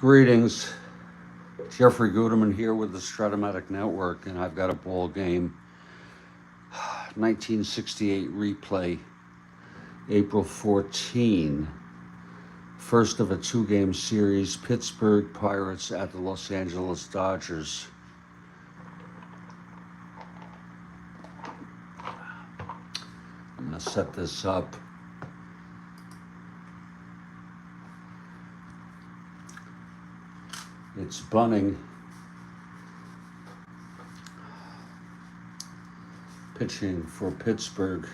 Greetings, Jeffrey Guterman here with the Strat-O-Matic Network, and I've got a ball game. 1968 replay, April 14. First of a two-game series, Pittsburgh Pirates at the Los Angeles Dodgers. I'm going to set this up. It's Bunning pitching for Pittsburgh.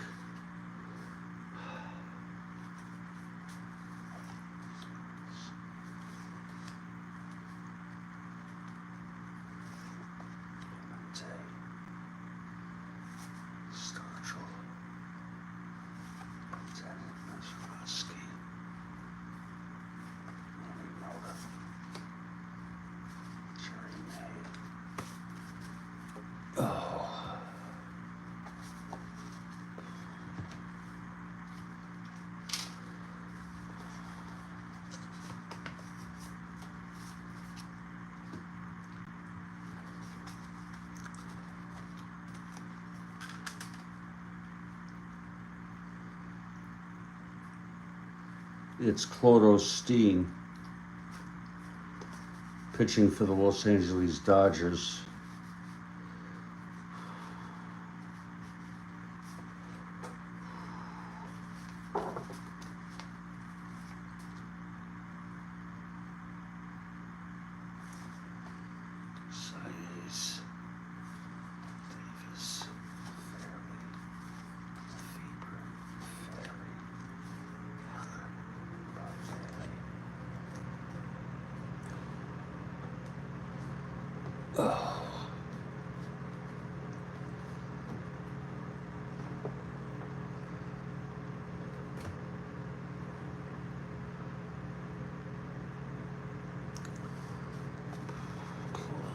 It's Clodo Steen pitching for the Los Angeles Dodgers.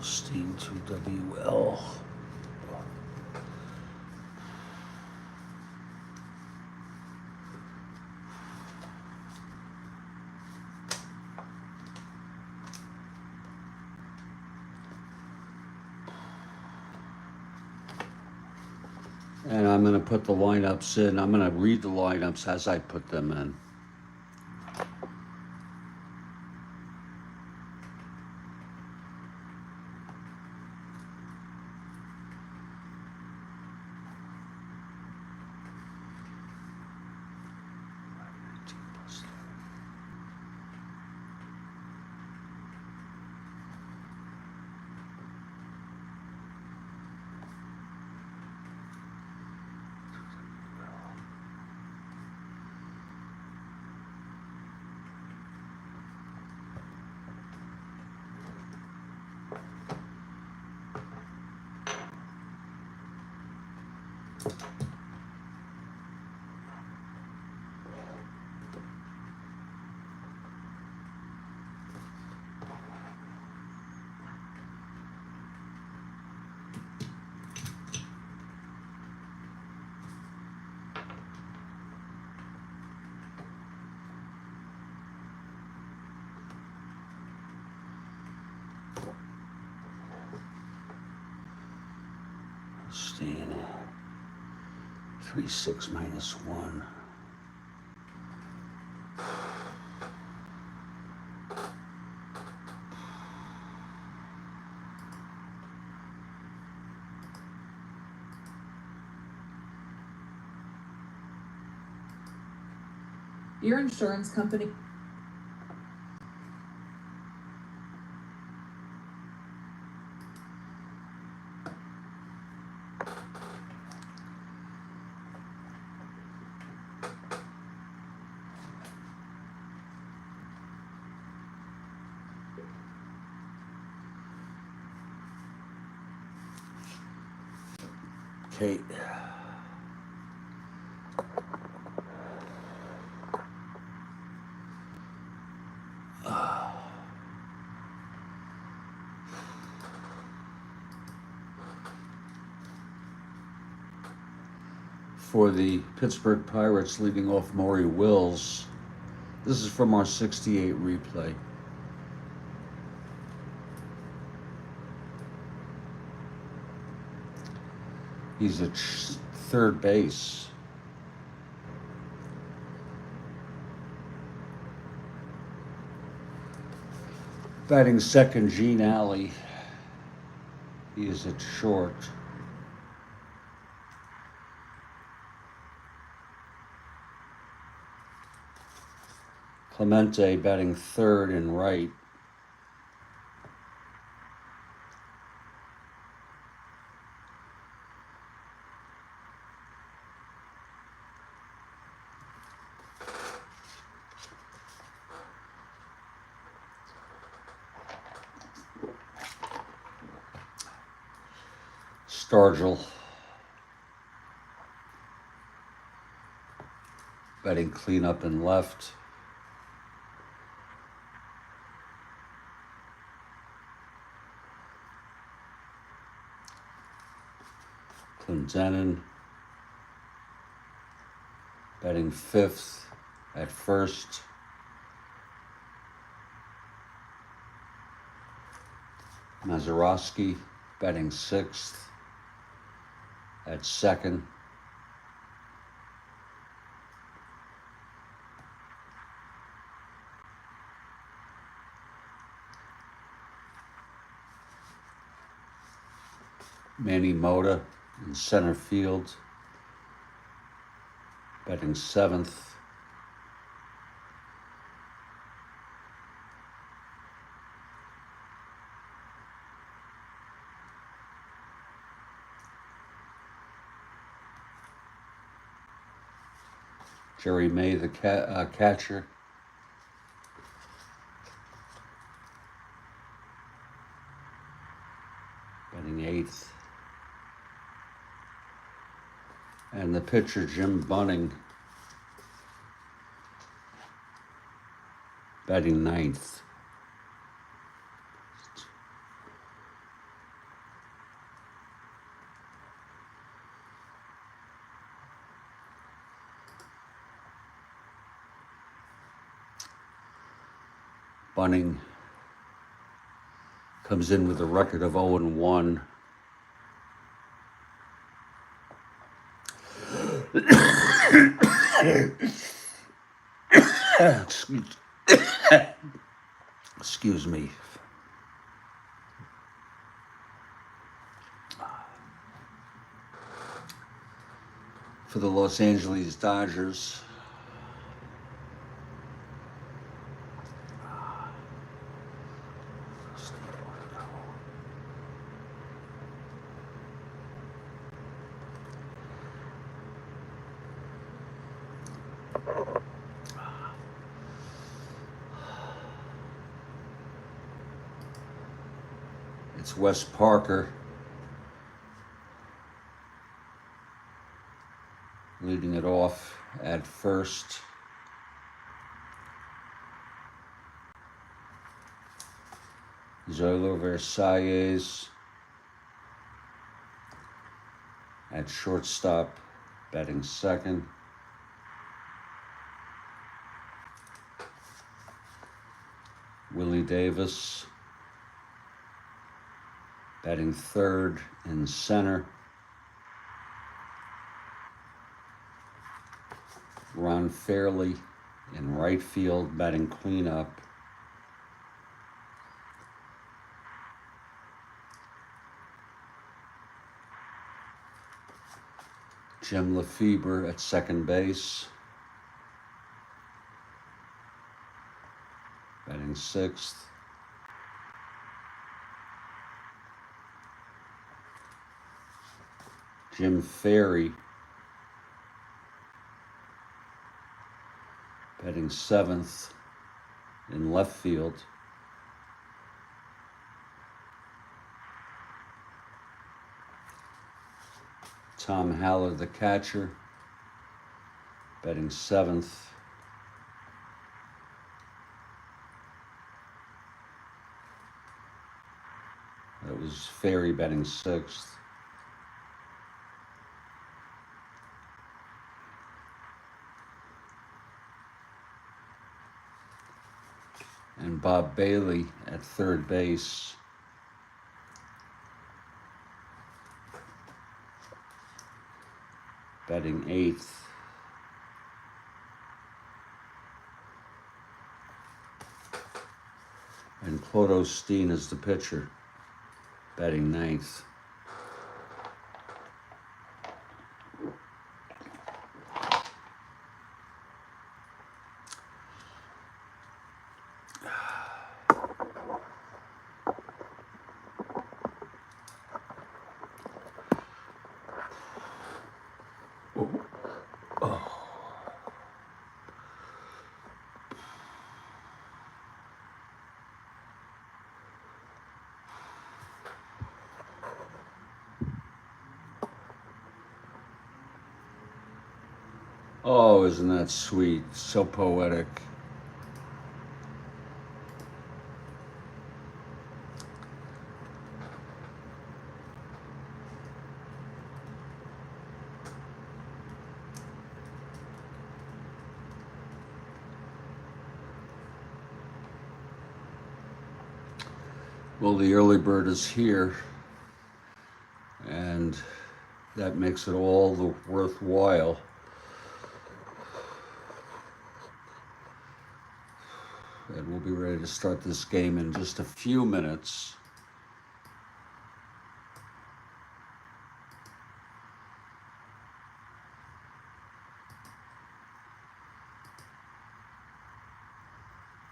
Steam 2WL. And I'm going to put the lineups in. I'm going to read the lineups as I put them in. Steen 3-6 -1. Your insurance company. Okay. For the Pittsburgh Pirates, leading off Maury Wills. This is from our 68 replay. He's at third base. Batting second, Gene Alley. He is at short. Clemente batting third and right. Stargell batting cleanup and left. Clendenin batting fifth at first. Mazeroski batting sixth at second. Manny Mota in center field, batting seventh. Jerry May, the catcher. Batting eighth. And the pitcher, Jim Bunning, batting ninth. Bunning comes in with a record of 0-1. Excuse me. For the Los Angeles Dodgers, it's Wes Parker leading it off at first. Zoilo Versalles at shortstop, batting second. Willie Davis batting third in center. Ron Fairley in right field, batting cleanup. Jim Lefebvre at second base, batting sixth. Jim Ferry batting seventh in left field. Tom Haller, the catcher, batting seventh. That was Ferry batting sixth. And Bob Bailey at third base. batting eighth. And Claude Osteen is the pitcher, batting ninth. Oh, isn't that sweet? So poetic. Well, the early bird is here, and that makes it all the worthwhile. And we'll be ready to start this game in just a few minutes.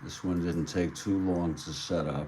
This one didn't take too long to set up.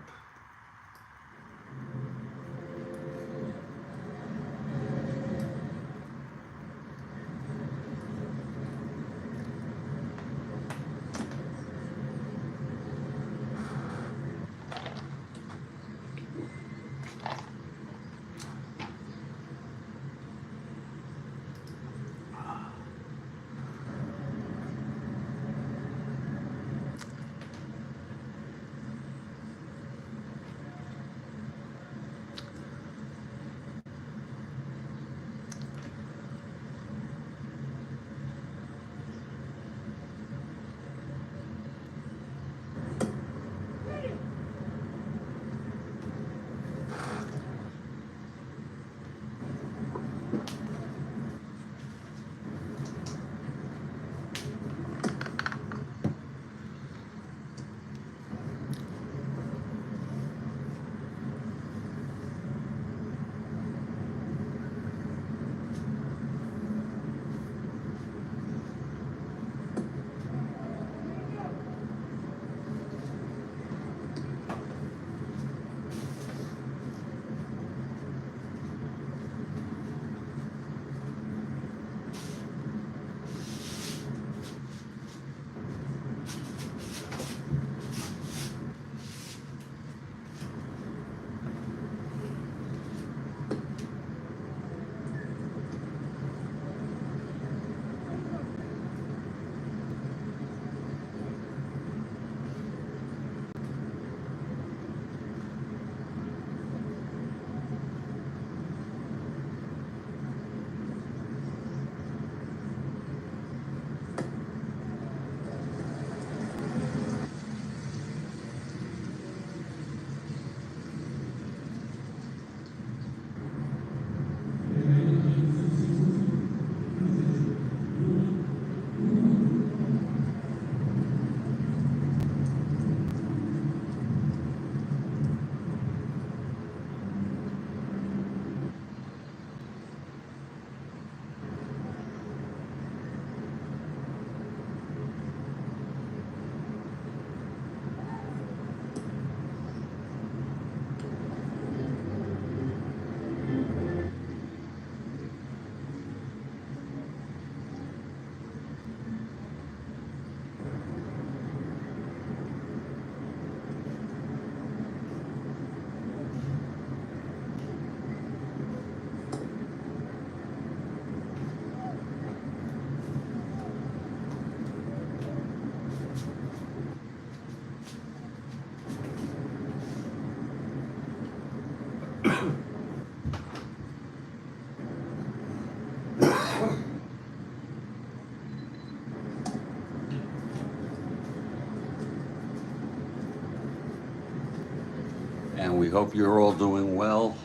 And we hope you're all doing well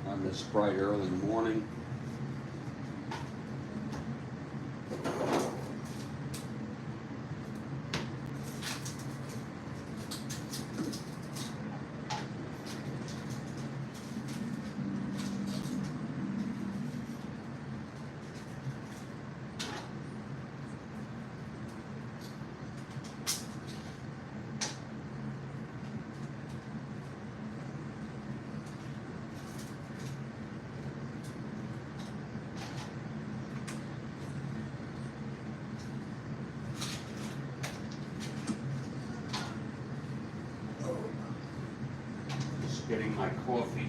on this bright early morning. getting my coffee.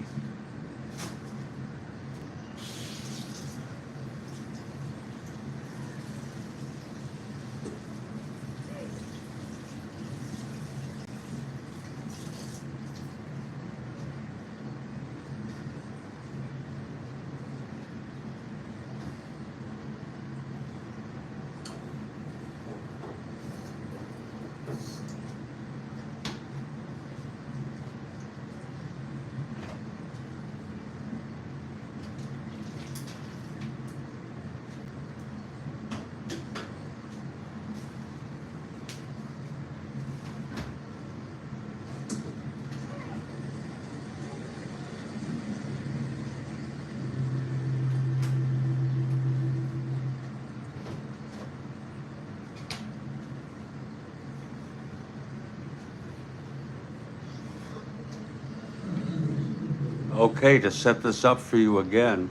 Okay, to set this up for you again,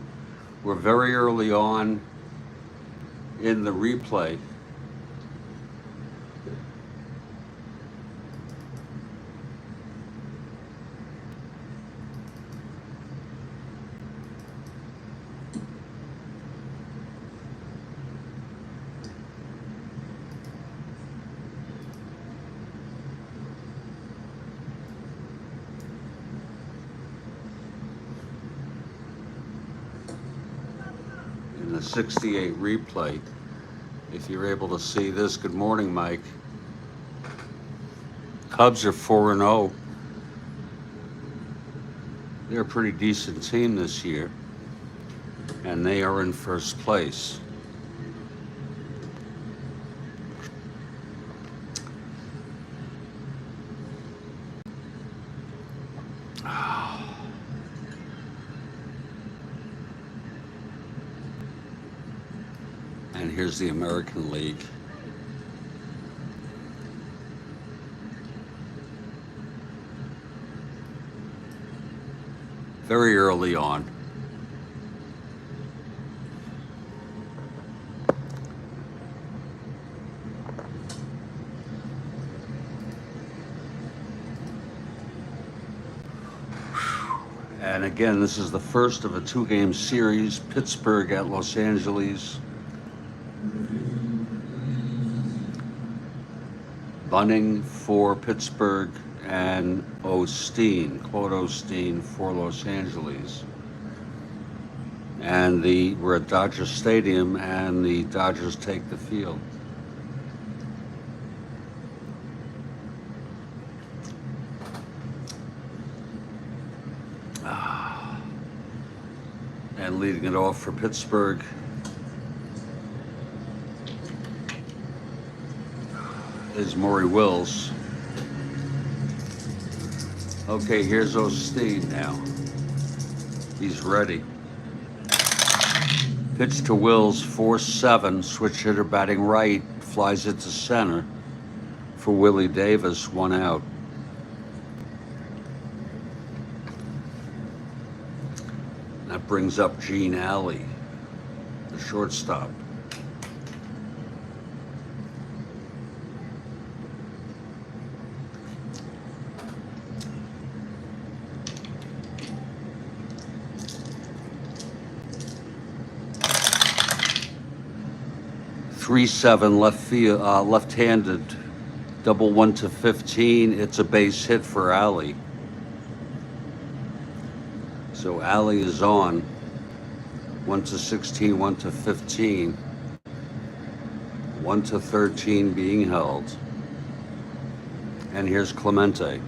we're very early on in the replay. In the 68 replay, if you're able to see this. Good morning, Mike. Cubs are 4-0. They're a pretty decent team this year, and they are in first place. And here's the American League. Very early on. And again, this is the first of a two-game series, Pittsburgh at Los Angeles. Bunning for Pittsburgh and Osteen, Claude Osteen for Los Angeles. And we're at Dodger Stadium, and the Dodgers take the field. And leading it off for Pittsburgh is Maury Wills. Okay, here's Osteen now. He's ready. Pitch to Wills, 4-7, switch hitter batting right, flies it to center for Willie Davis, 1 out. That brings up Gene Alley, the shortstop. .37 left field, left-handed, double 1-15. It's a base hit for Alley. So Alley is on. 1-16, 1-15, 1-13 being held. And here's Clemente.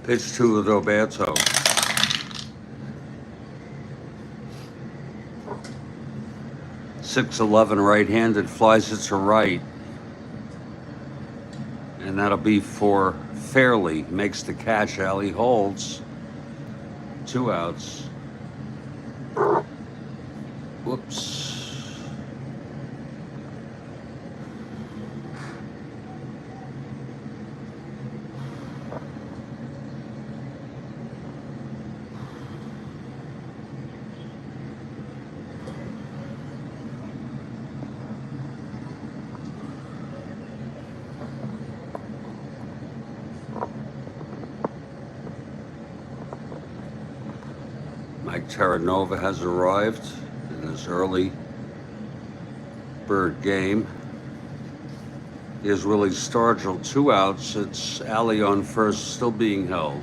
Pitch to Roberto. .611 right-handed, flies it to right. And that'll be for Fairley. Makes the catch. Alley holds. 2 outs. Whoops. Mike Terranova has arrived in his early bird game. Here's Willie Stargell, 2 outs. It's Alley on first, still being held.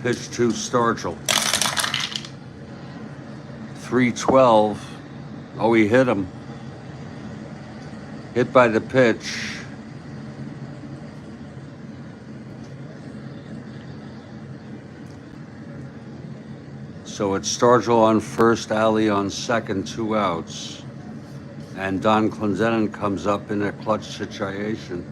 Pitch to Stargell. 3-12. Oh, he hit him. Hit by the pitch. So it's Stargell on first, Alley on second, 2 outs. And Don Clendenin comes up in a clutch situation.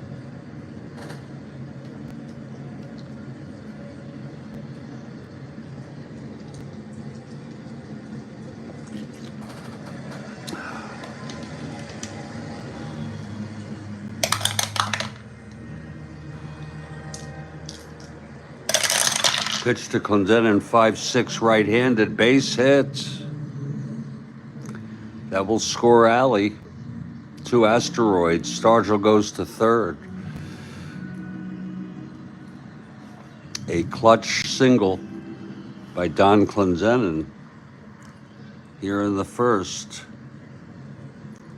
Pitch to Clendenin, 5-6 right-handed, base hit. That will score Alley. 2 asteroids. Stargell goes to third. A clutch single by Don Clendenin here in the first,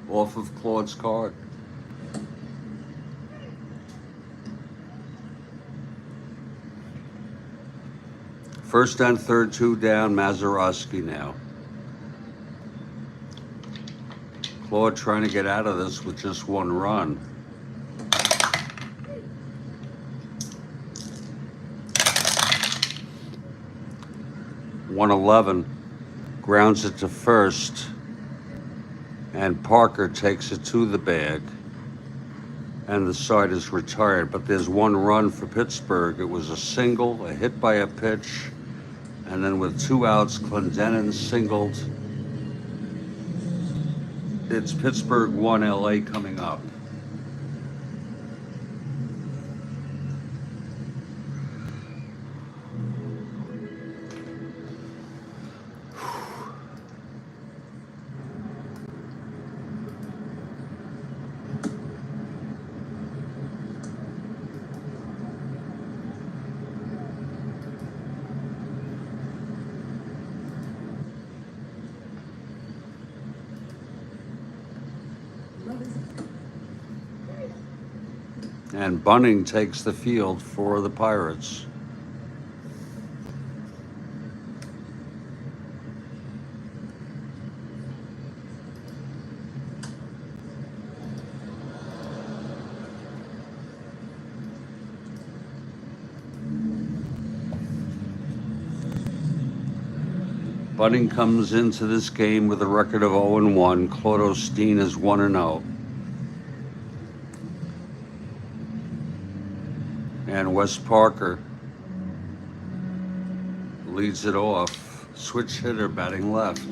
off of Claude's card. First and third, 2 down, Mazeroski now. Claude trying to get out of this with just 1 run. .111, grounds it to first, and Parker takes it to the bag, and the side is retired. But there's 1 run for Pittsburgh. It was a single, a hit by a pitch, and then with 2 outs, Clendenin singled. It's Pittsburgh 1, LA coming up. And Bunning takes the field for the Pirates. Bunning comes into this game with a record of 0-1. Claude Osteen is 1-0. And Wes Parker leads it off. Switch hitter batting left.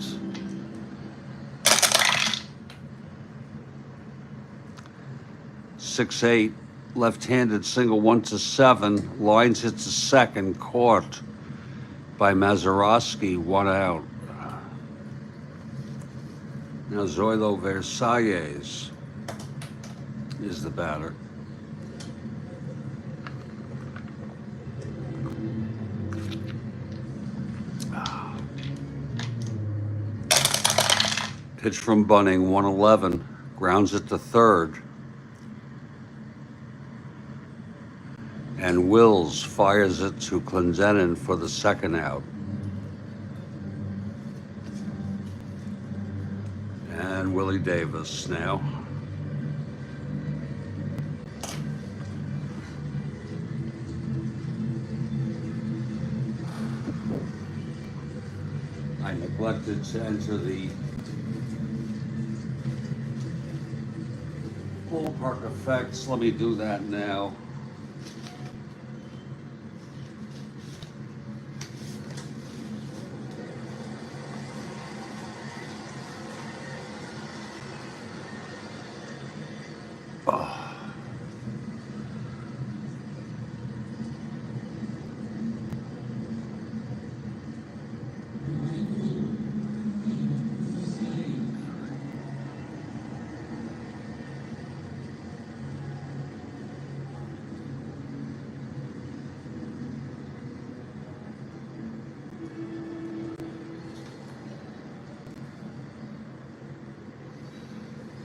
.68, left-handed single, 1-7. Lines it to second, caught by Mazeroski, 1 out. Now Zoilo Versalles is the batter. Pitch from Bunning, 1-11, grounds it to third. And Wills fires it to Clendenin for the 2nd out. And Willie Davis now. I neglected to enter the ballpark effects. Let me do that now.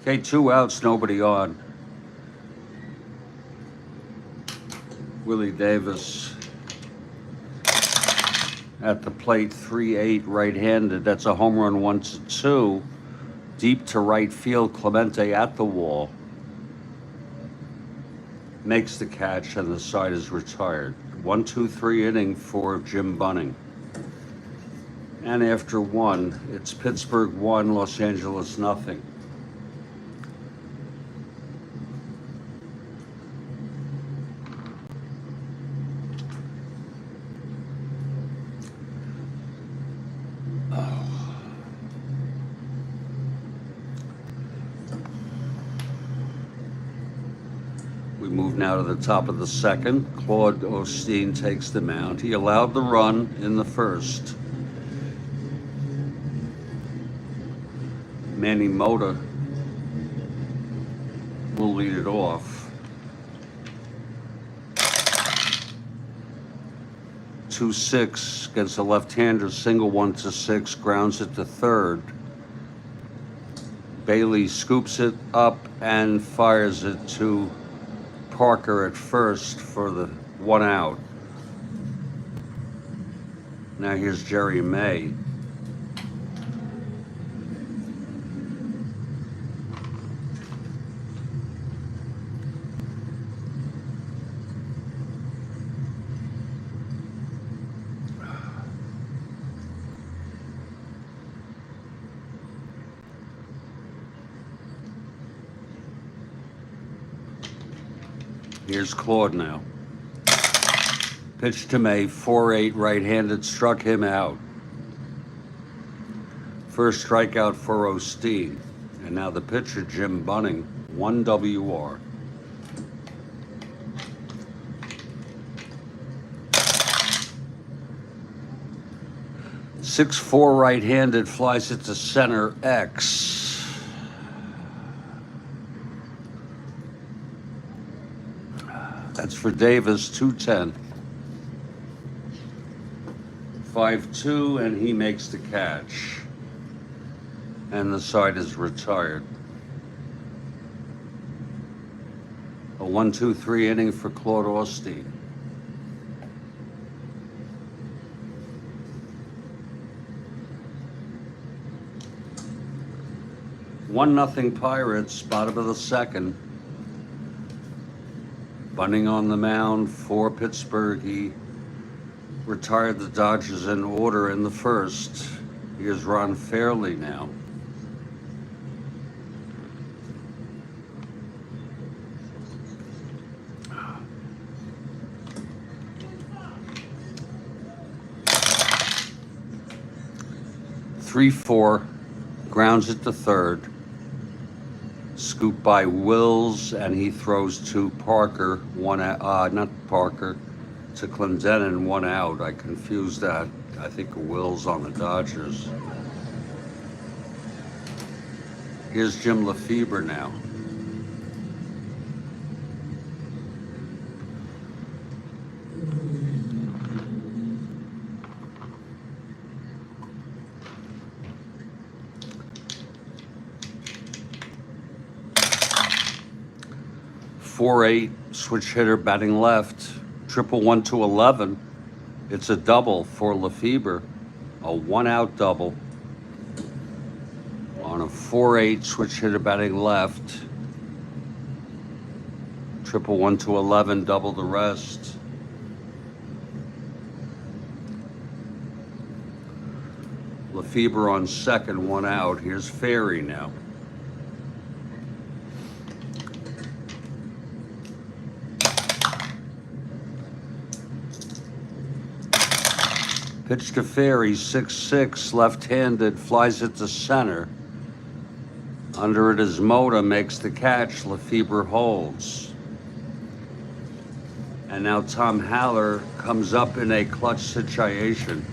Okay, 2 outs, nobody on. Willie Davis at the plate, 3-8, right-handed. That's a home run, 1-2. Deep to right field, Clemente at the wall. Makes the catch, and the side is retired. 1-2-3 inning for Jim Bunning. And after 1, it's Pittsburgh 1, Los Angeles nothing. We move now to the top of the second. Claude Osteen takes the mound. He allowed the run in the first. Manny Mota will lead it off. 2-6 against a left-hander, single 1-6, grounds it to third. Bailey scoops it up and fires it to Parker at first for the 1 out. Now here's Jerry May. Here's Claude now. Pitch to May, 4-8, right-handed, struck him out. First strikeout for Osteen. And now the pitcher, Jim Bunning, 1 WR. .64 right-handed, flies it to center, X. That's for Davis, 2-10. 5-2, and he makes the catch. And the side is retired. A 1-2-3 inning for Claude Osteen. One nothing Pirates, bottom of the second. Bunning on the mound for Pittsburgh. He retired the Dodgers in order in the first. Here's Ron Fairley now. .34, grounds it to third. Scoop by Wills, and he throws to Parker, not Parker, to Clendenin, 1 out. I confused that. I think Wills on the Dodgers. Here's Jim Lefebvre now. .48, switch hitter batting left, triple 1-11. It's a double for Lefebvre, a 1 out double on a 4-8 switch hitter batting left. Triple 1 to 11, double the rest. Lefebvre on second, 1 out. Here's Ferry now. Pitch to Ferry, 6-6, left-handed, flies it to center. Under it is Mota, makes the catch. Lefebvre holds. And now Tom Haller comes up in a clutch situation.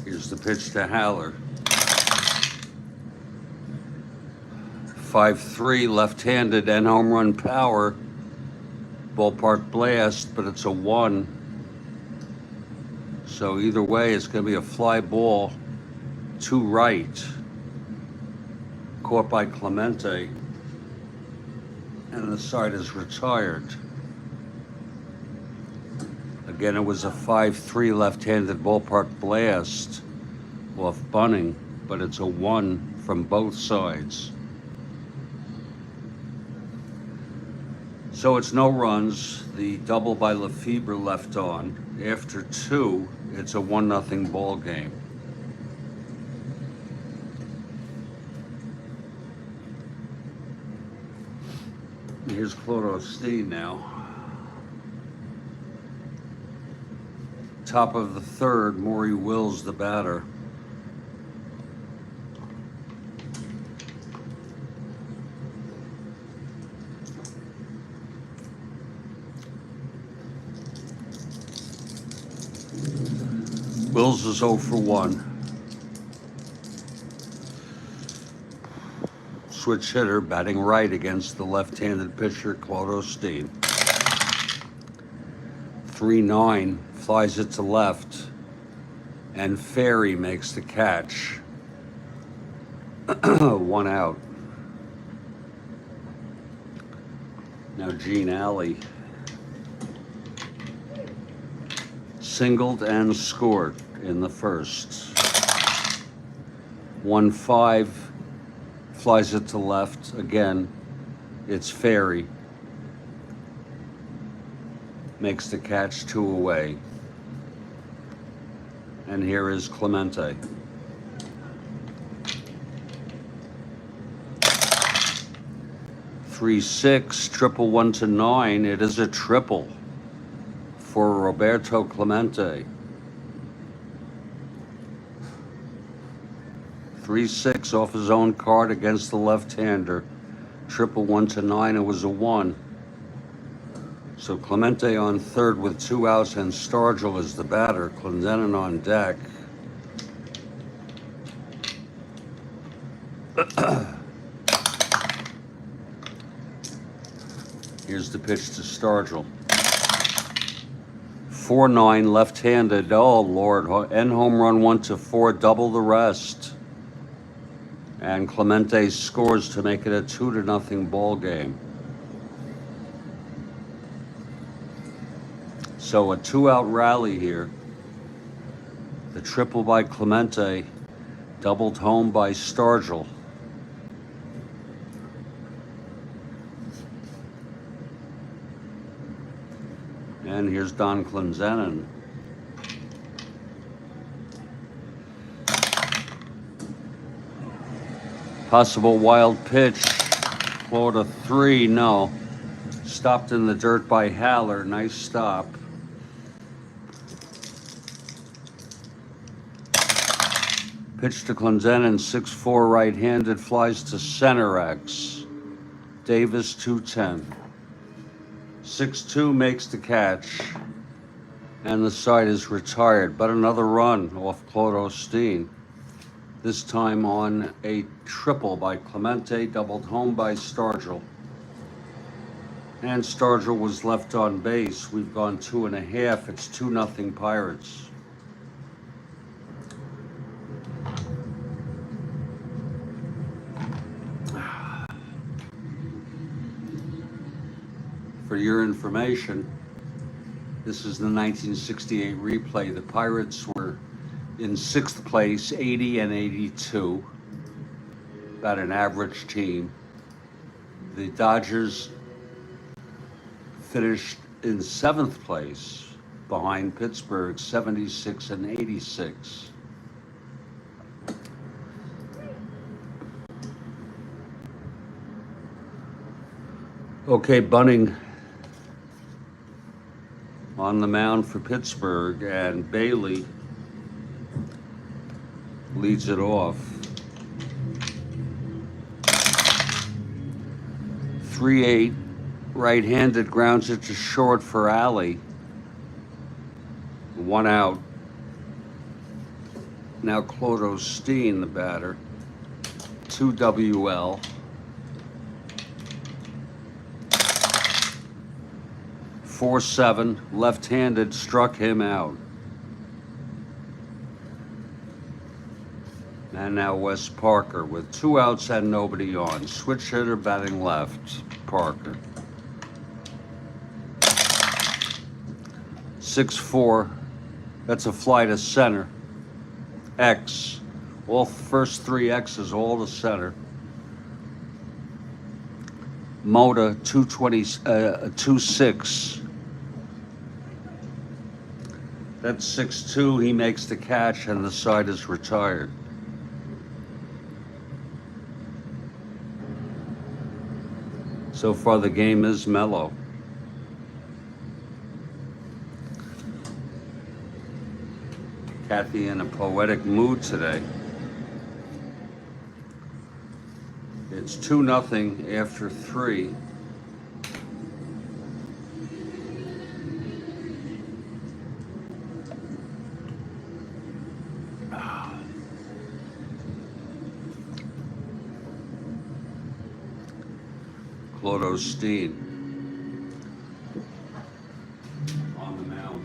Here's the pitch to Haller. 5-3, left-handed and home run power. Ballpark blast, but it's a 1. So either way, it's going to be a fly ball to right. Caught by Clemente. And the side is retired. Again, it was a 5-3 left-handed ballpark blast off Bunning, but it's a 1 from both sides. So it's no runs. The double by Lefebvre left on. After 2, it's a 1-0 ball game. Here's Claude Osteen now. Top of the third, Maury Wills the batter. Wills is 0 for 1. Switch hitter batting right against the left-handed pitcher, Claude Osteen. 3-9, flies it to left, and Ferry makes the catch. 1 out. Now Gene Alley singled and scored in the first. 1-5, flies it to left. Again, it's Ferry. Makes the catch, 2 away. And here is Clemente. Three, 6, triple 1 to 9. It is a triple for Roberto Clemente. 3-6 off his own card against the left-hander. Triple 1 to 9. It was a 1. So Clemente on third with 2 outs, and Stargell is the batter. Clendenon on deck. Here's the pitch to Stargell. 4-9, left-handed. Oh, Lord. End home run 1 to 4, double the rest. And Clemente scores to make it a 2-0 ball game. So a 2-out rally here. The triple by Clemente, doubled home by Stargell. And here's Don Clendenon. Possible wild pitch. Florida 3, no. Stopped in the dirt by Haller. Nice stop. Pitch to Clendenon, 6'4", right-handed, flies to center X. Davis, 210. 6-2 makes the catch, and the side is retired. But another run off Claude Osteen. This time on a triple by Clemente, doubled home by Stargell. And Stargell was left on base. We've gone 2.5. It's 2-0 Pirates. For your information, this is the 1968 replay. The Pirates were in 6th place, 80 and 82. About an average team. The Dodgers finished in 7th place behind Pittsburgh, 76 and 86. Okay, Bunning on the mound for Pittsburgh, and Bailey leads it off. 3-8, right-handed, grounds it to short for Alley. 1 out. Now Clodo Steen, the batter. 2 WL. 4-7, left-handed, struck him out. And now Wes Parker with 2 outs and nobody on. Switch hitter batting left, Parker. 6-4, that's a fly to center. X, all first 3 X's, all to center. Mota, 2-6. That's 6-2, he makes the catch and the side is retired. So far the game is mellow. Kathy in a poetic mood today. It's 2-0 after 3. Clodo Steen on the mound.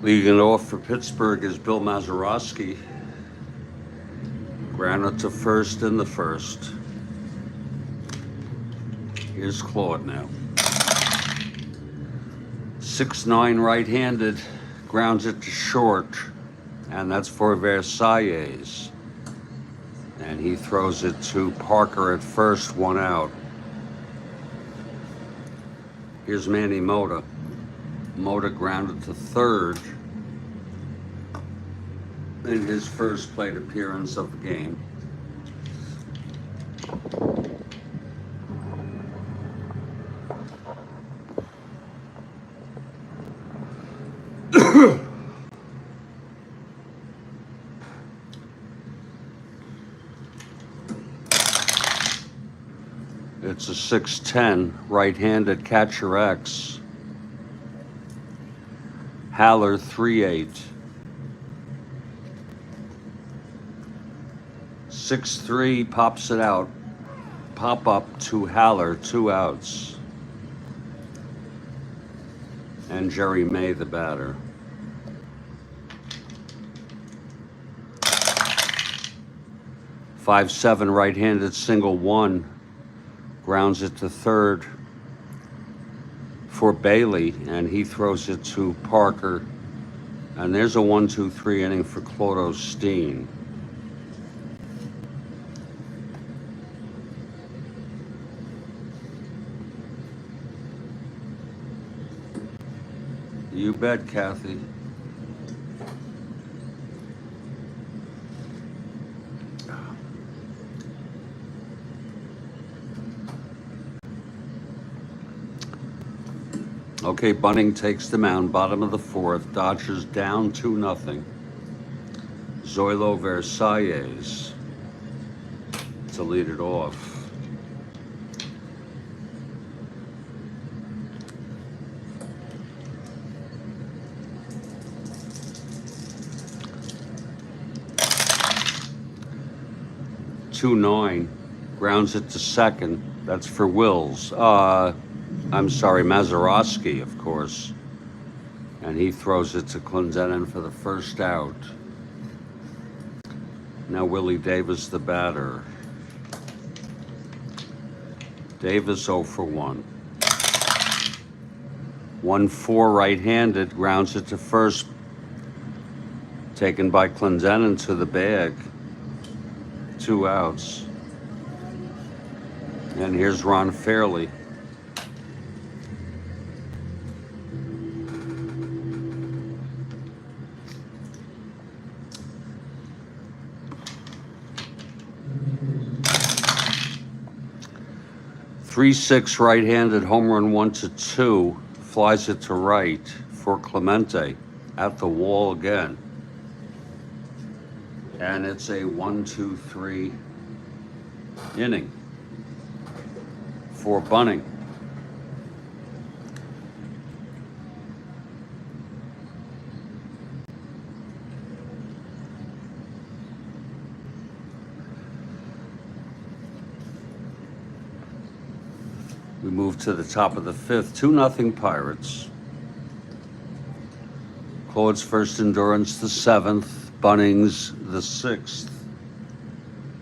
Leading it off for Pittsburgh is Bill Mazeroski. Grounded to first in the first. Here's Claude now. 6-9 right-handed, grounds it to short, and that's for Versailles. And he throws it to Parker at first, 1 out. Here's Manny Mota. Mota grounded to third in his first plate appearance of the game. It's a 6-10 right-handed catcher X. Haller 3-8. 6-3 pops it out. Pop up to Haller, 2 outs. And Jerry May, the batter. Five-seven right-handed single 1. Grounds it to third for Bailey, and he throws it to Parker And there's a 1-2-3 inning for Claude Osteen. You bet, Kathy. Okay, Bunning takes the mound, bottom of the fourth. Dodgers down 2-0. Zoilo Versalles to lead it off. (2-9), grounds it to second. That's for Wills. I'm sorry, Mazeroski, of course. And he throws it to Clendenin for the first out. Now Willie Davis, the batter. Davis 0 for 1. 1-4 right-handed, grounds it to first. Taken by Clendenin to the bag. 2 outs. And here's Ron Fairley. (3-6) right-handed, home run 1-2, flies it to right for Clemente, at the wall again. And it's a 1-2-3 inning for Bunning. We move to the top of the fifth, 2-0 Pirates. Claude's first endurance, the 7th, Bunning's the 6th.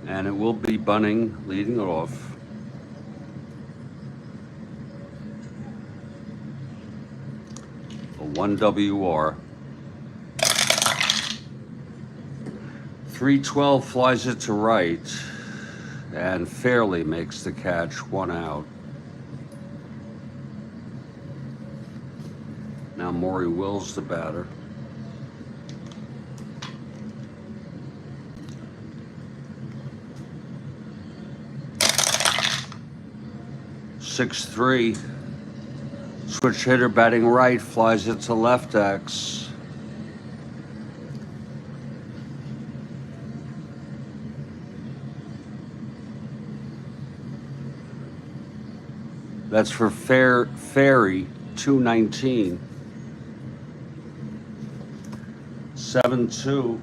And it will be Bunning leading it off. A 1 WR. 3-12 flies it to right, and Fairley makes the catch, 1 out. Now Maury Wills, the batter. (6-3). Switch hitter batting right, flies it to left X. That's for Ferry, 2-19. 7-2.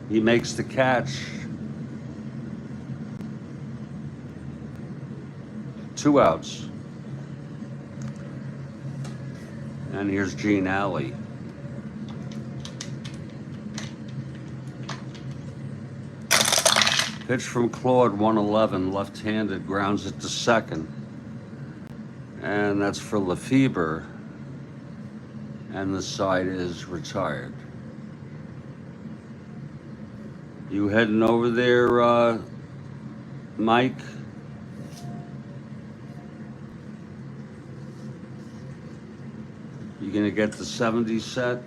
He makes the catch. 2 outs. And here's Gene Alley. Pitch from Claude, 1-11, left-handed, grounds it to second. And that's for Lefebvre. And the side is retired. You heading over there, Mike? You gonna get the 70 set?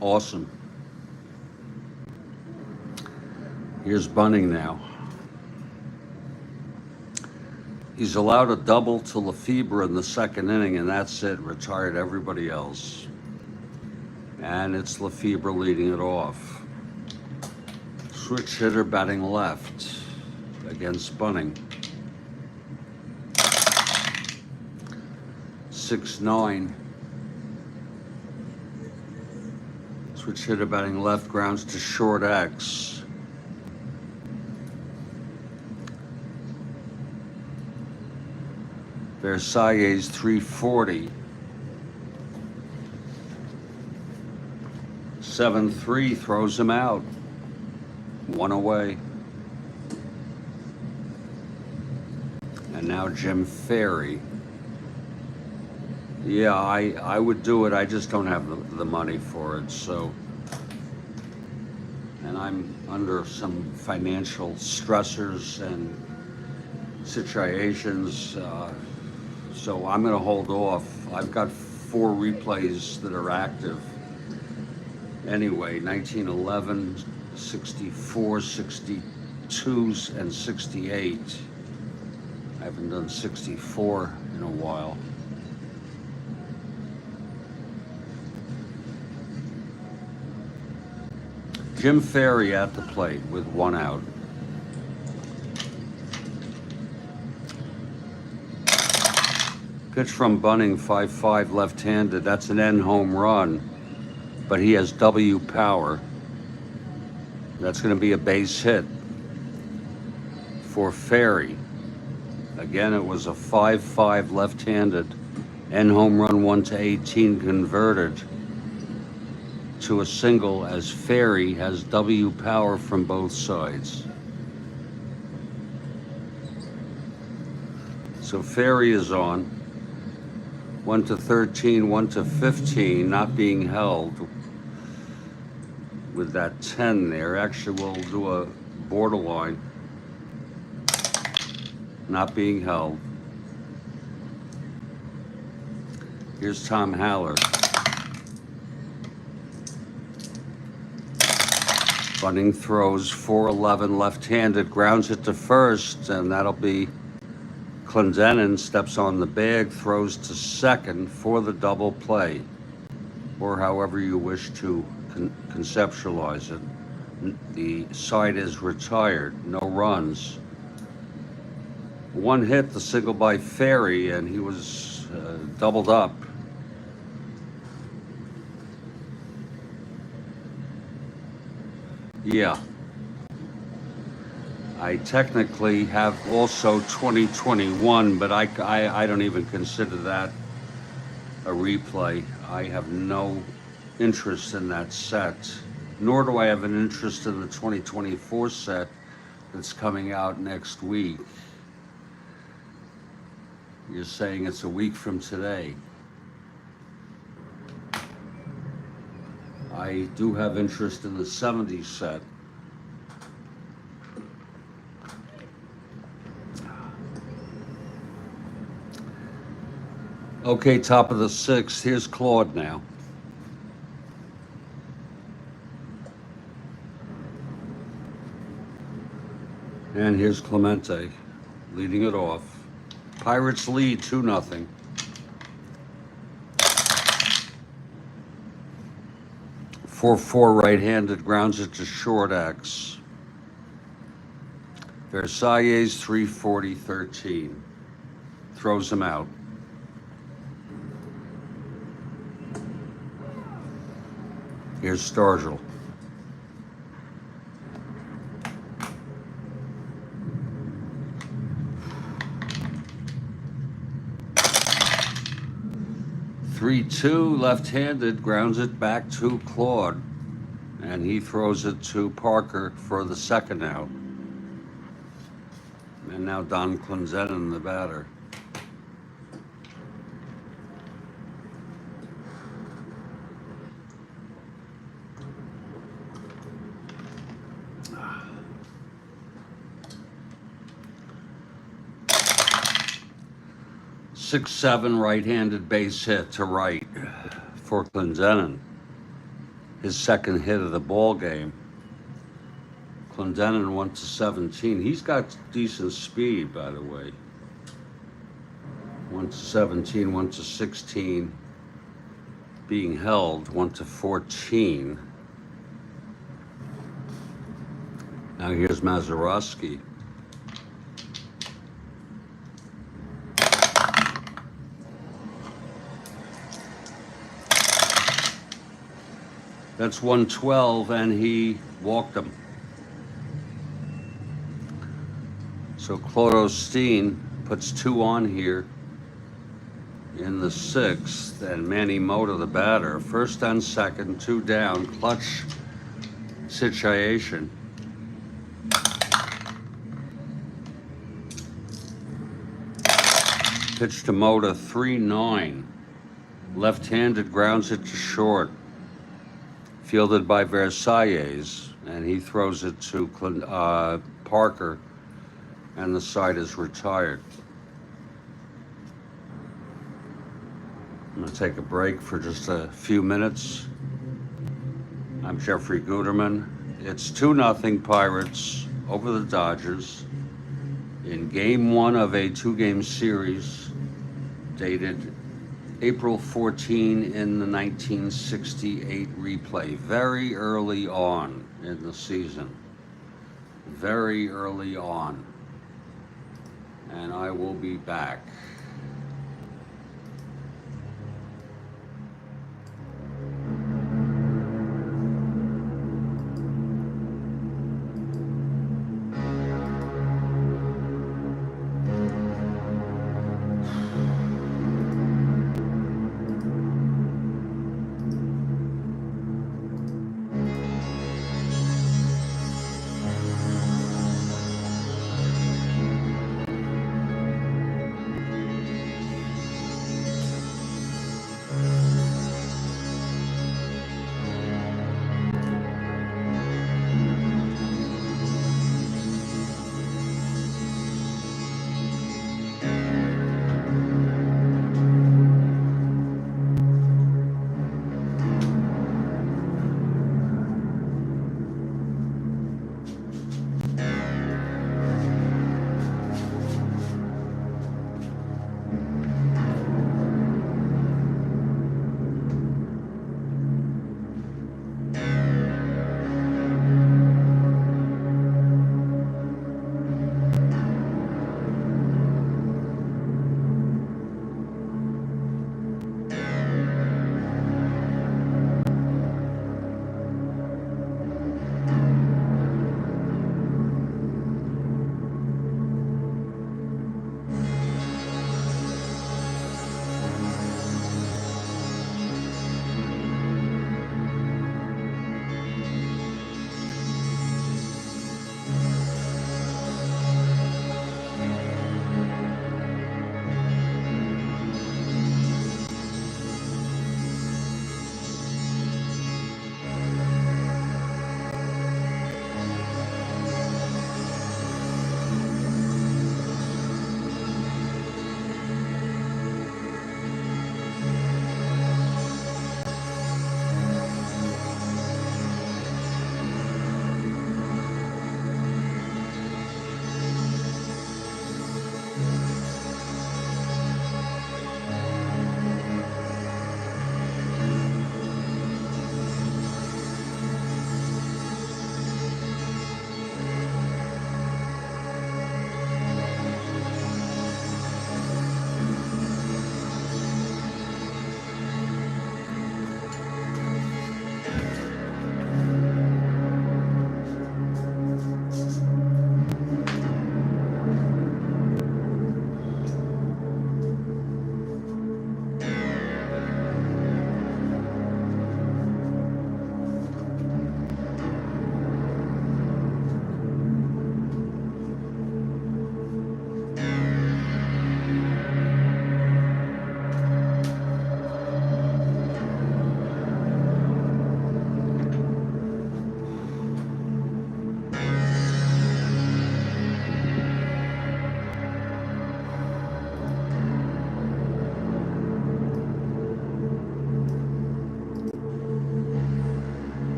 Awesome. Here's Bunning now. He's allowed a double to Lefebvre in the second inning, and that's it. Retired everybody else. And it's Lefebvre leading it off. Switch hitter batting left against Bunning. 6-9. Switch hitter batting left, grounds to short X. Versalles 340. 7-3 throws him out. One away. And now Jim Ferry. Yeah, I would do it. I just don't have the money for it. So, and I'm under some financial stressors and situations. So I'm going to hold off. I've got 4 replays that are active. Anyway, 1911, 64, 62, and 68. I haven't done 64 in a while. Jim Ferry at the plate with 1 out. Pitch from Bunning, 5-5 left-handed. That's an end home run, but he has W power. That's going to be a base hit for Ferry. Again, it was a 5-5 left-handed end home run, 1-18 converted to a single, as Ferry has W power from both sides. So Ferry is on. 1-13, 1-15, not being held with that 10 there. Actually, we'll do a borderline. Not being held. Here's Tom Haller. Bunning throws 4-11 left-handed, grounds it to first, and that'll be Clendenin. Steps on the bag, throws to second for the double play, or however you wish to conceptualize it. The side is retired, no runs. 1 hit, the single by Ferry, and he was doubled up. Yeah. I technically have also 2021, but I don't even consider that a replay. I have no interest in that set, nor do I have an interest in the 2024 set that's coming out next week. You're saying it's a week from today. I do have interest in the 70s set. Okay, top of the 6th. Here's Claude now. And here's Clemente leading it off. Pirates lead 2-0. Four right-handed, grounds it to short X. Versailles 340-13. Throws him out. Here's Stargell. Three-two, left-handed, grounds it back to Claude, and he throws it to Parker for the second out. And now Don Clendenin, the batter. Six-seven right-handed base hit to right for Clendenin. His second hit of the ball game. Clendenin 1-17. He's got decent speed, by the way. 1-17, 1-16. Being held 1-14. Now here's Mazeroski. That's 112, and he walked him. So Claude Osteen puts 2 on here in the sixth, and Manny Mota, the batter. First and second, 2 down, clutch situation. Pitch to Mota, 3-9. Left-handed, grounds it to short. Fielded by Versailles, and he throws it to Parker, and the side is retired. I'm going to take a break for just a few minutes. I'm Jeffrey Guterman. It's 2-0 Pirates over the Dodgers in Game 1 of a 2-game series dated April 14 in the 1968 replay. Very early on in the season. Very early on. And I will be back.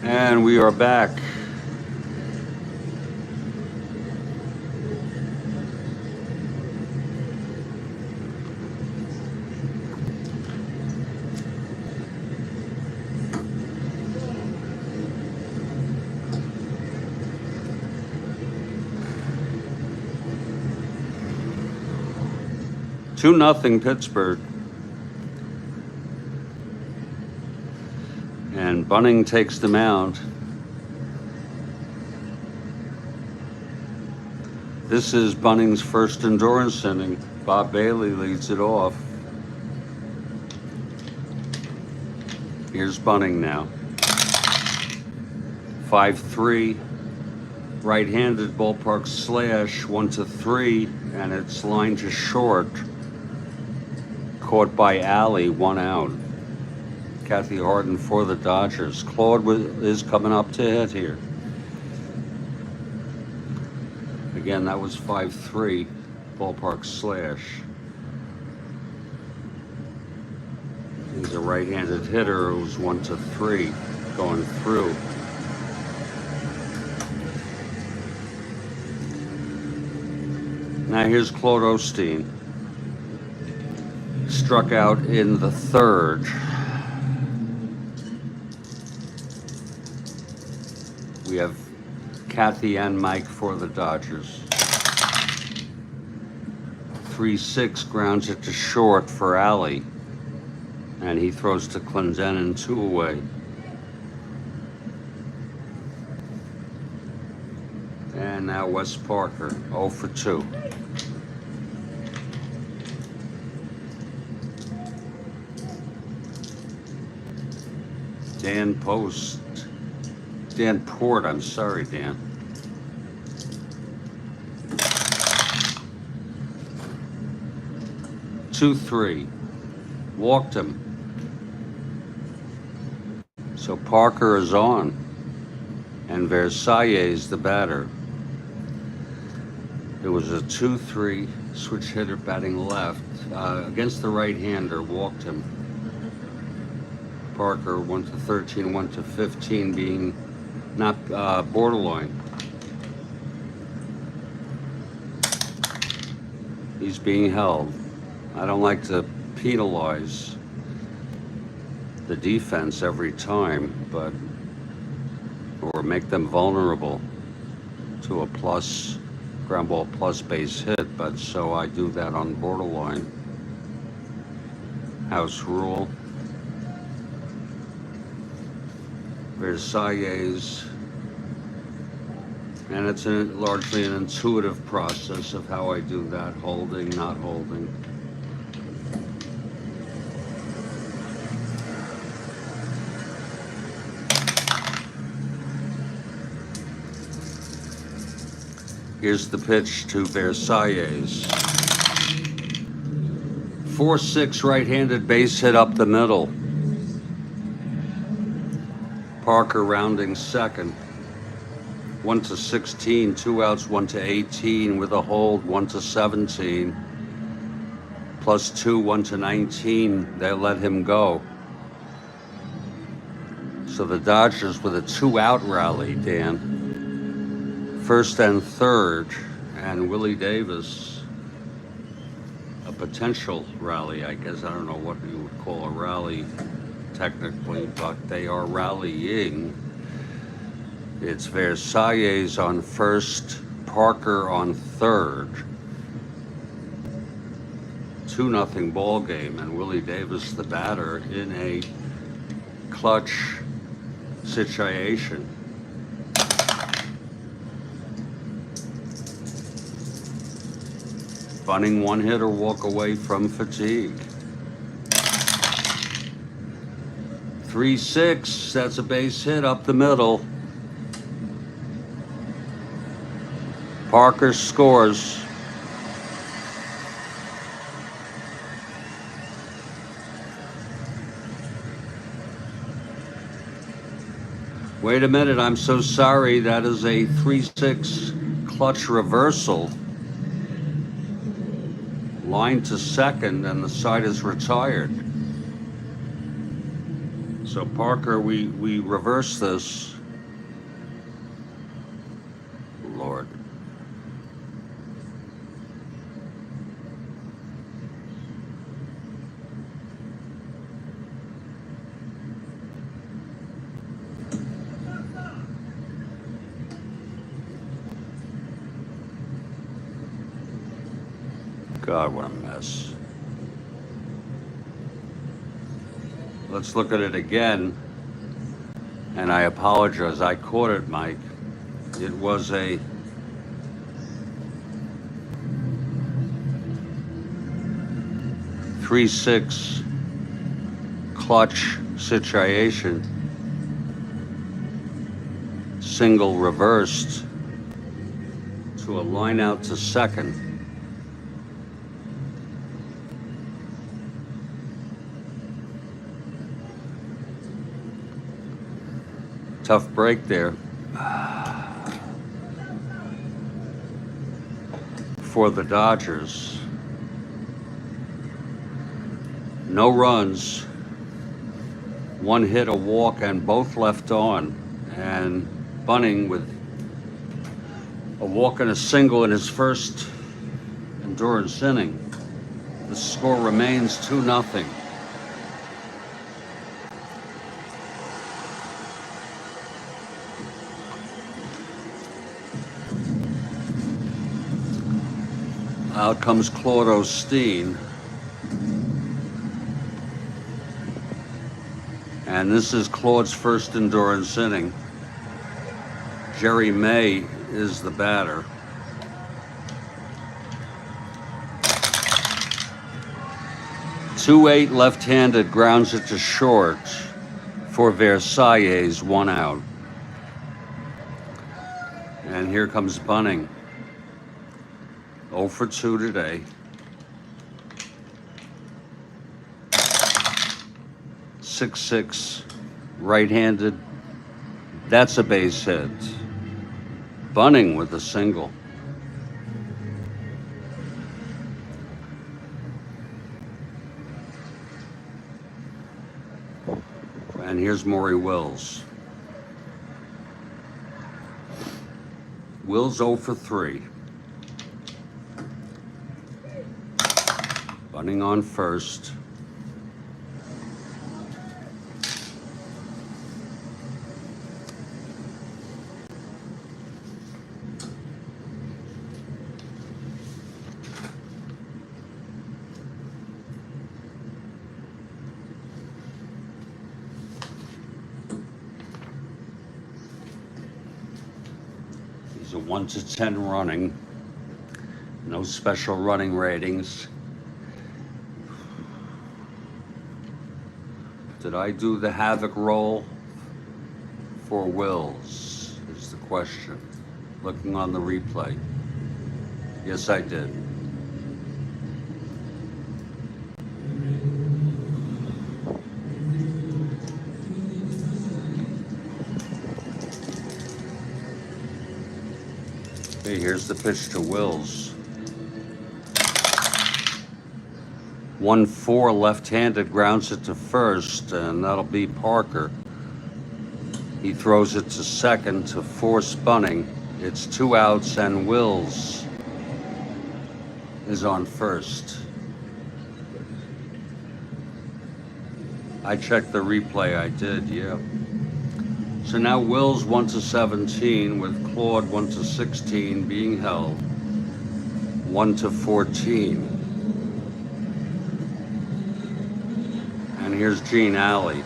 And we are back. Two nothing Pittsburgh. And Bunning takes the mound. This is Bunning's first endurance inning. Bob Bailey leads it off. Here's Bunning now. 5-3. Right-handed ballpark slash, 1-3, and it's lined to short. Caught by Alley, 1 out. Kathy Harden for the Dodgers. Claude is coming up to hit here. Again, that was 5-3, ballpark slash. He's a right-handed hitter. It was 1-3 going through. Now here's Claude Osteen. Struck out in the third. We have Kathy and Mike for the Dodgers. 3-6 grounds it to short for Alley. And he throws to Clendenin 2 away. And now Wes Parker, 0-2. Dan Port, I'm sorry, Dan. Two, 3. Walked him. So Parker is on. And Versailles is the batter. It was a 2-3 switch hitter batting left against the right-hander, walked him. Parker 1-13, 1-15 being not borderline. He's being held. I don't like to penalize the defense every time, but or make them vulnerable to a plus ground ball plus base hit, but so I do that on borderline. House rule. Versailles, and it's largely an intuitive process of how I do that, holding, not holding. Here's the pitch to Versailles. 4-6 right-handed base hit up the middle. Parker rounding second. 1-16, 2 outs, 1-18 with a hold, 1-17. +2, 1-19. They let him go. So the Dodgers with a 2-out rally, Dan. First and third, and Willie Davis, a potential rally, I guess. I don't know what you would call a rally technically, but they are rallying. It's Versailles on first, Parker on third. 2-0 ball game, and Willie Davis, the batter, in a clutch situation. Bunning 1-hitter walk away from fatigue. 3-6, that's a base hit up the middle. Parker scores. Wait a minute, I'm so sorry. That is a 3-6 clutch reversal. Line to second, and the side is retired. So Parker, we reverse this. Lord. God, what a mess. Let's look at it again. And I apologize, I caught it, Mike. It was a three-six clutch situation. Single reversed to a line out to second. Tough break there for the Dodgers. No runs, one hit, a walk, and both left on. And Bunning with a walk and a single in his first endurance inning. The score remains 2-0. Out comes Claude Osteen. And this is Claude's first endurance inning. Jerry May is the batter. .28 left-handed, grounds it to short for Versailles, 1 out. And here comes Bunning. 0 for 2 today. 6-6, right-handed. That's a base hit. Bunning with a single. And here's Maury Wills. Wills 0 for 3. Bunning on first. He's a 1 to 10 running. No special running ratings. Did I do the havoc roll for Wills, is the question. Looking on the replay. Yes, I did. Okay, here's the pitch to Wills. 1-4 left-handed, grounds it to first, and that'll be Parker. He throws it to second to force Bunning. It's 2 outs, and Wills is on first. I checked the replay, I did, yeah. So now Wills 1 to 17 with Claude 1 to 16 being held. 1 to 14. And here's Gene Alley.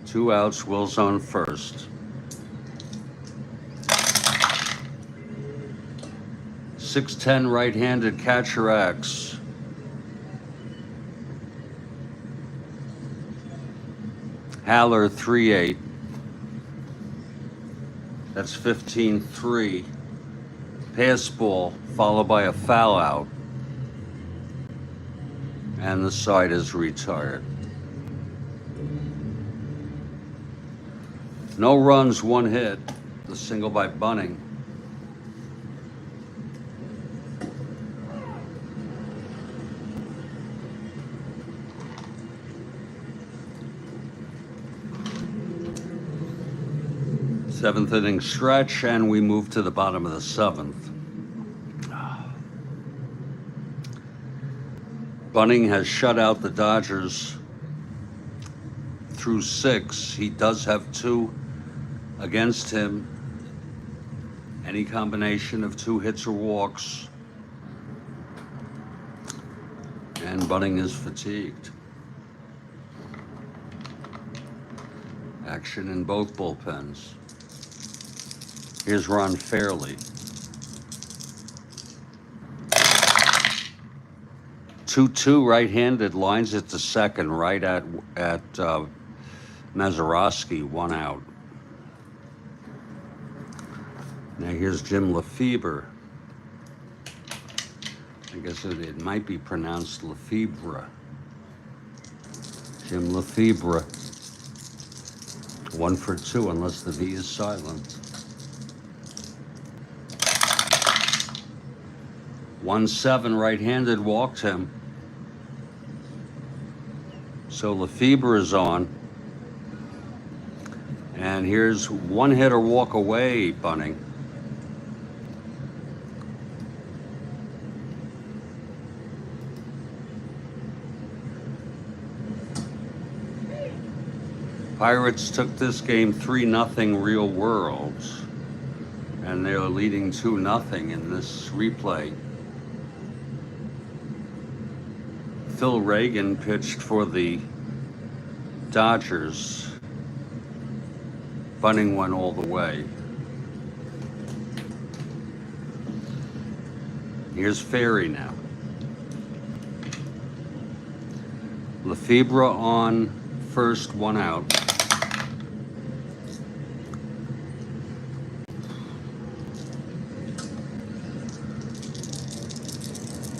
Two outs, Wills on first. 6'10" right-handed catcher X. Haller 3-8. That's 15-3. Pass ball followed by a foul out. And the side is retired. No runs, 1 hit. The single by Bunning. Seventh inning stretch, and we move to the bottom of the 7th. Bunning has shut out the Dodgers through 6. He does have 2 against him. Any combination of 2 hits or walks And Bunning is fatigued. Action in both bullpens. Here's Ron Fairley. 2-2 right-handed, lines it to second, right at Mazeroski, 1 out. Now here's Jim Lefebvre. I guess it might be pronounced Lefebvre. Jim Lefebvre. 1 for 2, unless the V is silent. 1-7 right-handed, walked him. So Lefebvre is on. And here's 1 hitter walk away, Bunning. Pirates took this game 3-0 real world. And they're leading 2-0 in this replay. Phil Reagan pitched for the Dodgers. Bunning went all the way. Here's Ferry now. Lefebvre on first, 1 out.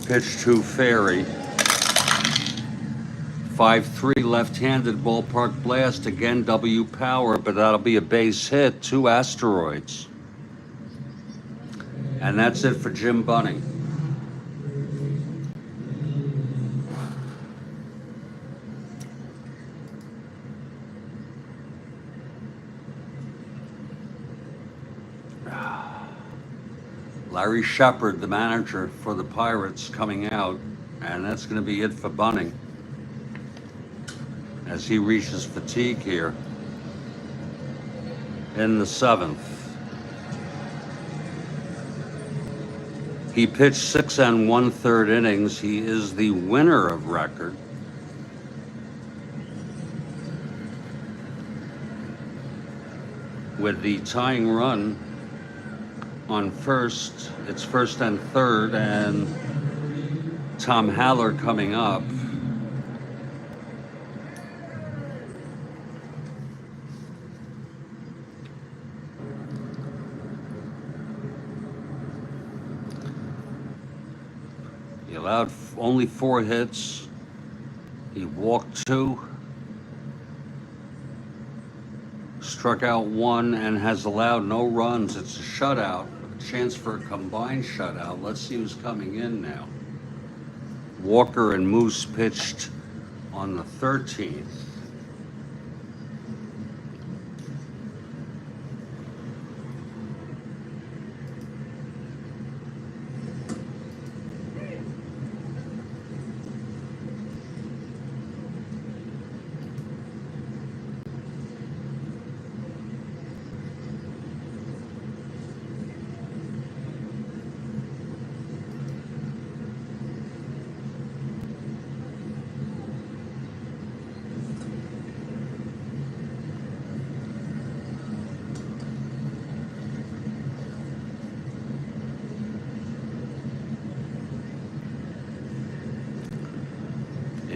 Pitch to Ferry. 5-3 left-handed, ballpark blast, again W power, but that'll be a base hit, 2 asteroids. And that's it for Jim Bunning. Larry Shepard, the manager for the Pirates, coming out, and that's going to be it for Bunning as he reaches fatigue here in the 7th. He pitched 6 1/3 innings. He is the winner of record. With the tying run on first, it's 1st and 3rd, and Tom Haller coming up. He allowed only 4 hits. He walked 2, struck out 1, and has allowed no runs. It's a shutout, a chance for a combined shutout. Let's see who's coming in now. Walker and Moose pitched on the 13th.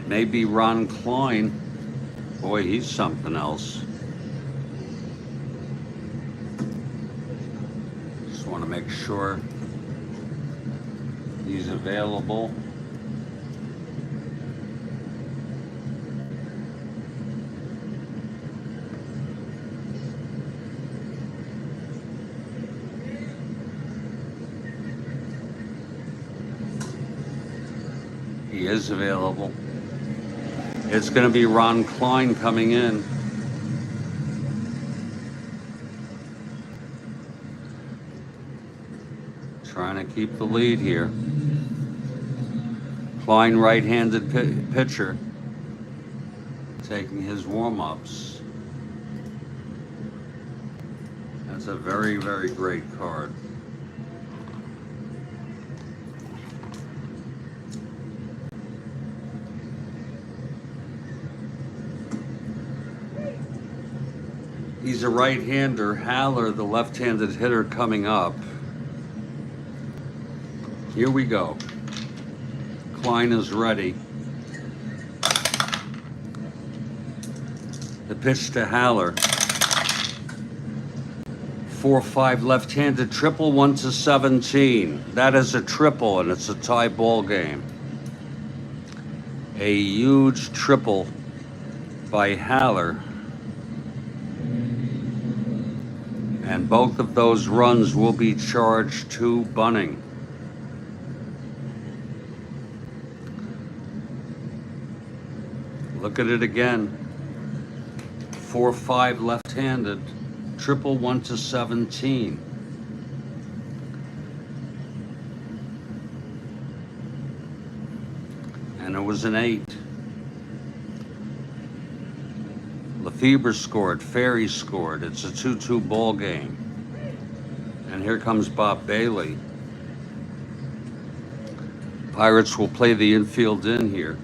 Maybe Ron Klein. Boy, he's something else. Just want to make sure he's available. He is available. It's going to be Ron Klein coming in. Trying to keep the lead here. Klein, right-handed pitcher, taking his warm-ups. That's a very, very great card. He's a right-hander. Haller, the left-handed hitter, coming up. Here we go. Klein is ready. The pitch to Haller. 4-5 left-handed triple, 1-17. That is a triple, and it's a tie ball game. A huge triple by Haller. And both of those runs will be charged to Bunning. Look at it again. 4-5 left-handed, triple, 1-17. And it was an 8. Lefebvre scored, Ferry scored. It's a 2-2 ball game. And here comes Bob Bailey. Pirates will play the infield in here.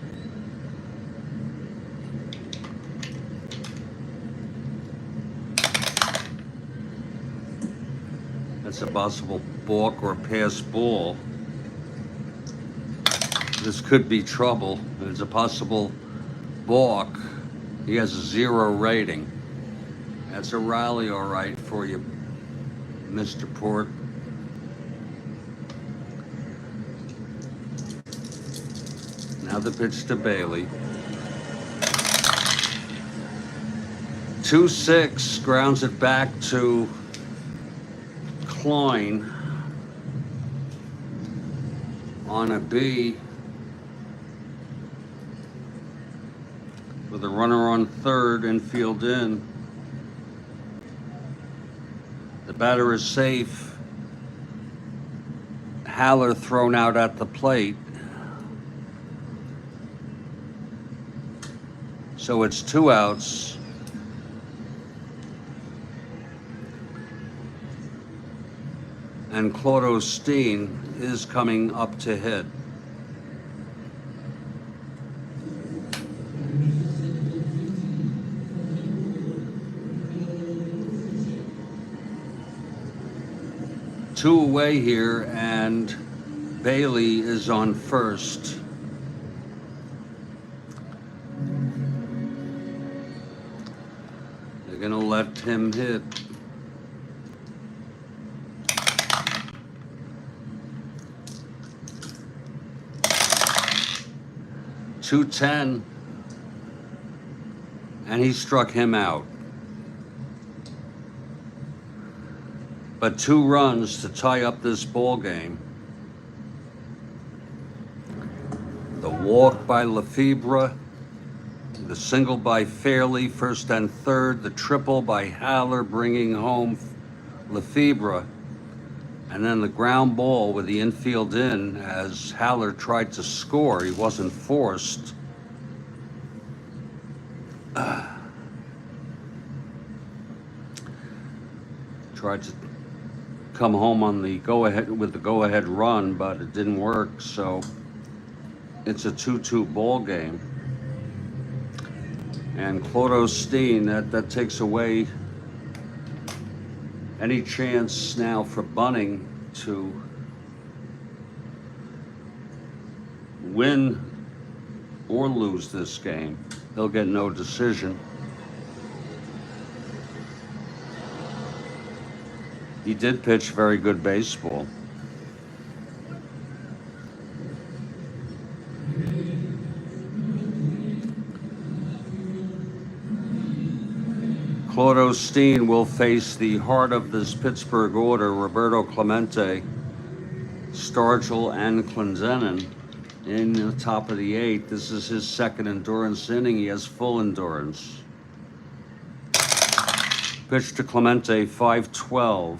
That's a possible balk or pass ball. This could be trouble. There's a possible balk. He has a 0 rating. That's a rally, all right, for you, Mr. Port. Now the pitch to Bailey. 2-6, grounds it back to Klein on a B with a runner on third, infield in. The batter is safe. Haller thrown out at the plate. So it's 2 outs. And Claude Osteen is coming up to hit. Two away here, and Bailey is on first. They're gonna let him hit. .210, and he struck him out. But 2 runs to tie up this ball game. The walk by Lefebvre, the single by Fairley, first and third, the triple by Haller bringing home Lefebvre, and then the ground ball with the infield in as Haller tried to score. He wasn't forced. Tried to come home on the go-ahead with the go-ahead run, but it didn't work. So it's a 2-2 ball game. And Claude Osteen, that takes away any chance now for Bunning to win or lose this game. They'll get no decision. He did pitch very good baseball. Claude Osteen will face the heart of this Pittsburgh order, Roberto Clemente, Stargell, and Clendenin in the top of the 8th. This is his second endurance inning. He has full endurance. Pitch to Clemente, 5-12.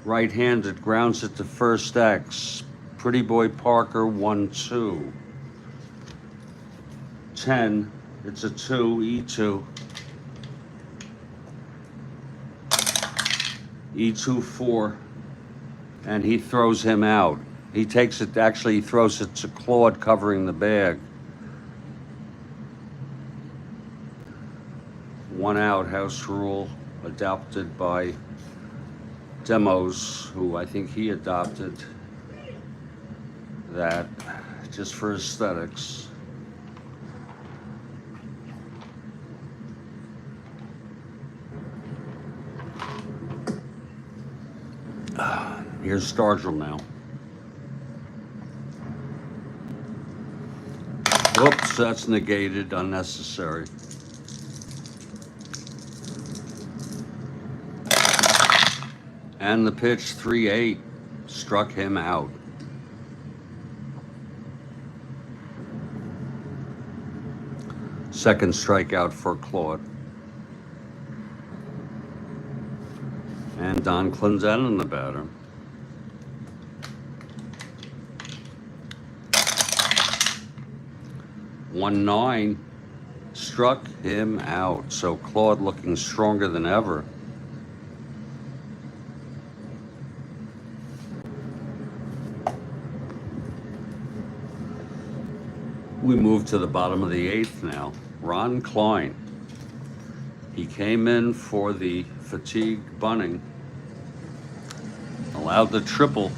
Right-handed, grounds it to first X. Pretty Boy Parker, 1-2. 10, it's a 2, E2. E2-4, and he throws him out. He takes it, actually he throws it to Claude covering the bag. 1 out, house rule. adopted by Demos, who I think he adopted that just for aesthetics. Here's Stargell now. Whoops, that's negated, unnecessary. And the pitch 3-8 struck him out. Second strikeout for Claude. And Don Clendenin, the batter. One 9 struck him out. So Claude looking stronger than ever. We move to the bottom of the 8th now. Ron Klein. He came in for the fatigue bunting. Allowed the triple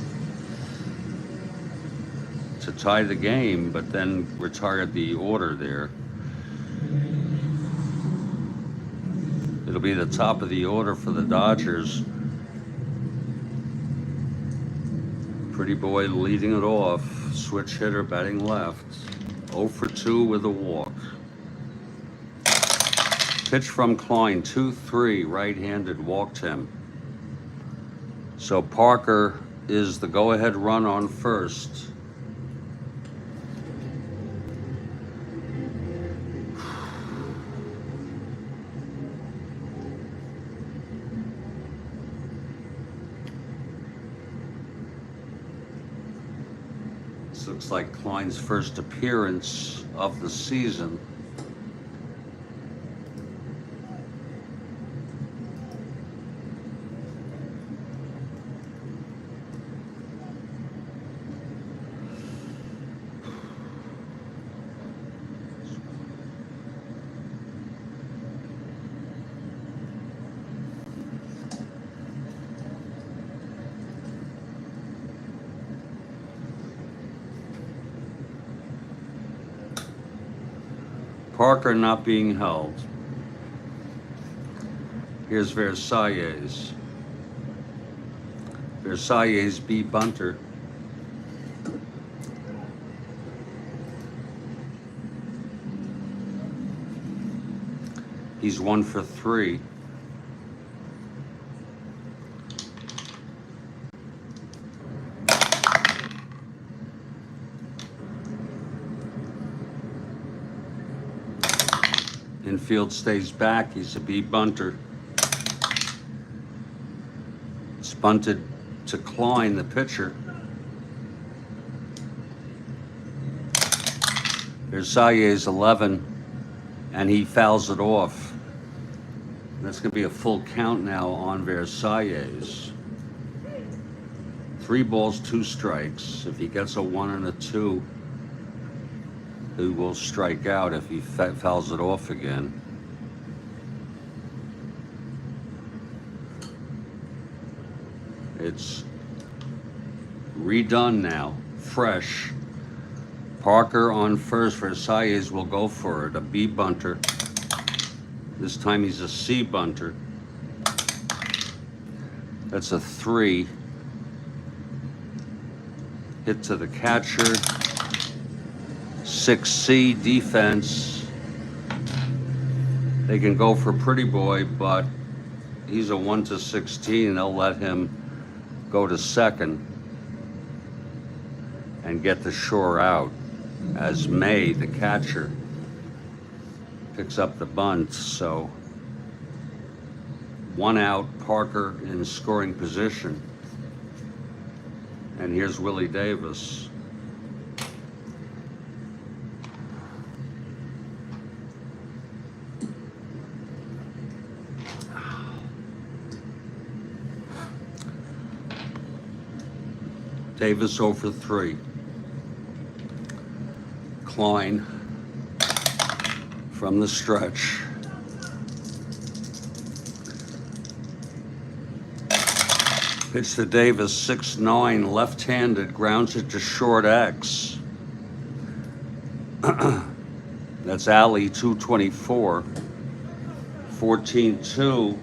to tie the game, but then retired the order there. It'll be the top of the order for the Dodgers. Pretty boy leading it off. Switch hitter batting left. 0 for 2 with a walk. Pitch from Klein, 2-3, right-handed, walked him. So Parker is the go-ahead run on first. This looks like Klein's first appearance of the season. Parker not being held. Here's Versailles. Versailles B bunter. He's 1 for 3. Infield stays back. He's a B bunter. It's bunted to Klein, the pitcher. Versailles 11, and he fouls it off. That's going to be a full count now on Versailles. 3 balls, 2 strikes. If he gets a 1 and a 2, he will strike out if he fouls it off again. It's redone now, fresh. Parker on first. Versailles will go for it, a B bunter. This time he's a C bunter. That's a 3. Hit to the catcher. 6C defense. They can go for Pretty Boy, but he's a 1-16. They'll let him go to second and get the shore out as May, the catcher, picks up the bunt. So 1 out, Parker in scoring position. And here's Willie Davis. Davis 0 for 3. Klein from the stretch. Pitch to Davis, 6-9, left-handed, grounds it to short X. That's Alley, 224. 14-2.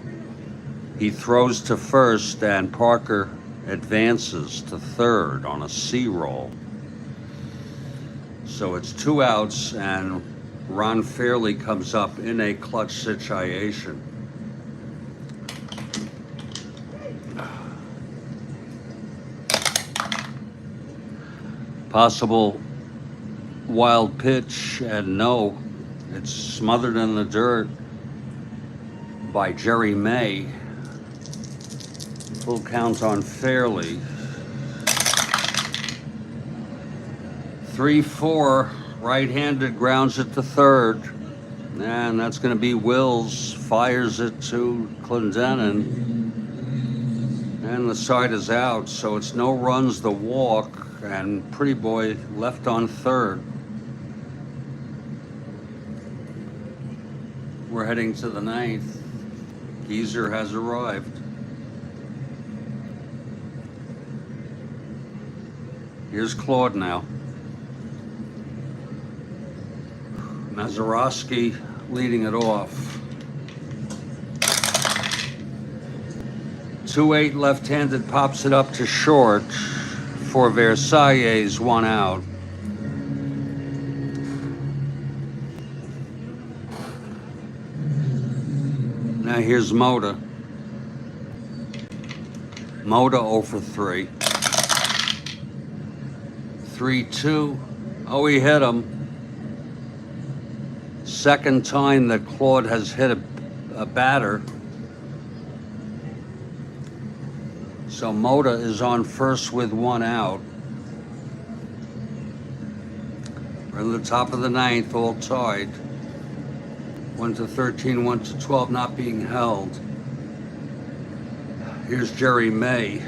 He throws to first, and Parker advances to third on a C roll. So it's 2 outs, and Ron Fairley comes up in a clutch situation. Possible wild pitch, and no, it's smothered in the dirt by Jerry May. Full count on Fairley. 3-4, right-handed, grounds it to third, and that's going to be Wills. Fires it to Clendenin, and the side is out, so it's no runs, the walk, and Pretty Boy left on third. We're heading to the ninth. Geezer has arrived. Here's Claude now. Mazeroski leading it off. 2-8 left-handed, pops it up to short for Versailles, 1 out. Now here's Mota. Mota 0 for 3. 3-2. Oh, he hit him. Second time that Claude has hit a batter. So Mota is on first with 1 out. We're in the top of the ninth, all tied. 1-13, 1-12, not being held. Here's Jerry May.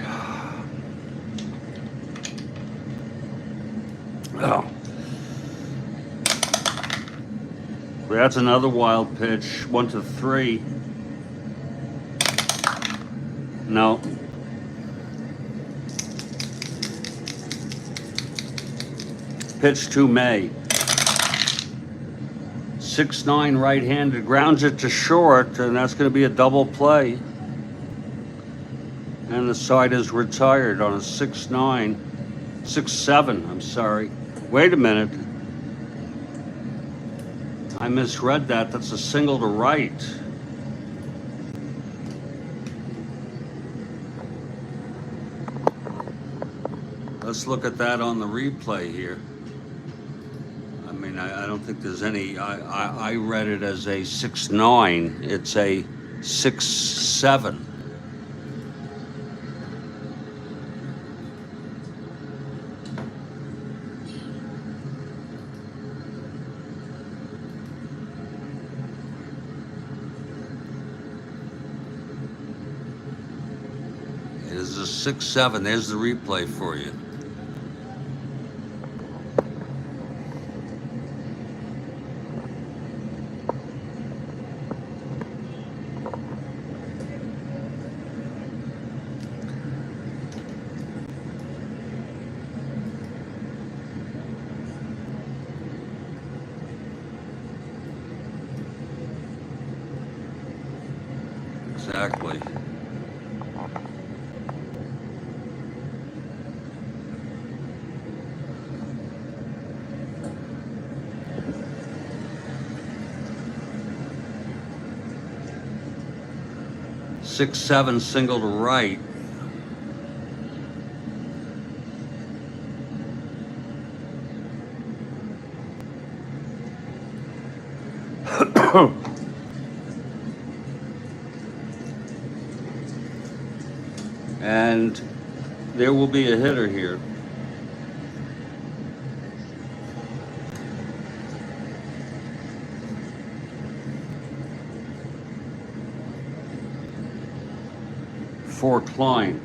Oh. That's another wild pitch. 1-3. No. Pitch to May. 6-9 right-handed, grounds it to short, and that's going to be a double play. And the side is retired on a 6-9, 6-7, I'm sorry. Wait a minute. I misread that. That's a single to right. Let's look at that on the replay here. I mean, I don't think there's any, I read it as a 6-9. It's a 6-7. It is a 6-7. There's the replay for you. Exactly. Six, 7, single to right. And there will be a hitter here. For Klein.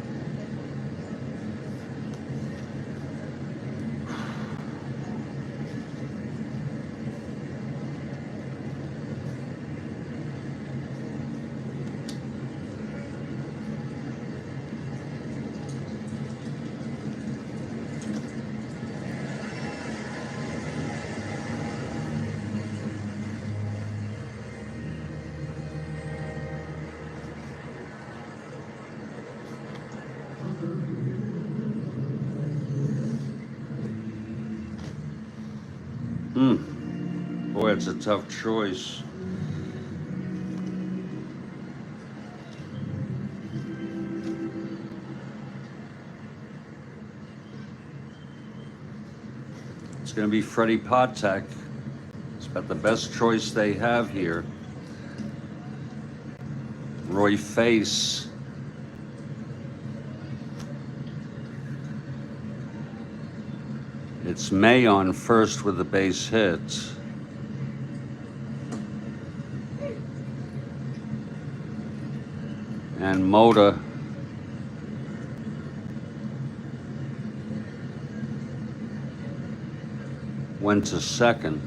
Boy, it's a tough choice. It's going to be Freddie Patek. It's about the best choice they have here. Roy Face. It's May on first with the base hit. And Moda went to second.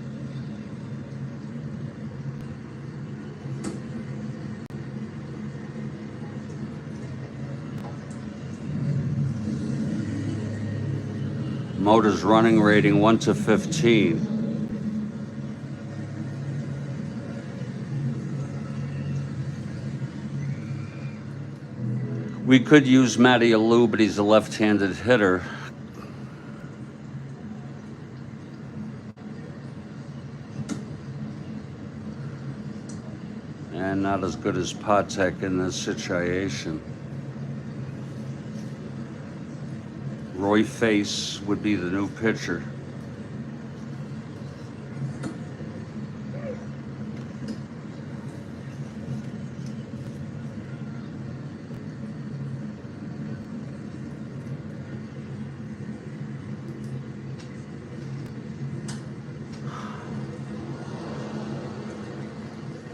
Moda's running rating 1 to 15. We could use Matty Alou, but he's a left-handed hitter. And not as good as Patek in this situation. Roy Face would be the new pitcher.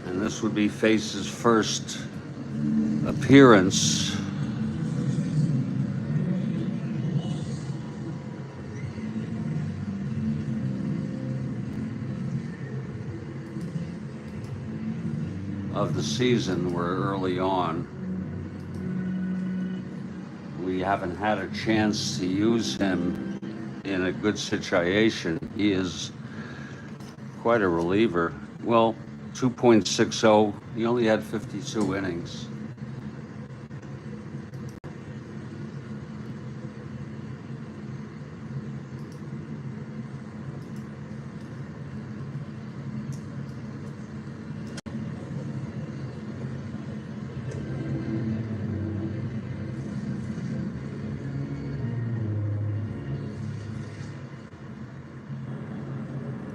And this would be Face's first appearance. Of the season. We're early on. We haven't had a chance to use him in a good situation. He is quite a reliever. Well, 2.60. He only had 52 innings.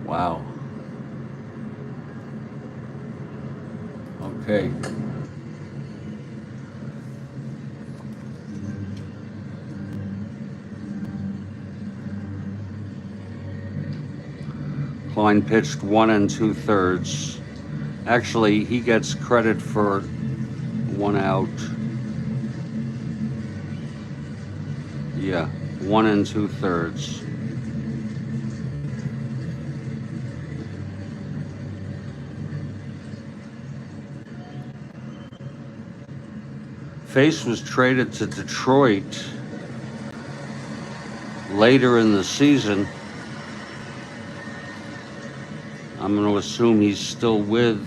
Wow. Okay. Klein pitched 1 2/3. Actually, he gets credit for 1 out. Yeah, 1 2/3. Face was traded to Detroit later in the season. I'm going to assume he's still with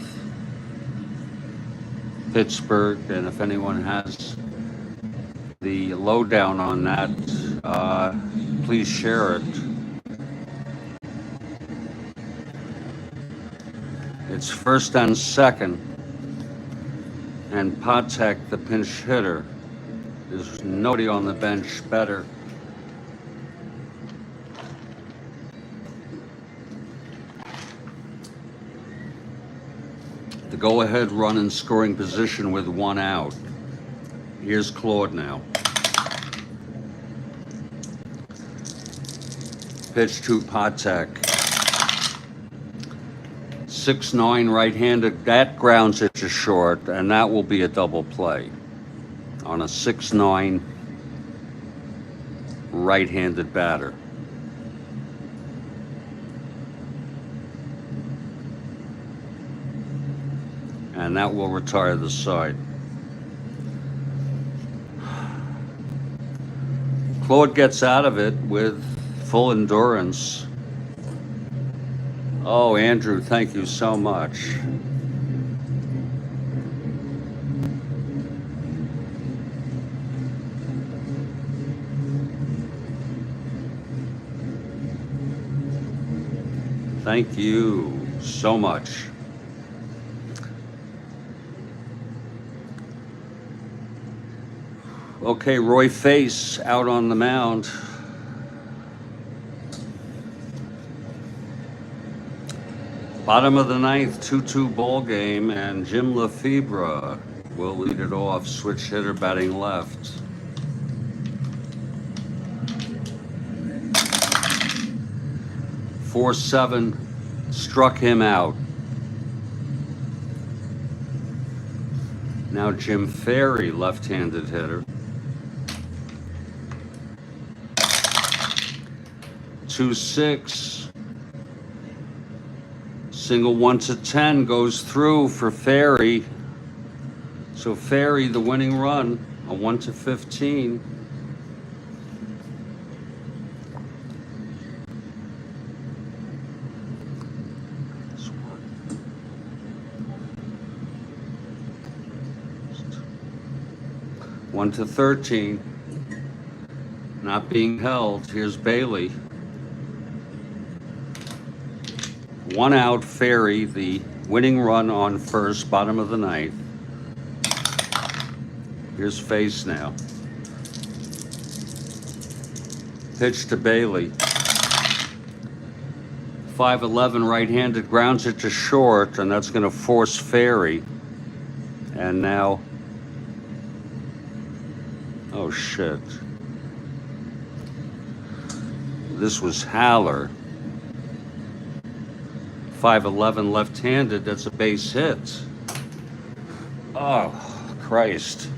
Pittsburgh, and if anyone has the lowdown on that, please share it. It's first and second. And Patek, the pinch hitter. There's nobody on the bench better. The go-ahead run in scoring position with 1 out. Here's Claude now. Pitch to Patek. 6'9" right-handed, that grounds it to short, and that will be a double play on a 6'9" right-handed batter. And that will retire the side. Claude gets out of it with full endurance. Oh, Andrew, thank you so much. Thank you so much. Okay, Roy Face out on the mound. Bottom of the ninth, 2-2 ball game, and Jim Lefebvre will lead it off. Switch hitter batting left. .47 struck him out. Now Jim Ferry, left-handed hitter. 2-6. Single 1-10 goes through for Ferry. So Ferry, the winning run, a 1-15. One to 13. Not being held. Here's Bailey. One out, Ferry, the winning run on first, bottom of the ninth. Here's Face now. Pitch to Bailey. 5-11 right-handed grounds it to short, and that's going to force Ferry. And now, oh shit. This was Haller. 5-11 left-handed, that's a base hit. Oh, Christ.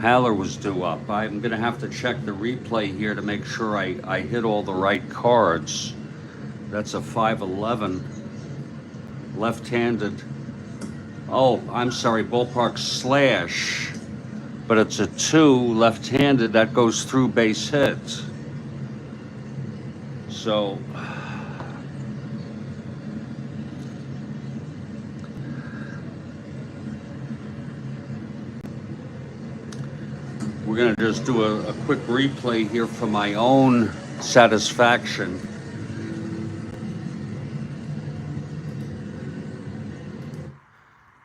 Haller was due up. I'm gonna have to check the replay here to make sure I hit all the right cards. That's a 5-11 left-handed. Oh, I'm sorry, ballpark slash. But it's a 2 left-handed that goes through base hit. So we're going to just do a quick replay here for my own satisfaction.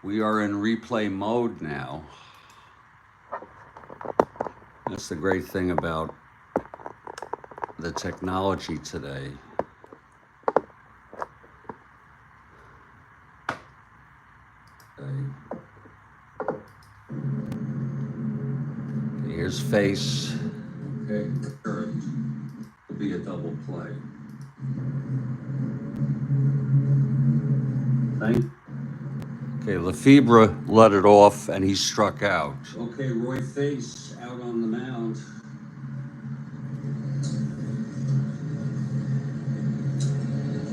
We are in replay mode now. That's the great thing about the technology today. Here's Face. Okay, third. Will be a double play. Okay, Lefebvre let it off and he struck out. Okay, Roy Face out on the mound.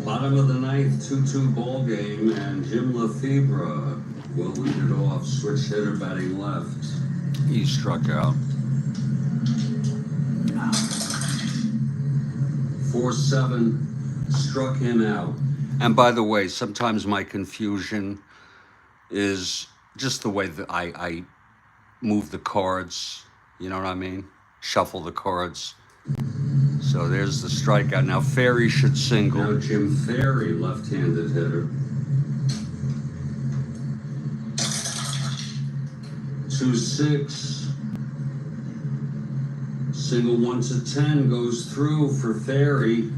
Bottom of the ninth, 2-2 ball game, and Jim Lefebvre will lead it off. Switch hitter batting left. He struck out. 4-7 struck him out. And by the way, sometimes my confusion is just the way that I move the cards. You know what I mean? Shuffle the cards. So there's the strikeout. Now Ferry should single. Now Jim Ferry, left-handed hitter. 2-6. Single 1-10 goes through for Ferry.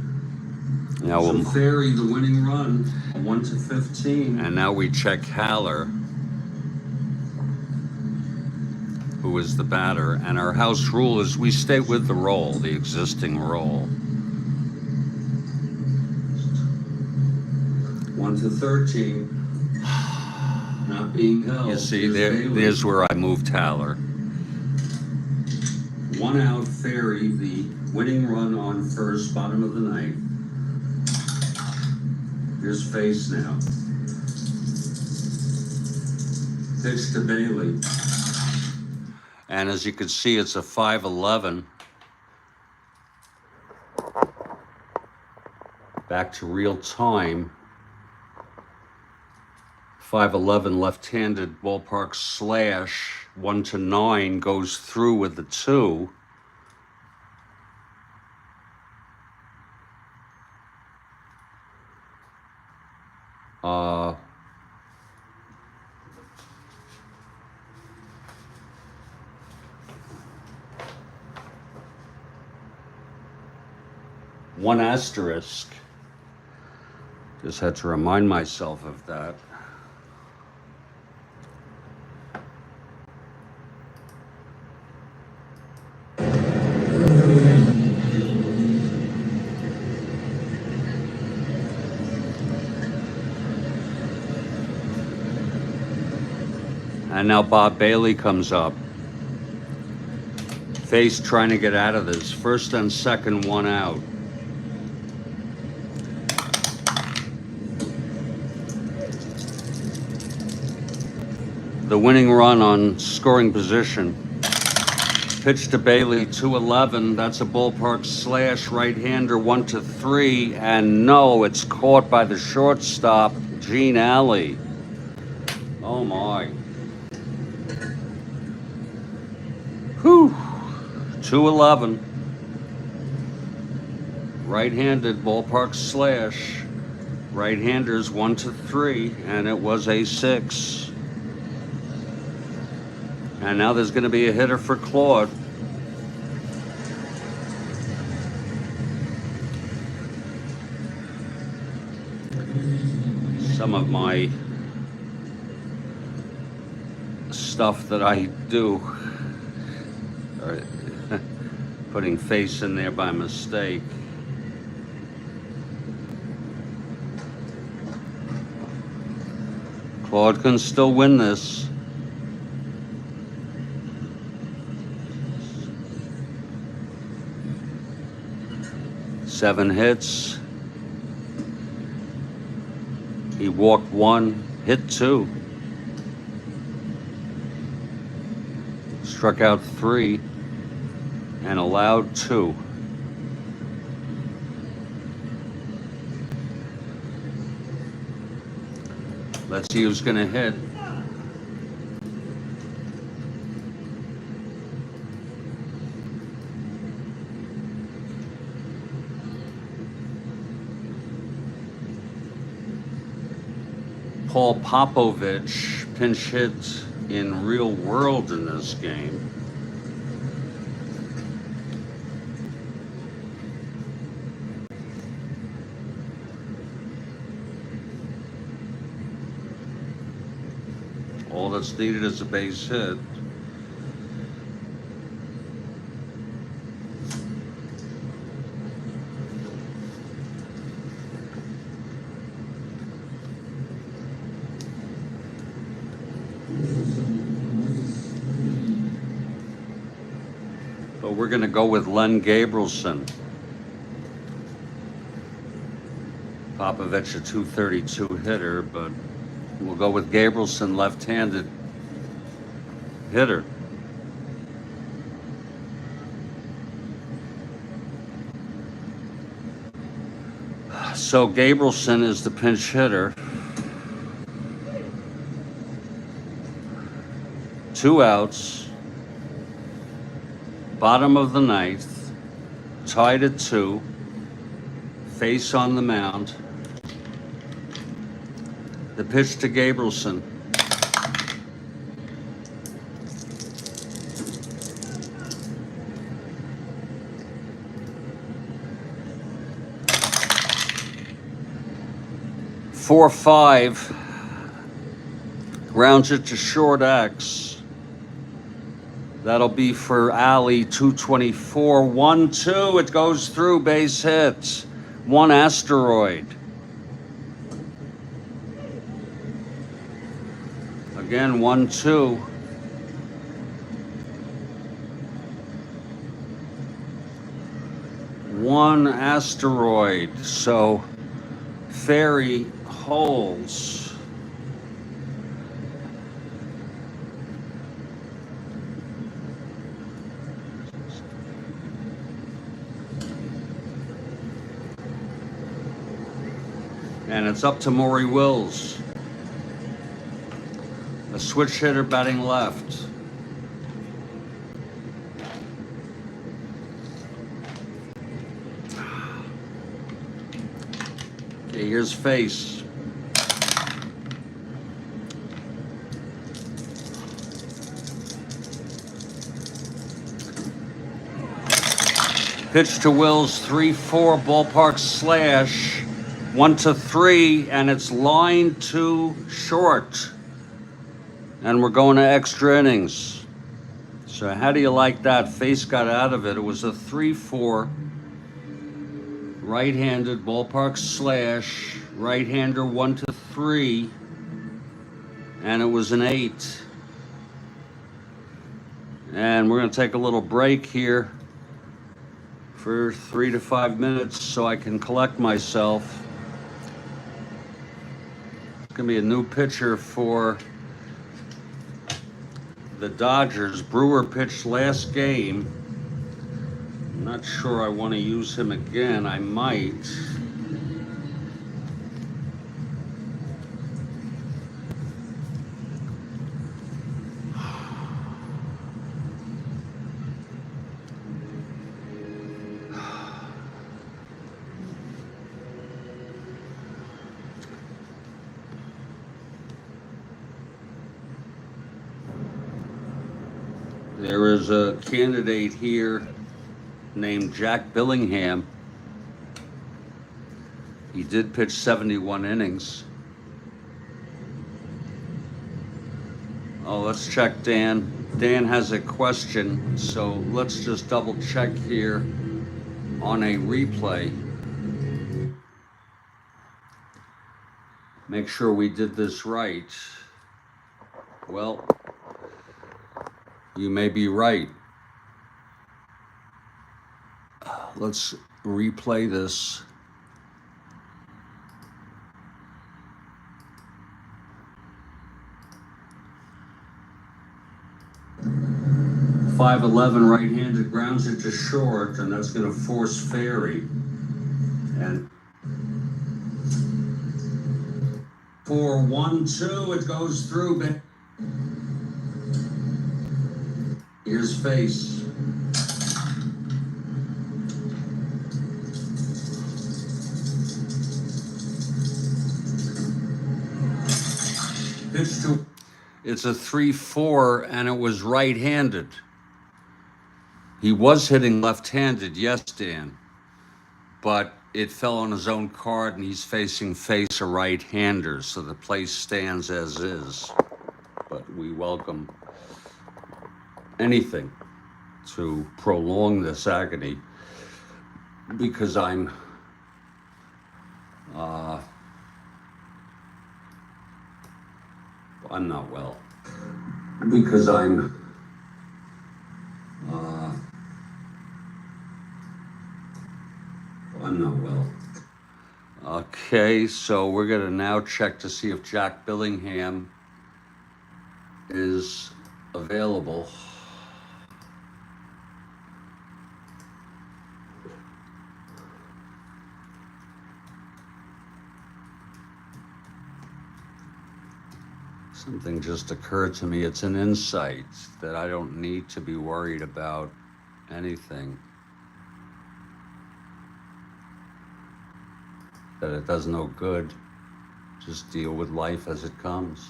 Now so Ferry, the winning run, 1-15. And now we check Haller, who is the batter. And our house rule is we stay with the roll, the existing roll. 1-13. Not being held. You see, there's where I moved Haller. One out, Ferry, the winning run on first, bottom of the ninth. Here's Face now. Pitch to Bailey. And as you can see, it's a 5-11. Back to real time. 5-11 left-handed ballpark slash. 1-9 goes through with the 2. Uh, one asterisk. Just had to remind myself of that. And now Bob Bailey comes up. Face trying to get out of this. First and second, one out. The winning run on scoring position. Pitch to Bailey, 2-11. That's a ballpark slash. Right-hander, 1-3. And no, it's caught by the shortstop, Gene Alley. Oh my. Whew. 2-11. Right-handed ballpark slash. Right-handers 1-3, and it was a 6. And now there's going to be a hitter for Claude. Some of my stuff that I do, or putting face in there by mistake. Claude can still win this. Seven hits. He walked 1, hit 2. Struck out 3 and allowed 2. Let's see who's gonna hit. Paul Popovich pinch hit in Real World in this game. All that's needed is a base hit. But we're going to go with Len Gabrielson. Popovich a 232 hitter, but we'll go with Gabrielson, left-handed hitter. So Gabrielson is the pinch hitter. 2 outs. Bottom of the 9th. Tied at 2. Face on the mound. The pitch to Gabrielson. Four, 5. Grounds it to short X. That'll be for Alley, 224. 1-2. It goes through, base hit. 1 asteroid. Again, 1-2. One asteroid. So Ferry holds. And it's up to Maury Wills. A switch hitter batting left. Okay, here's Face. Pitch to Wills, 3-4, ballpark slash, 1-3, and it's line to short. And we're going to extra innings. So how do you like that? Face got out of it. It was a 3-4, right-handed, ballpark slash, right-hander 1-3, and it was an 8. And we're going to take a little break here for 3 to 5 minutes so I can collect myself. It's going to be a new pitcher for the Dodgers. Brewer pitched last game. I'm not sure I want to use him again. I might. There is a candidate here named Jack Billingham. He did pitch 71 innings. Oh, let's check Dan. Dan has a question, so let's just double check here on a replay. Make sure we did this right. Well, you may be right. Let's replay this. .511 right-handed, grounds it to short, and that's going to force Ferry. And 4-1-2, it goes through. Here's Face. Pitch to. It's a 3-4, and it was right-handed. He was hitting left-handed, yes, Dan, but it fell on his own card, and he's facing Face, a right-hander, so the play stands as is. But we welcome anything to prolong this agony, because I'm not well. Because I'm not well. Okay, so we're gonna now check to see if Jack Billingham is available. Something just occurred to me. It's an insight that I don't need to be worried about anything. That it does no good. Just deal with life as it comes.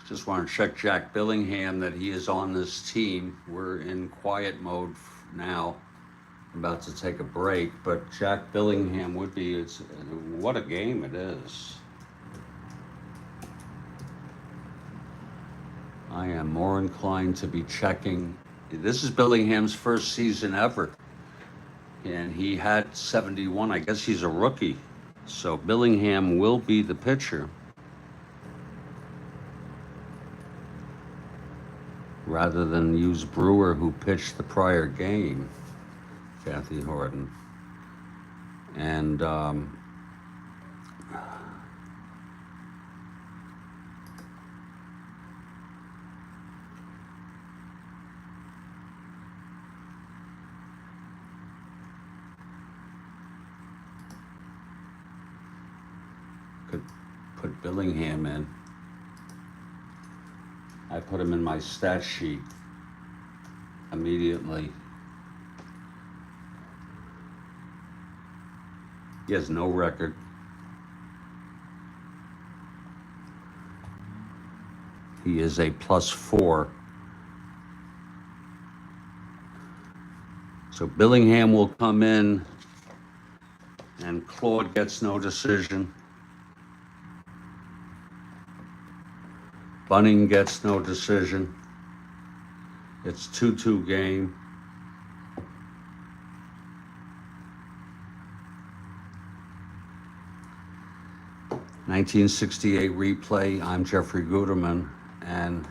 Just want to check Jack Billingham that he is on this team. We're in quiet mode now. I'm about to take a break, but Jack Billingham would be, what a game it is. I am more inclined to be checking. This is Billingham's first season ever, and he had 71. I guess he's a rookie, so Billingham will be the pitcher rather than use Brewer, who pitched the prior game, Kathy Horton. And could put Billingham in. I put him in my stat sheet immediately. He has no record. He is a +4. So Billingham will come in, and Claude gets no decision. Bunning gets no decision. It's 2-2 game. (1968) replay. I'm Jeffrey Guterman, and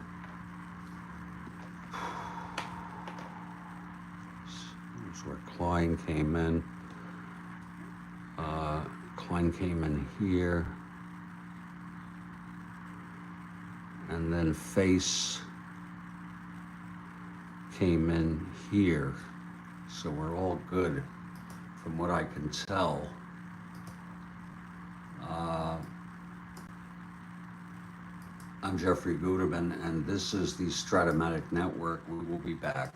here's where Klein came in. Klein came in here, and then Face came in here. So we're all good from what I can tell. I'm Jeffrey Guterman, and this is the Strat-O-Matic Network. We will be back.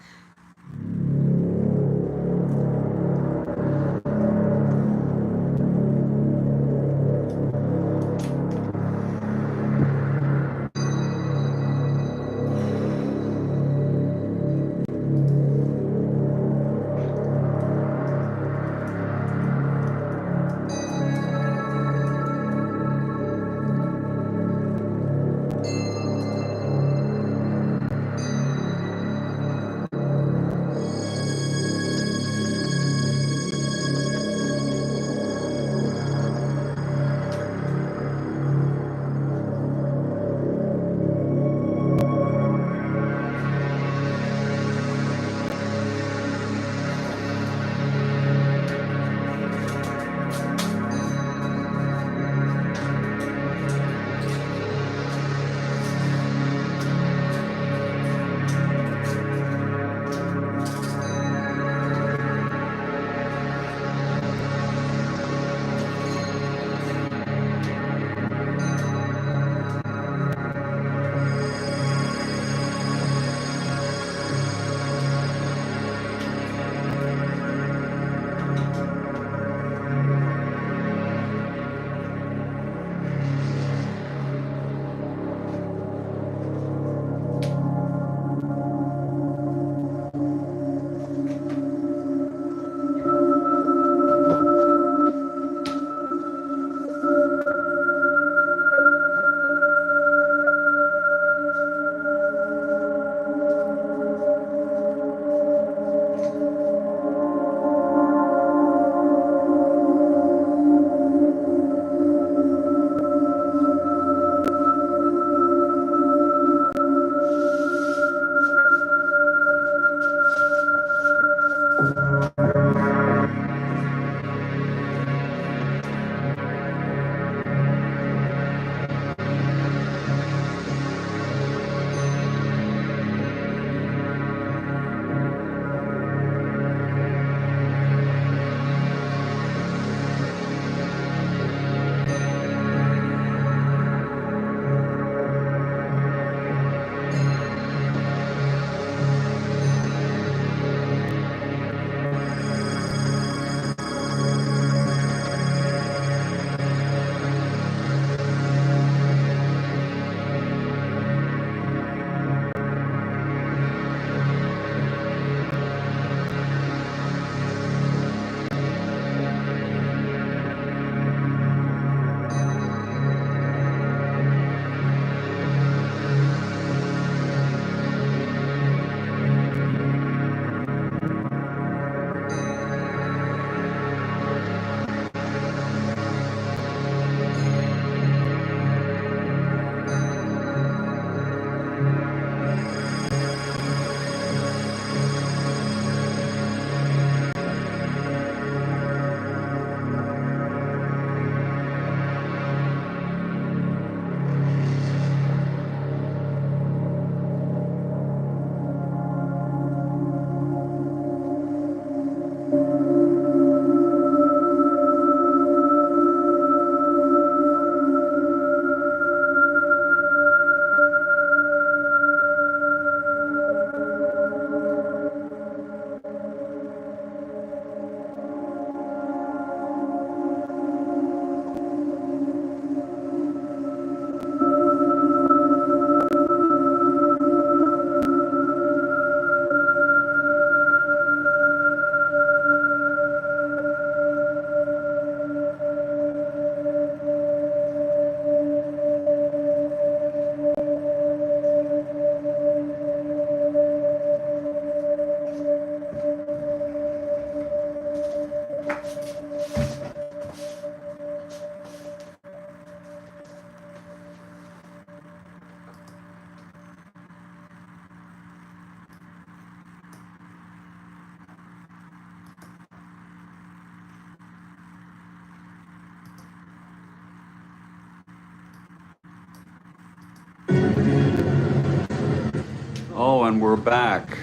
Oh, and we're back.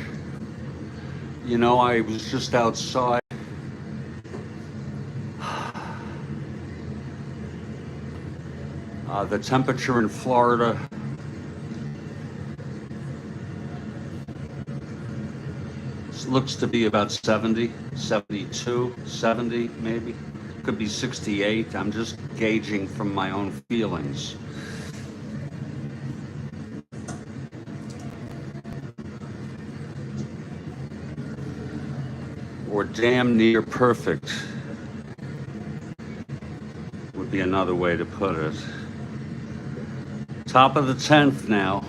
You know, I was just outside. The temperature in Florida looks to be about 70, 72, 70 maybe. Could be 68. I'm just gauging from my own feelings. Or damn near perfect would be another way to put it. Top of the 10th now.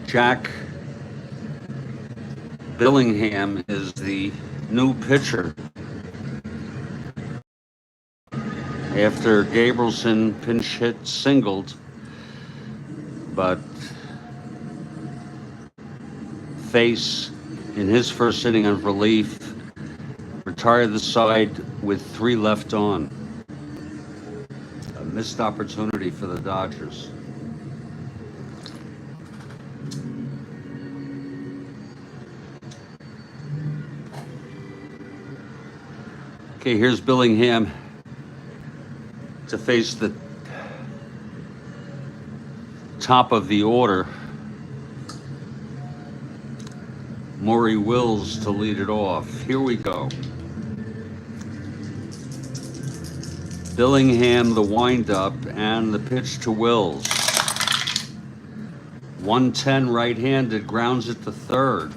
Jack Billingham is the new pitcher after Gabrielson pinch hit singled, but Face in his first inning of relief retired the side with 3 left on. A missed opportunity for the Dodgers. Okay, here's Billingham to face the top of the order. Maury Wills to lead it off. Here we go. Billingham, the windup, and the pitch to Wills. 110 right-handed, grounds it to third.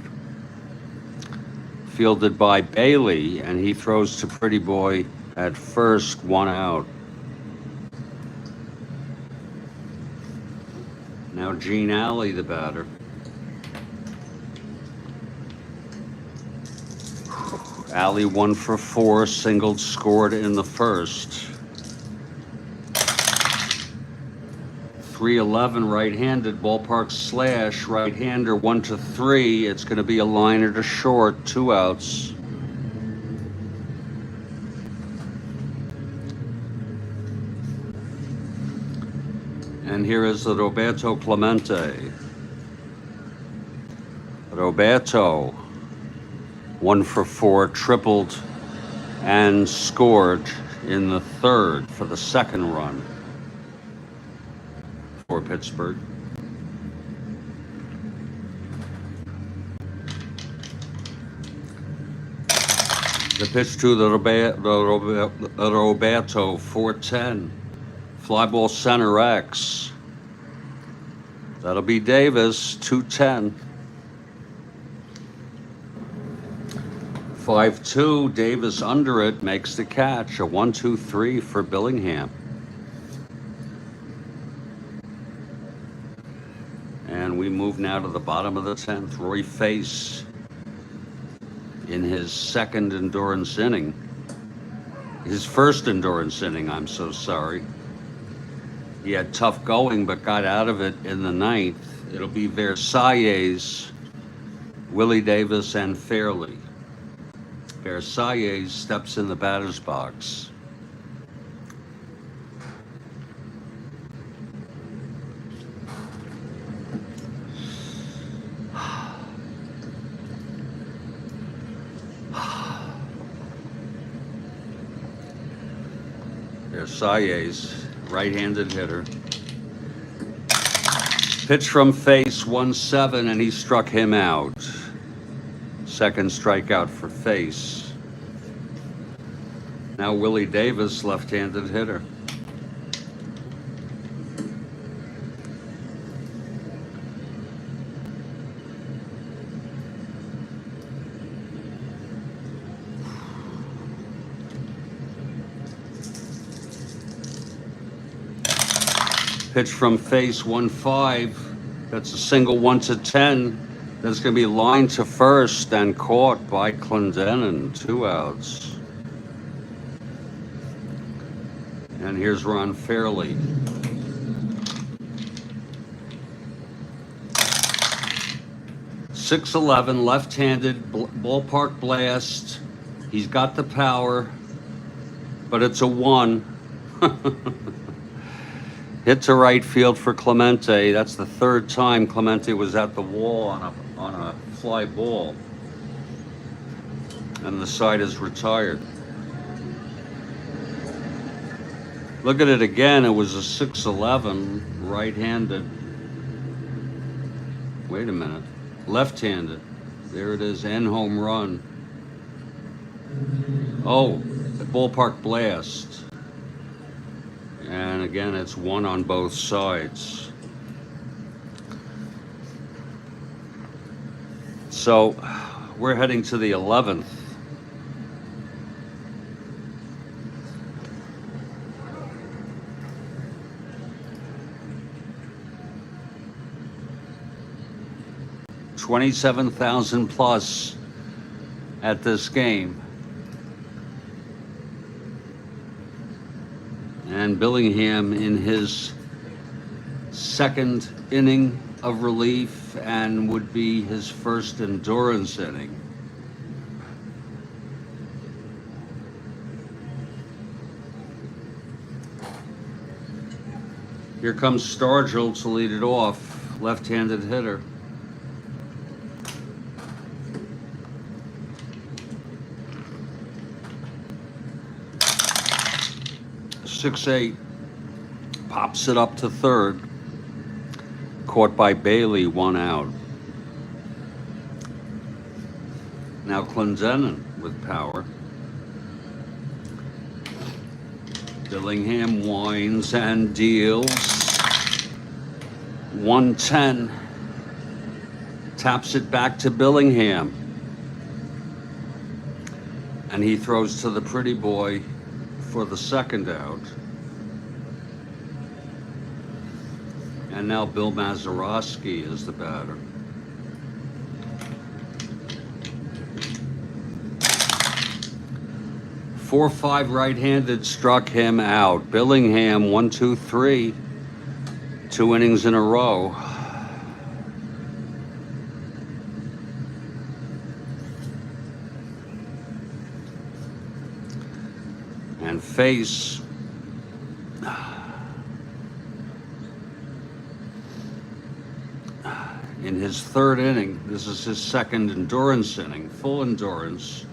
Fielded by Bailey, and he throws to Pretty Boy at first, 1 out. Now Gene Alley, the batter. Alley 1 for 4, singled, scored in the first. 311 right-handed, ballpark slash, right-hander 1-3. It's going to be a liner to short, 2 outs. And here is the Roberto Clemente. Roberto, 1 for 4, tripled and scored in the third for the second run for Pittsburgh. The pitch to the Roberto, 410. Fly ball center X. That'll be Davis, 210. 5-2, Davis under it, makes the catch. A 1-2-3 for Billingham. And we move now to the bottom of the 10th. Roy Face in his second endurance inning. His first endurance inning, I'm so sorry. He had tough going, but got out of it in the 9th. It'll be Versailles, Willie Davis, and Fairley. Versailles steps in the batter's box. Versailles, right-handed hitter. Pitch from Face, 1-7, and he struck him out. Second strikeout for Face. Now Willie Davis, left-handed hitter. Pitch from Face, 1-5. That's a single 1-10. That's going to be lined to first and caught by Clendenin. 2 outs. And here's Ron Fairley. 6'11", left-handed, ballpark blast. He's got the power, but it's a 1. Hit to right field for Clemente. That's the 3rd time Clemente was at the wall on a fly ball. And the side is retired. Look at it again. It was a 6'11", right-handed. Wait a minute. Left-handed. There it is, end home run. Oh, ballpark blast. And again, it's 1 on both sides. So we're heading to the 11th. $27,000 plus at this game. And Billingham in his 2nd inning of relief and would be his 1st endurance inning. Here comes Stargell to lead it off, left-handed hitter. 6'8", pops it up to 3rd. Caught by Bailey, 1 out. Now Clendenin with power. Billingham winds and deals. 110. Taps it back to Billingham. And he throws to the pretty boy for the 2nd out. And now Bill Mazeroski is the batter. Four, 5 right-handed struck him out. Billingham, 1, 2, 3. 2 innings in a row. And Face in his 3rd inning. This is his 2nd endurance inning, full endurance.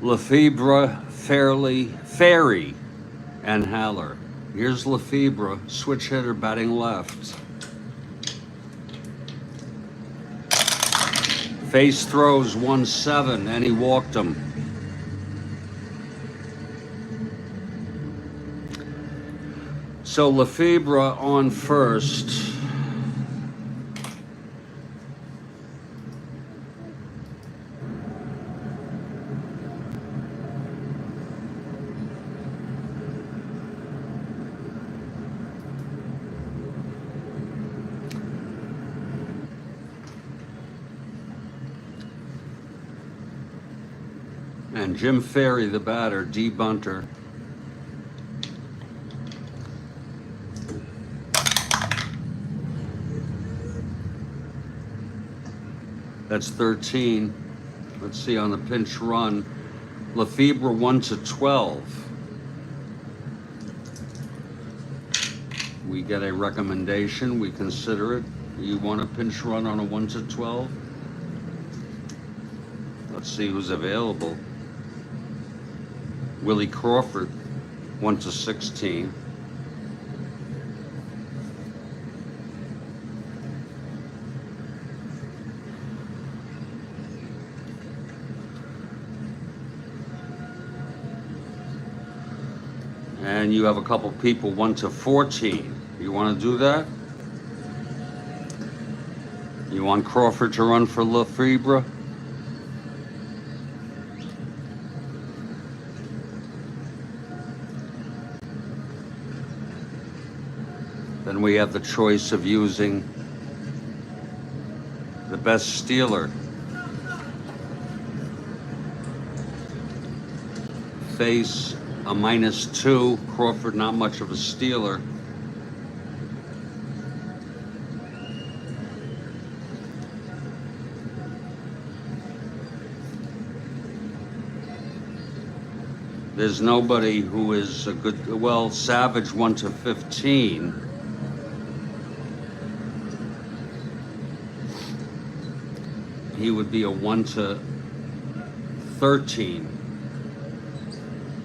Lefebvre, Ferry, and Haller. Here's Lefebvre, switch hitter, batting left. Face throws 1-7, and he walked him. So Lefebvre on first. And Jim Ferry, the batter, D. Bunter. That's 13. Let's see on the pinch run. Lefebvre 1-12. We get a recommendation. We consider it. You want a pinch run on a 1-12? Let's see who's available. Willie Crawford, 1-16. And you have a couple people, 1-14. You want to do that? You want Crawford to run for Lefebvre? Then we have the choice of using the best stealer. Face a -2. Crawford not much of a stealer. There's nobody who is a good, well, Savage 1 to 15. He would be a 1 to 13.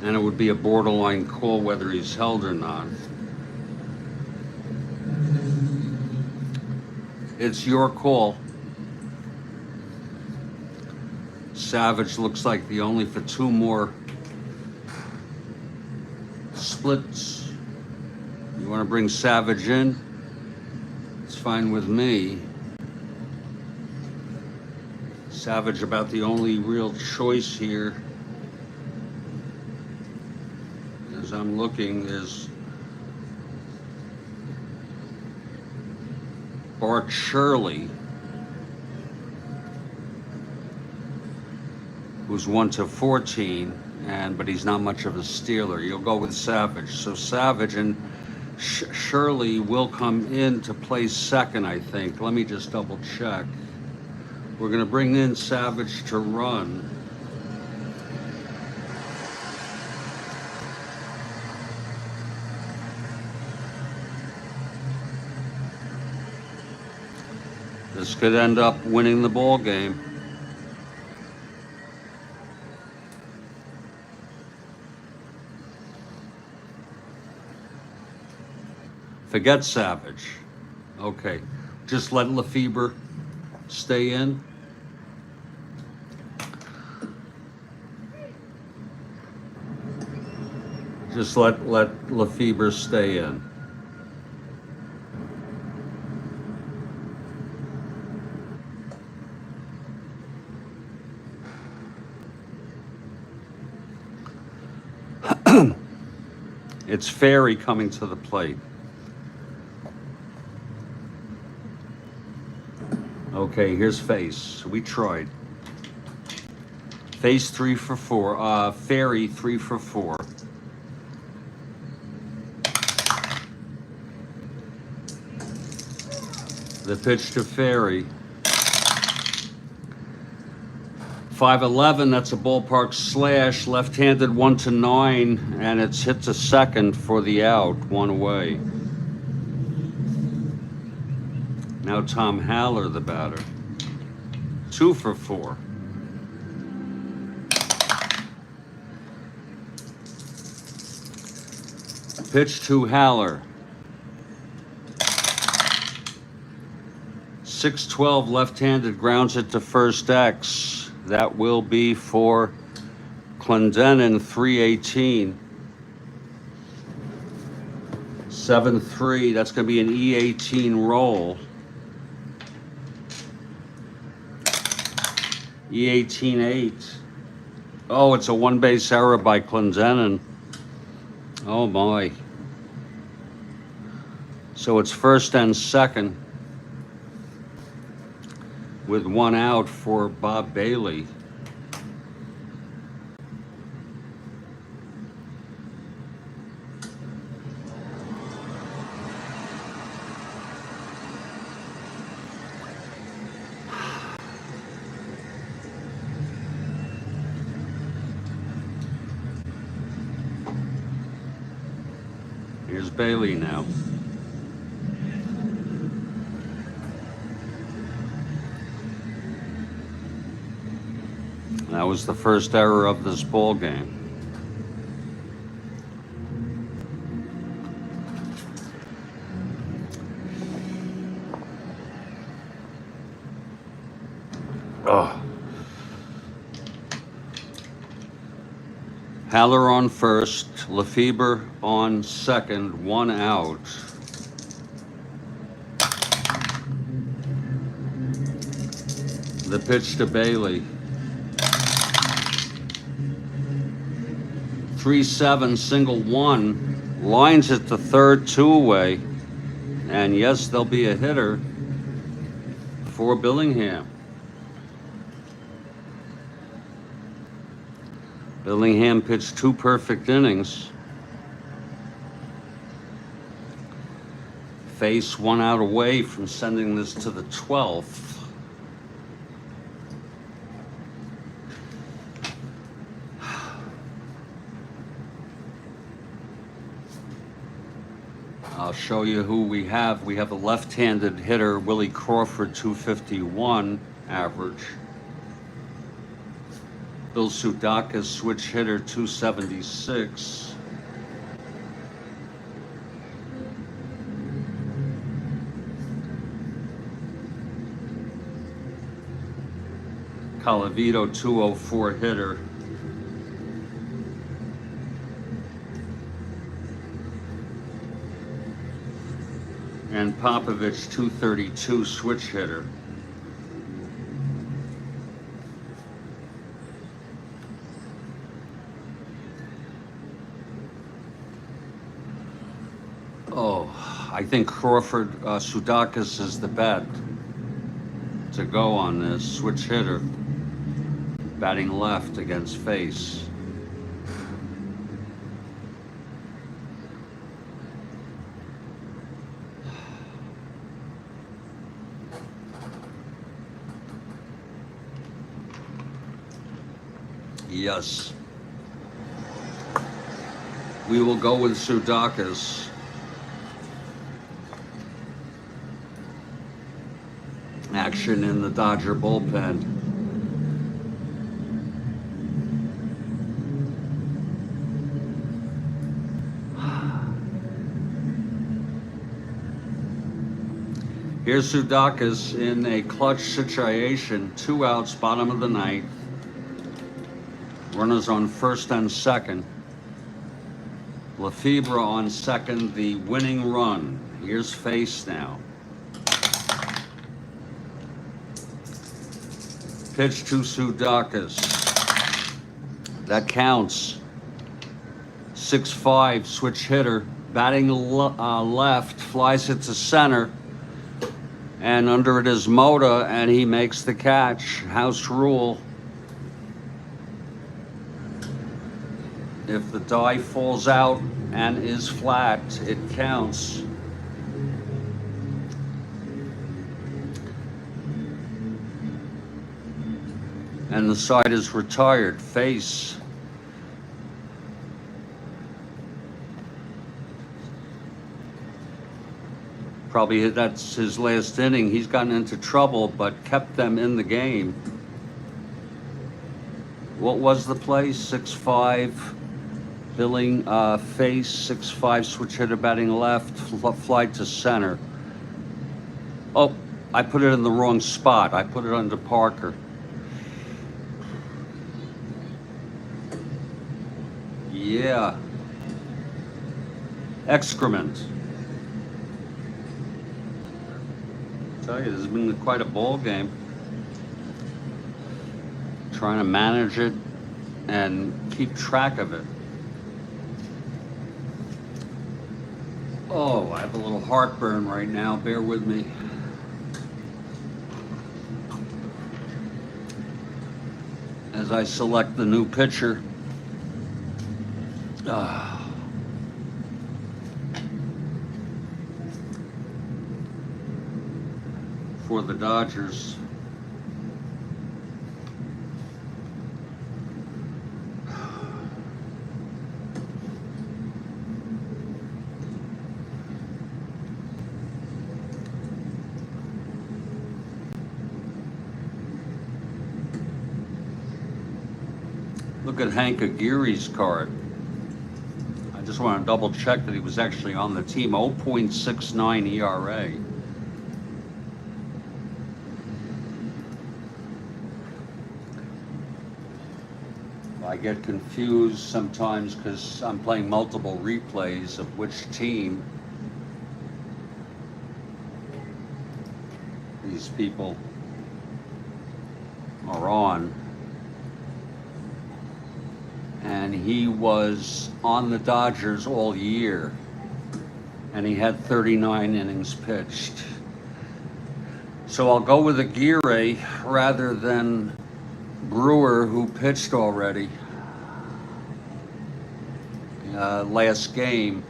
And it would be a borderline call whether he's held or not. It's your call. Savage looks like the only for 2 more splits. You want to bring Savage in? It's fine with me. Savage about the only real choice here. As I'm looking, there's Bart Shirley, who's 1 to 14, but he's not much of a stealer. You'll go with Savage. So Savage and Shirley will come in to play second, I think. Let me just double check. We're going to bring in Savage to run. This could end up winning the ball game. Forget Savage. Okay, just let Lefebvre stay in. Just let Lefebvre stay in. It's Ferry coming to the plate. Okay, here's Face. We tried. Face 3 for 4. Ferry 3 for 4. The pitch to Ferry. 5-11, that's a ballpark slash, left-handed 1 to 9, and it's hit to second for the out, 1 away. Now Tom Haller, the batter. 2 for 4. Pitch to Haller. 6-12, left-handed, grounds it to first X. That will be for Clendenin, 318. 7-3, that's going to be an E18 roll. E18-8. Oh, it's a 1-base error by Clendenin. Oh, my. So it's first and second, with 1 out for Bob Bailey. Here's Bailey now. That was the first error of this ball game. Oh. Haller on first, Lefebvre on second, 1 out. The pitch to Bailey. 3-7, single 1, lines it to third, 2 away. And yes, there'll be a hitter for Billingham. Billingham pitched 2 perfect innings. Face 1 out away from sending this to the 12th. I'll show you who we have. We have a left-handed hitter, Willie Crawford, 251 average. Bill Sudakis, switch hitter, 276. Colavito, 204 hitter. And Popovich, 232 switch hitter. Oh, I think Crawford, Sudakis is the bet to go on this. Switch hitter, batting left against face. Yes. We will go with Sudakis. Action in the Dodger bullpen. Here's Sudakis in a clutch situation. 2 outs, bottom of the ninth. Runners on first and second. Lefebvre on second, the winning run. Here's face now. Pitch to Sudakis. That counts. 6'5", switch hitter. Batting left, flies it to center. And under it is Mota, and he makes the catch. House rule. If the die falls out and is flat, it counts. And the side is retired. Face. Probably that's his last inning. He's gotten into trouble, but kept them in the game. What was the play? 6'5". Billing, face, 6'5", switch hitter, batting left, fly to center. Oh, I put it in the wrong spot. I put it under Parker. Yeah. Excrement. I tell you, this has been quite a ball game. Trying to manage it and keep track of it. Oh, I have a little heartburn right now. Bear with me. As I select the new pitcher. For the Dodgers. Look at Hank Aguirre's card. I just want to double check that he was actually on the team. 0.69 ERA. I get confused sometimes because I'm playing multiple replays of which team these people are on. And he was on the Dodgers all year, and he had 39 innings pitched. So I'll go with Aguirre rather than Brewer, who pitched already last game.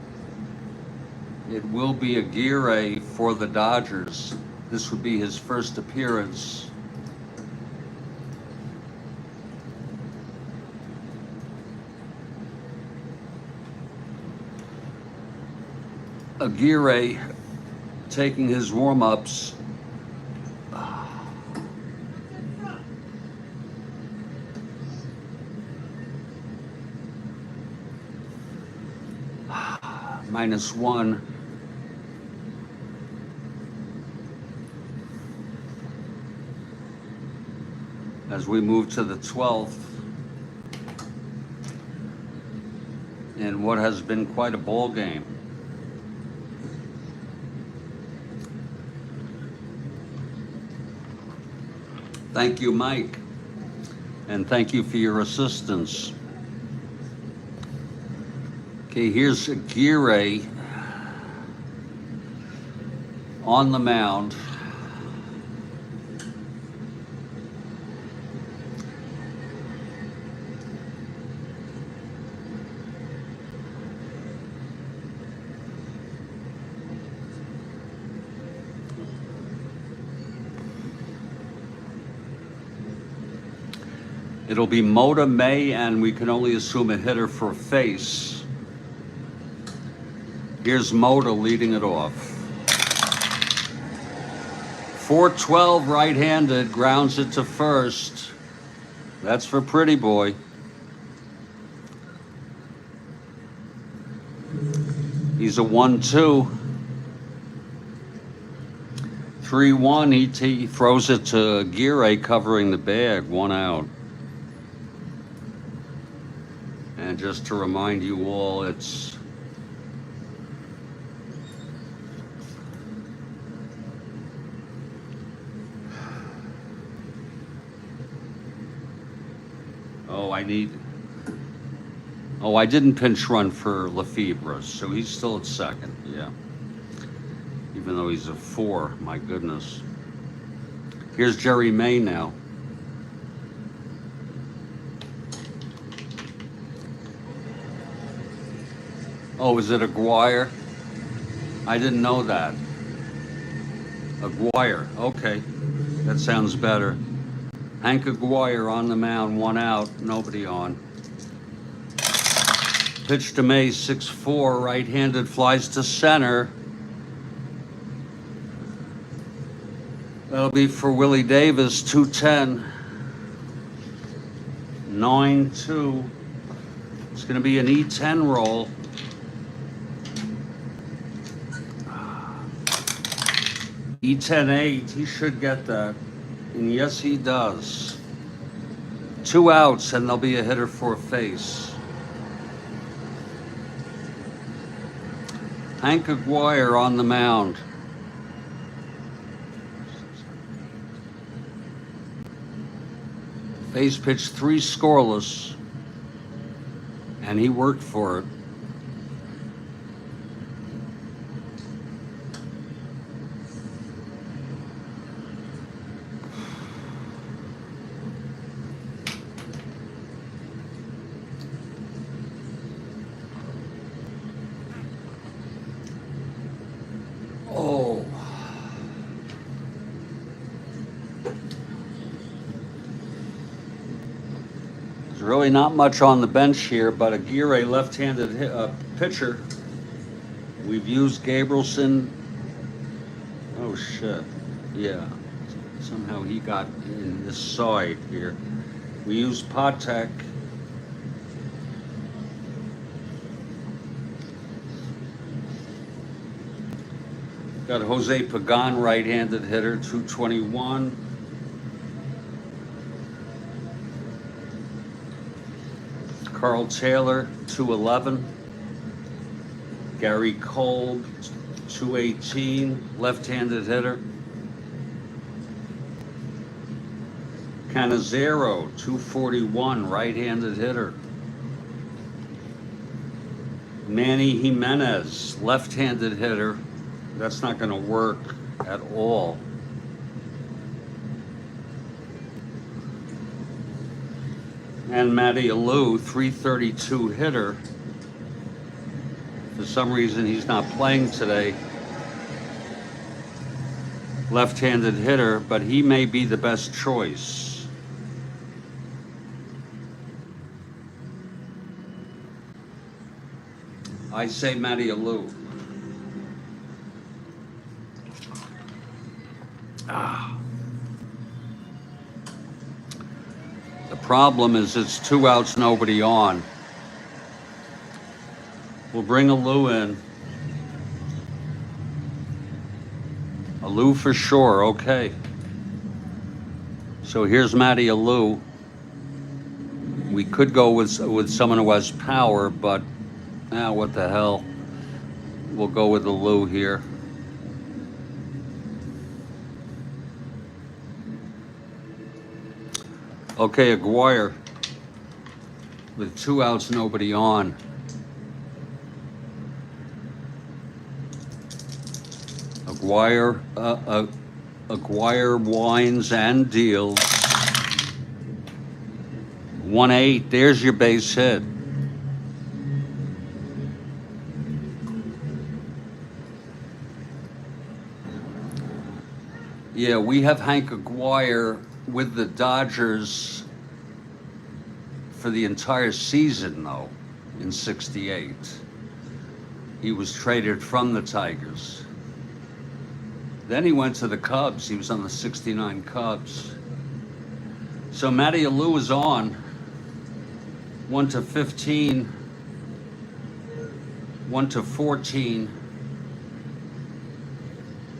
It will be Aguirre for the Dodgers. This would be his first appearance. Aguirre taking his warm-ups. -1. As we move to the 12th. In what has been quite a ball game. Thank you, Mike. And thank you for your assistance. Okay, here's Aguirre on the mound. It'll be Mota May, and we can only assume a hitter for face. Here's Mota leading it off. 412 right-handed, grounds it to first. That's for Pretty Boy. He's a 1-2. 3-1, he throws it to Aguirre covering the bag, 1 out. And just to remind you all, it's I didn't pinch run for Lefebvre, so he's still at second, yeah. Even though he's a 4, my goodness. Here's Jerry May now. Oh, is it Aguirre? I didn't know that. Aguirre, okay. That sounds better. Hank Aguirre on the mound, 1 out, nobody on. Pitch to May, 6-4, right-handed, flies to center. That'll be for Willie Davis, 210. 9-2. It's gonna be an E10 roll. E10-8, he should get that. And yes, he does. 2 outs, and there'll be a hitter for face. Hank Aguirre on the mound. Face pitched 3 scoreless, and he worked for it. Really not much on the bench here, but Aguirre, left-handed pitcher. We've used Gabrielson. Oh, shit. Yeah. Somehow he got in this side here. We used Patek. Got Jose Pagan, right-handed hitter, 221. Carl Taylor, 211. Gary Kolb, 218, left-handed hitter. Canizero, 241, right-handed hitter. Manny Jimenez, left-handed hitter. That's not going to work at all. And Matty Alou, 332 hitter. For some reason, he's not playing today. Left-handed hitter, but he may be the best choice. I say Matty Alou. Problem is it's 2 outs, nobody on. We'll bring Alou in. Alou for sure, okay. So here's Matty Alou. We could go with someone who has power, but what the hell? We'll go with Alou here. Okay, Aguirre with 2 outs, nobody on. Aguirre winds and deals. 1-8. There's your base hit. Yeah, we have Hank Aguirre with the Dodgers for the entire season, though, in '68. He was traded from the Tigers. Then he went to the Cubs. He was on the '69 Cubs. So Matty Alou is on. 1-15, 1-14.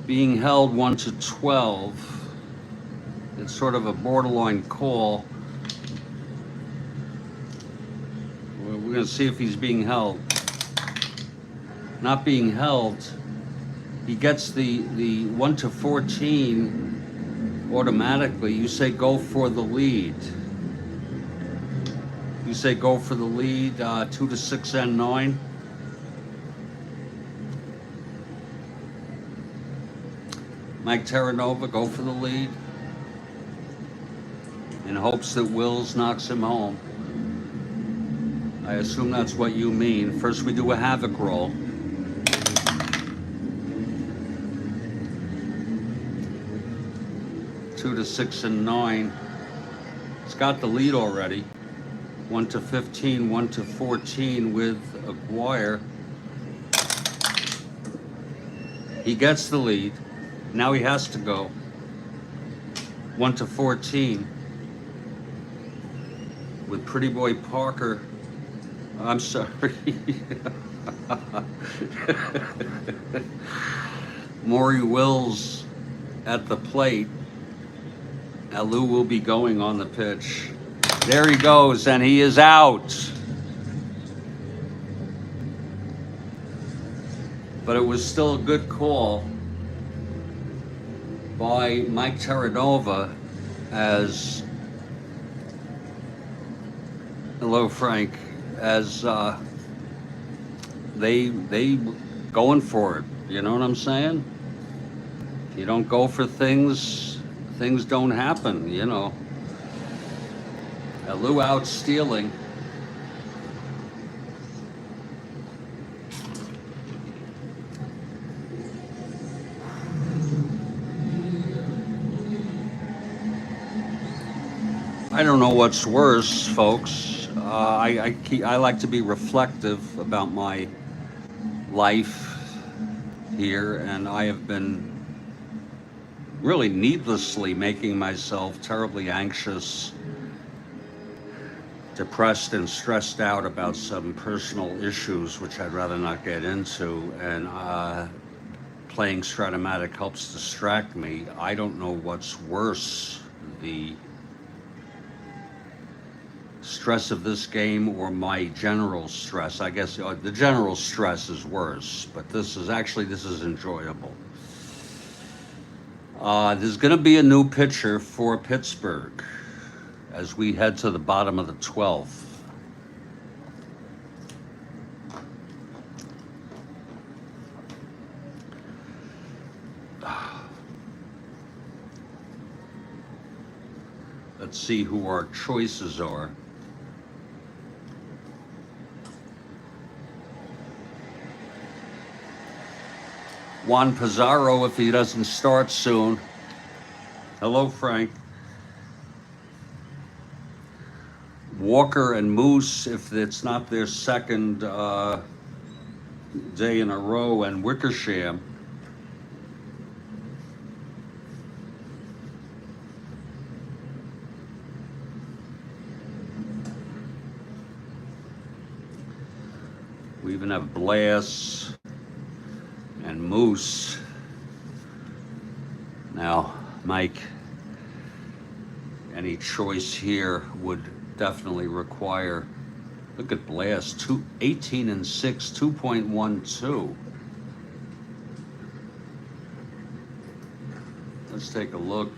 Being held 1-12. It's sort of a borderline call. We're going to see if he's being held. Not being held. He gets the 1-14 automatically. You say go for the lead. You say go for the lead, 2-6 and 9. Mike Terranova, go for the lead. In hopes that Wills knocks him home. I assume that's what you mean. First we do a havoc roll. To 6 and 9. It's got the lead already. 1-15, 1-14 with Aguirre. He gets the lead. Now he has to go. 1-14 with Pretty Boy Parker. I'm sorry. Maury Wills at the plate. Alou will be going on the pitch. There he goes, and he is out. But it was still a good call by Mike Terranova as, hello Frank, as they going for it. You know what I'm saying? If you don't go for things, things don't happen, you know. Alou out stealing. I don't know what's worse, folks. I like to be reflective about my life here, and I have been really needlessly making myself terribly anxious, depressed, and stressed out about some personal issues, which I'd rather not get into, and playing Strat-O-Matic helps distract me. I don't know what's worse, the stress of this game or my general stress. I guess the general stress is worse, but this is enjoyable. There's going to be a new pitcher for Pittsburgh as we head to the bottom of the 12th. Let's see who our choices are. Juan Pizarro, if he doesn't start soon. Hello, Frank. Walker and Moose, if it's not their second day in a row, and Wickersham. We even have Blass and Moose. Now, Mike, any choice here would definitely require, look at Blass, 18 and 6, 2.12. Let's take a look.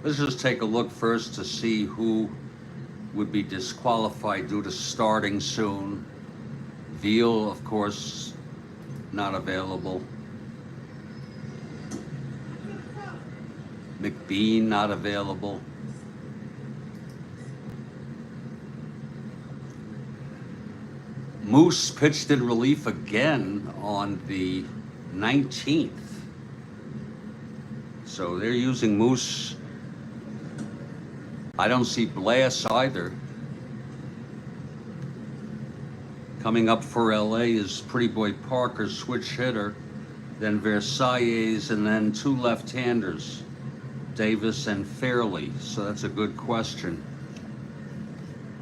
Let's just take a look first to see who would be disqualified due to starting soon. Veal, of course, not available. McBean, not available. Moose pitched in relief again on the 19th. So they're using Moose. I don't see Blass either. Coming up for LA is Pretty Boy Parker, switch hitter, then Versailles, and then two left-handers, Davis and Fairley. So that's a good question.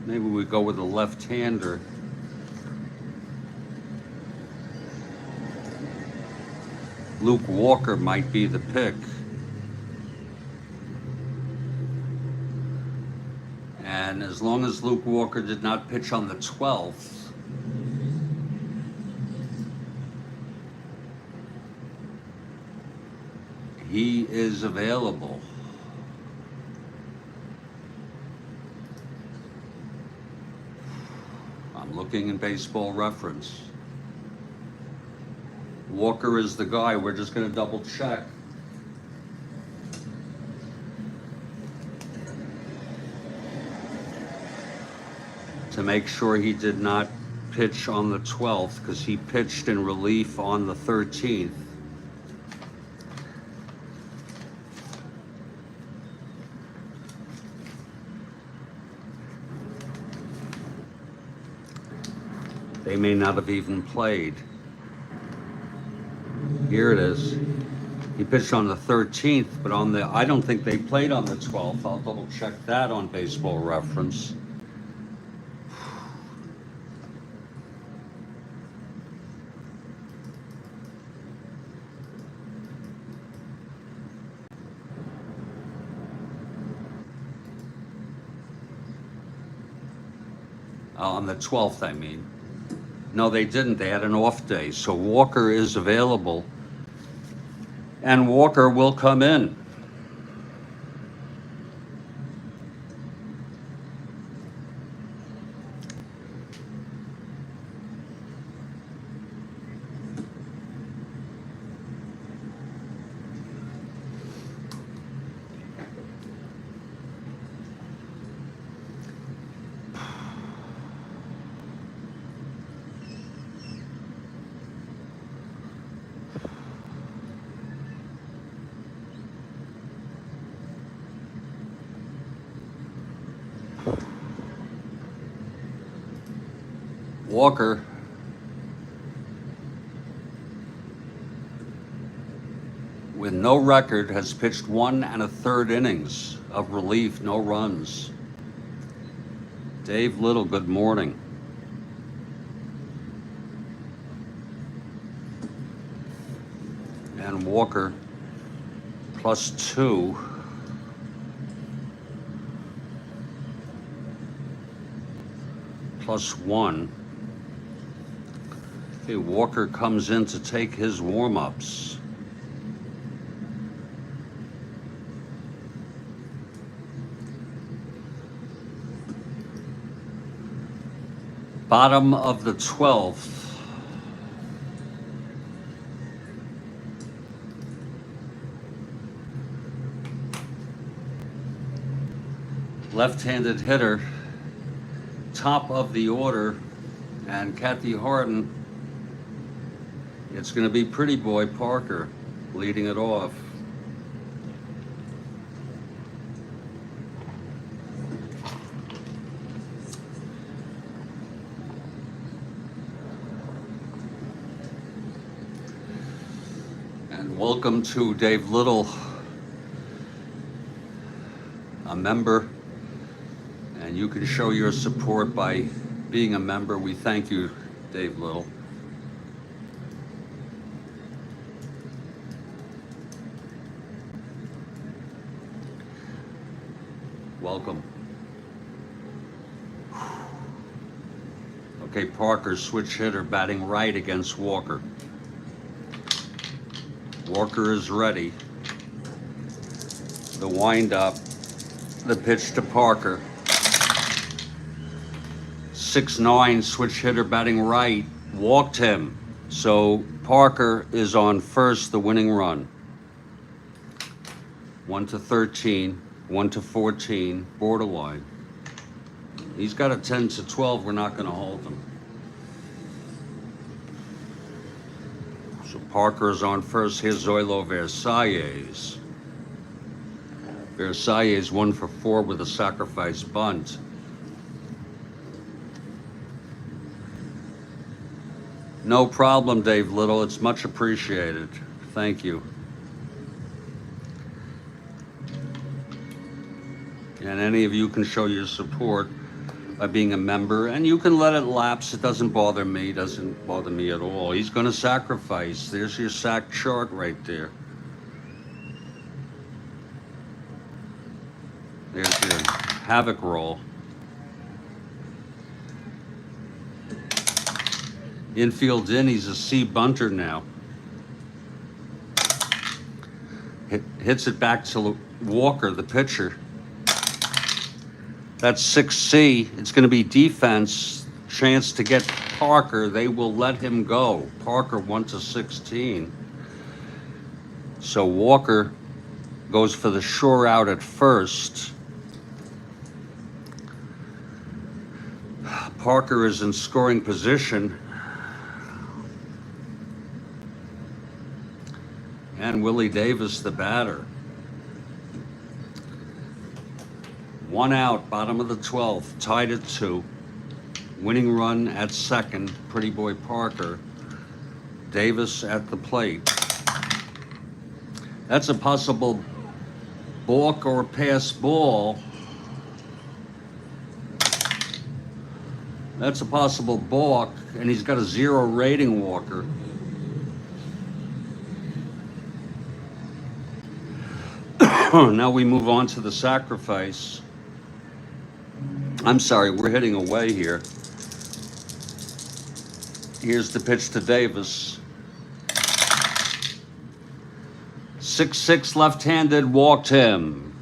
Maybe we go with a left-hander. Luke Walker might be the pick. And as long as Luke Walker did not pitch on the 12th, he is available. I'm looking in Baseball Reference. Walker is the guy. We're just going to double check. To make sure he did not pitch on the 12th, because he pitched in relief on the 13th. They may not have even played. Here it is. He pitched on the 13th, but I don't think they played on the 12th. I'll double check that on Baseball Reference. On the 12th, I mean. No, they didn't. They had an off day. So Walker is available. And Walker will come in. Walker with no record has pitched 1 1/3 innings of relief, no runs. Dave Little, good morning. And Walker +2. +1. Okay, Walker comes in to take his warm-ups. Bottom of the 12th. Left-handed hitter, top of the order, and Kathy Harden. It's going to be Pretty Boy Parker leading it off. And welcome to Dave Little, a member, and you can show your support by being a member. We thank you, Dave Little. Welcome. Okay, Parker, switch hitter, batting right against Walker. Walker is ready. The windup, the pitch to Parker. 6'9", switch hitter, batting right, walked him. So Parker is on first, the winning run. 1-13, 1-14, borderline. He's got a 10-12. We're not going to hold him. So Parker is on first. Here's Zoilo Versalles. Versalles 1-for-4 with a sacrifice bunt. No problem, Dave Little. It's much appreciated. Thank you. And any of you can show your support by being a member, and you can let it lapse. It doesn't bother me. It doesn't bother me at all. He's going to sacrifice. There's your sack chart right there. There's your havoc roll. Infield in, he's a C bunter now. Hits it back to Walker, the pitcher. That's 6C. It's going to be defense. Chance to get Parker. They will let him go. Parker 1-16. So Walker goes for the shore out at first. Parker is in scoring position. And Willie Davis, the batter. 1 out, bottom of the 12th, tied at 2. Winning run at second, Pretty Boy Parker. Davis at the plate. That's a possible balk or pass ball. That's a possible balk, and he's got a 0 rating, Walker. Now we move on to the sacrifice. I'm sorry, we're hitting away here. Here's the pitch to Davis. 6-6 left-handed, walked him.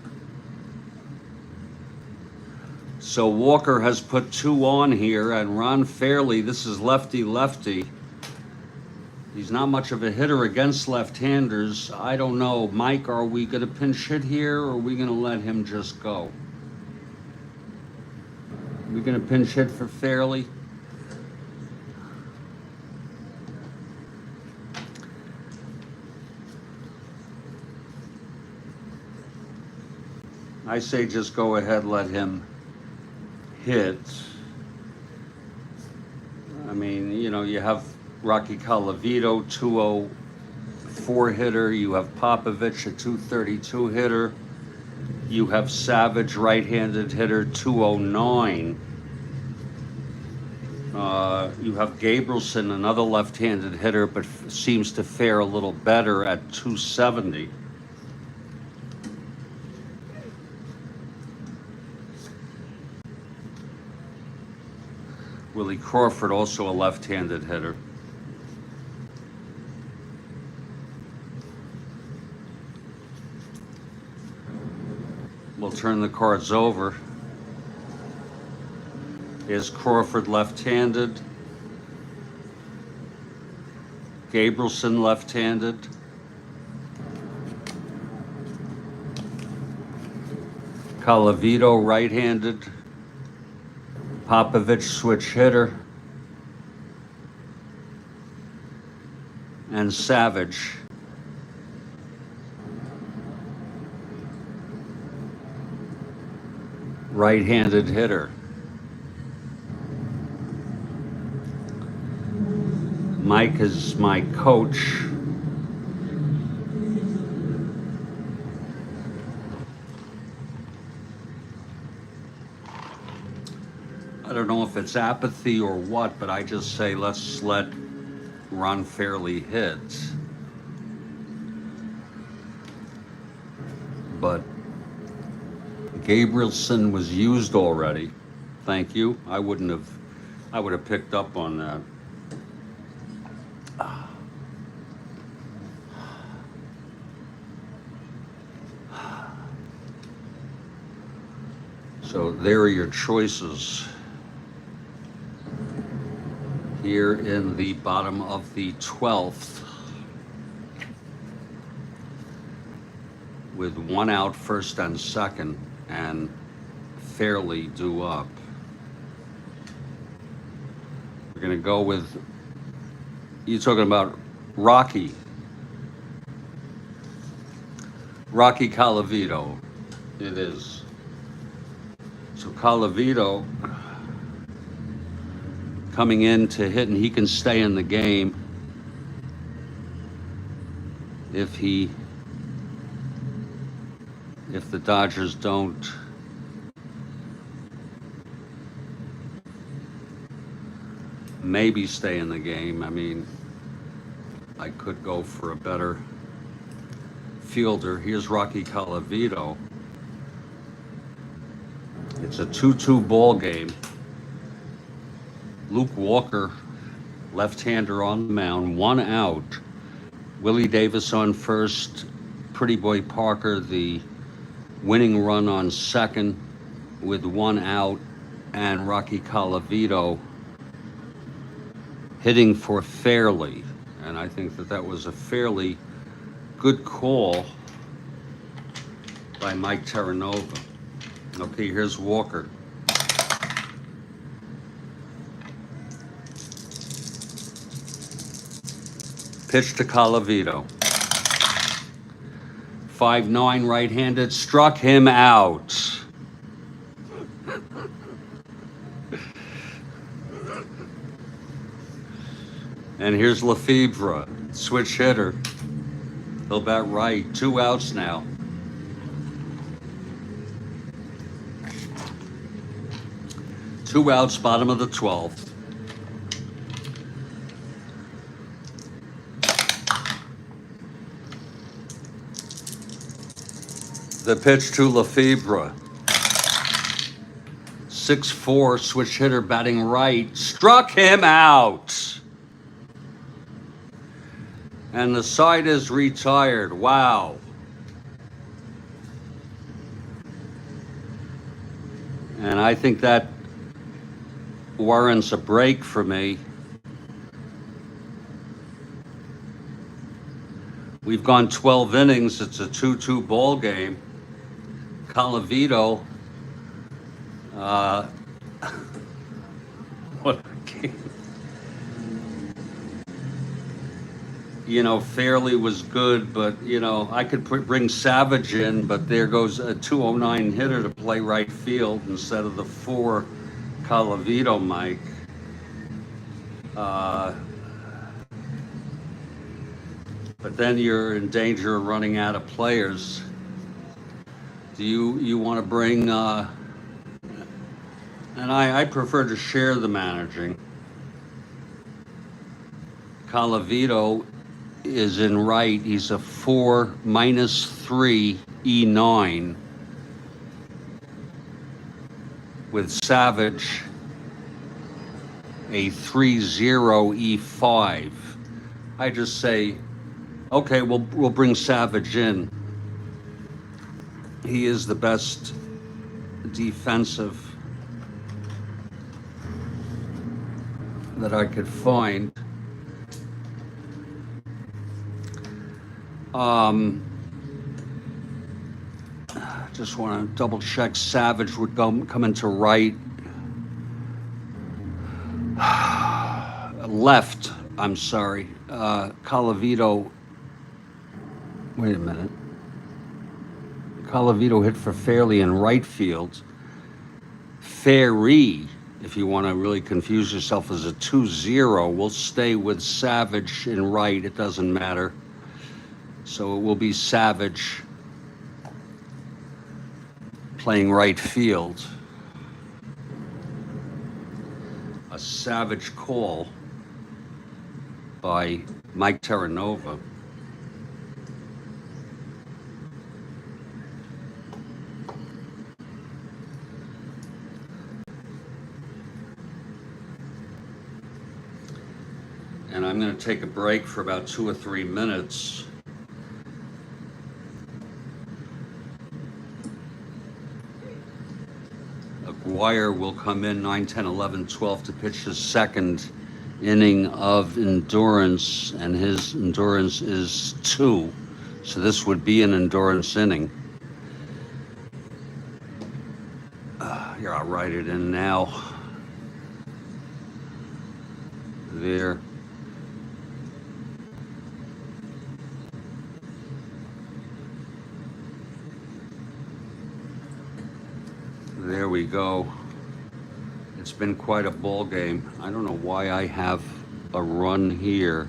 So Walker has put 2 on here, and Ron Fairley, this is lefty-lefty. He's not much of a hitter against left-handers. I don't know. Mike, are we going to pinch hit here, or are we going to let him just go? Are we going to pinch hit for Fairley? I say just go ahead, let him hit. I mean, you know, you have Rocky Colavito, 204 hitter. You have Popovich, a 232 hitter. You have Savage, right-handed hitter, 209. You have Gabrielson, another left-handed hitter, but seems to fare a little better at 270. Willie Crawford, also a left-handed hitter. We'll turn the cards over. Is Crawford left-handed? Gabrielson left-handed? Colavito right-handed? Popovich switch hitter? And Savage right-handed hitter. Mike is my coach. I don't know if it's apathy or what, but I just say let's let Ron Fairley hit. But Gabrielson was used already. Thank you. I would have picked up on that. So there are your choices here in the bottom of the 12th, with one out, first and second, and Fairley due up. We're gonna go with, you're talking about Rocky Colavito. It is. So Colavito coming in to hit, and he can stay in the game if the Dodgers don't maybe stay in the game. I mean, I could go for a better fielder. Here's Rocky Colavito. It's a 2-2 ball game. Luke Walker, left-hander on the mound, one out. Willie Davis on first. Pretty Boy Parker, the winning run on second with one out. And Rocky Colavito hitting for Fairley. And I think that was a fairly good call by Mike Terranova. Okay, here's Walker. Pitch to Colavito. 5'9", right-handed, struck him out. And here's Lefebvre, switch hitter. He'll bat right, 2 outs now. Two outs, bottom of the 12th. The pitch to Lefebvre. 6'4", switch hitter batting right. Struck him out. And the side is retired. Wow. And I think that warrants a break for me. We've gone 12 innings. It's a 2-2 ball game. Colavito, what a game. You know, Fairley was good, but, you know, I could bring Savage in, but there goes a 209 hitter to play right field instead of the 4 Colavito, Mike. But then you're in danger of running out of players. Do you want to bring, and I prefer to share the managing. Colavito is in right. He's a 4 -3 E9 with Savage a 3-0 E5. I just say, okay, we'll bring Savage in. He is the best defensive that I could find. Just want to double check. Savage would come into right. Left, I'm sorry. Colavito, wait a minute. Colavito hit for Fairley in right field. Fairley, if you want to really confuse yourself, is a 2-0. We'll stay with Savage in right. It doesn't matter. So it will be Savage playing right field. a savage call by Mike Terranova. And I'm going to take a break for about 2 or 3 minutes. Aguirre will come in 9, 10, 11, 12 to pitch his second inning of endurance, and his endurance is 2. So this would be an endurance inning. Here, I'll write it in now. There. There we go. It's been quite a ball game. I don't know why I have a run here.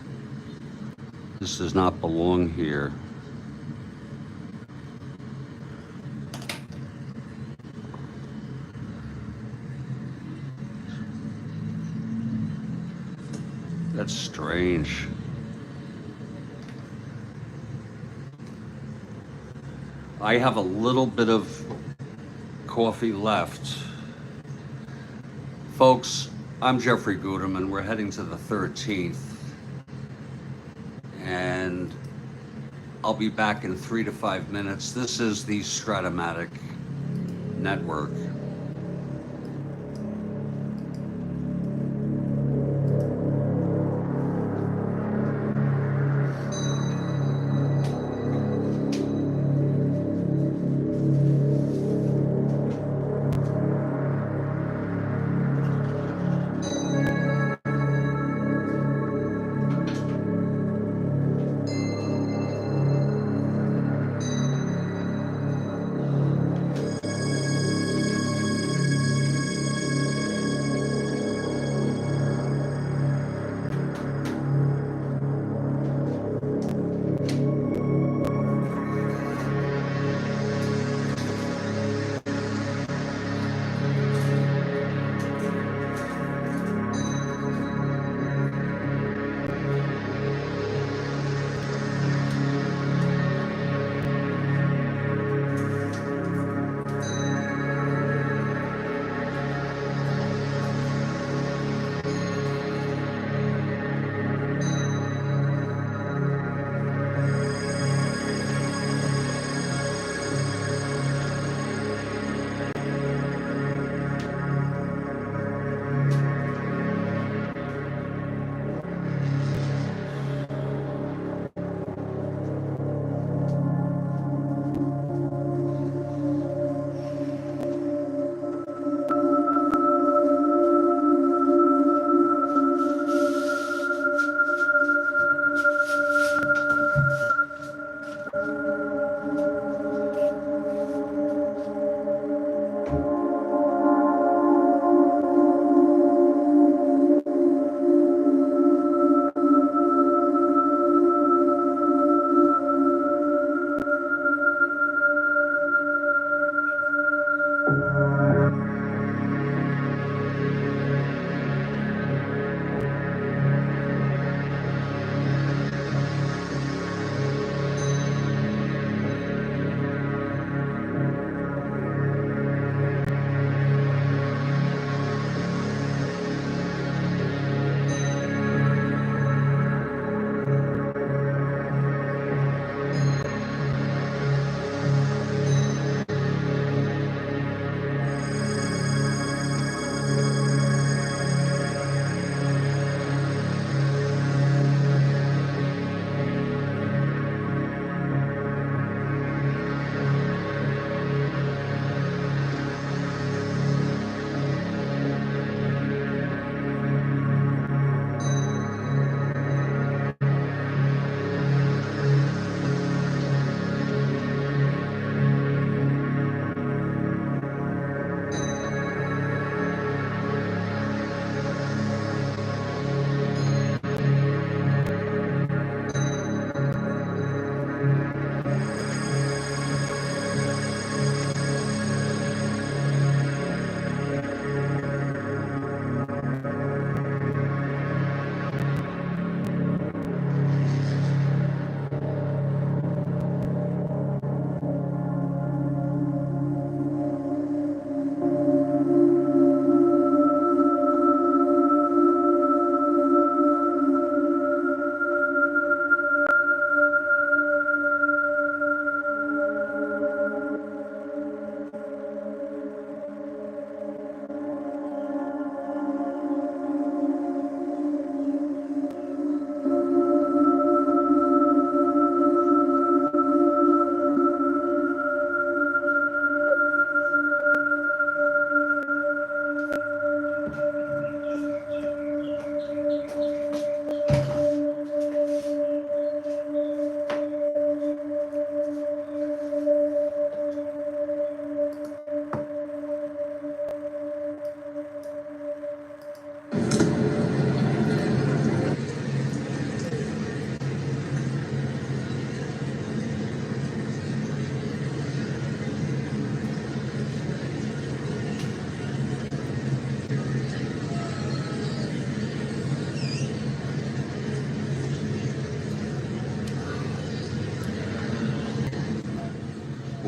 This does not belong here. That's strange. I have a little bit of coffee left. Folks, I'm Jeffrey Guterman. We're heading to the 13th. And I'll be back in 3 to 5 minutes. This is the Strat-O-Matic network.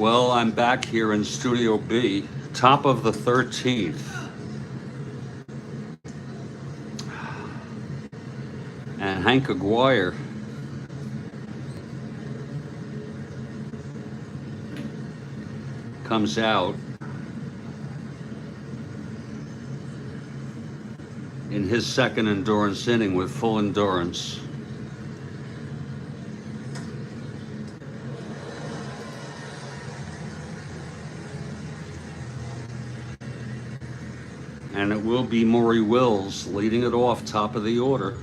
Well, I'm back here in Studio B, top of the 13th. And Hank Aguirre comes out in his second endurance inning with full endurance. And it will be Maury Wills leading it off, top of the order.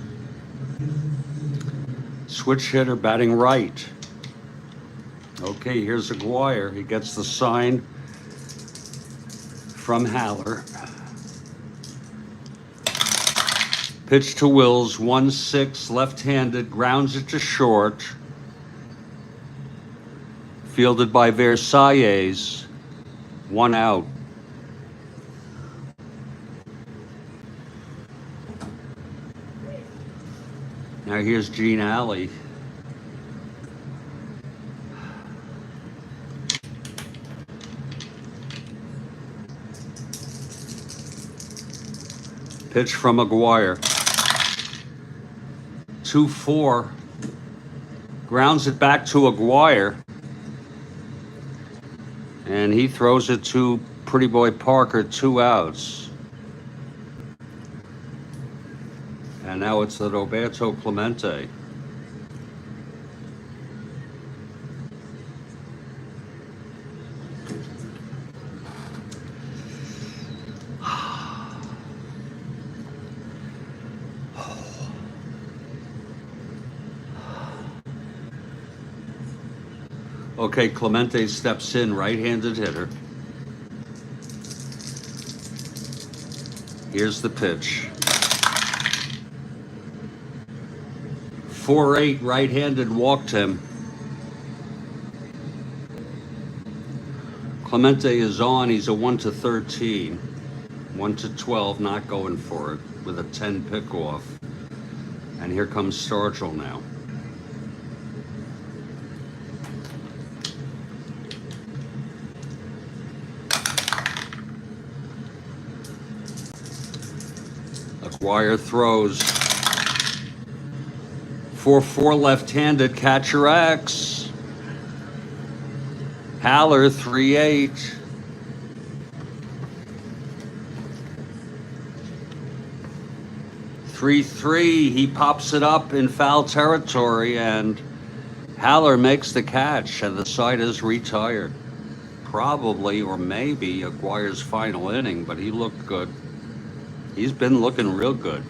Switch hitter batting right. Okay, here's Aguirre. He gets the sign from Haller. Pitch to Wills, 1-6, left-handed, grounds it to short. Fielded by Versailles, 1 out. Now here's Gene Alley. Pitch from Aguirre. 2-4. Grounds it back to Aguirre. And he throws it to Pretty Boy Parker, 2 outs. And now it's the Roberto Clemente. Okay, Clemente steps in, right-handed hitter. Here's the pitch. 4-8, right-handed, walked him. Clemente is on. He's a 1-13. 1-12, not going for it with a 10 pickoff. And here comes Stargell now. Aguirre throws. 4-4 left-handed, catcher X. Haller, 3-8. He pops it up in foul territory, and Haller makes the catch, and the side is retired. Probably, or maybe, Aguirre's final inning, but he looked good. He's been looking real good.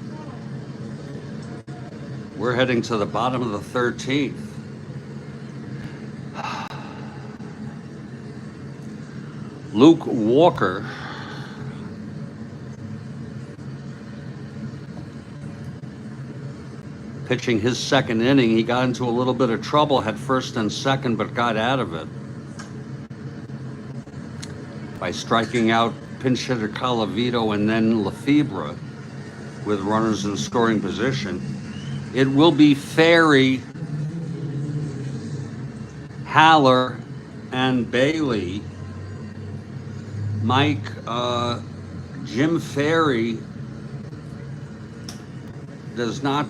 We're heading to the bottom of the 13th. Luke Walker pitching his second inning. He got into a little bit of trouble, had first and second, but got out of it by striking out pinch hitter Calavito and then Lefebvre with runners in scoring position. It will be Ferry, Haller, and Bailey. Mike, Jim Ferry does not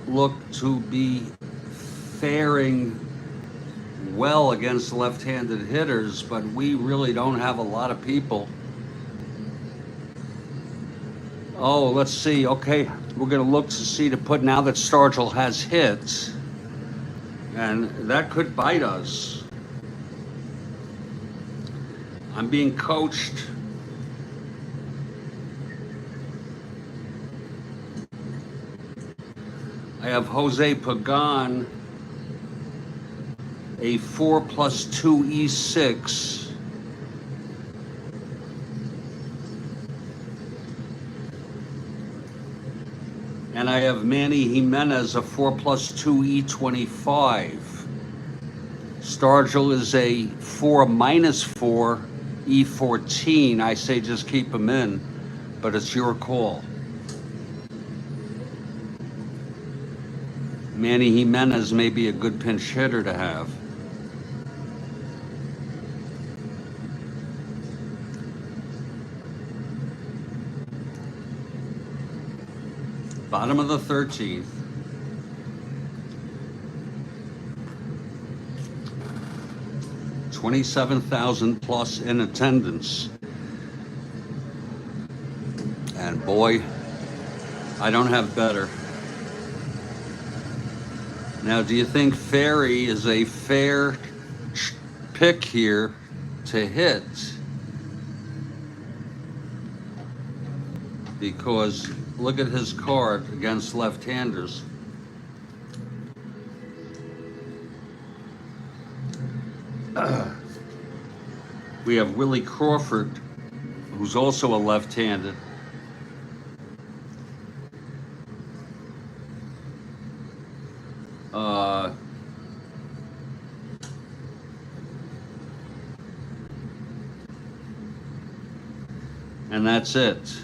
look to be faring well against left-handed hitters, but we really don't have a lot of people. Oh, let's see. Okay, we're going to look to see to put now that Stargell has hit, and that could bite us. I'm being coached. I have Jose Pagan, a 4+2 E6. And I have Manny Jimenez, a 4+2 E25. Stargell is a 4-4 E14. I say just keep him in, but it's your call. Manny Jimenez may be a good pinch hitter to have. Bottom of the 13th. $27,000 plus in attendance. And boy, I don't have better. Now, do you think Ferry is a fair pick here to hit? Because look at his card against left-handers. We have Willie Crawford, who's also a left-handed. And that's it.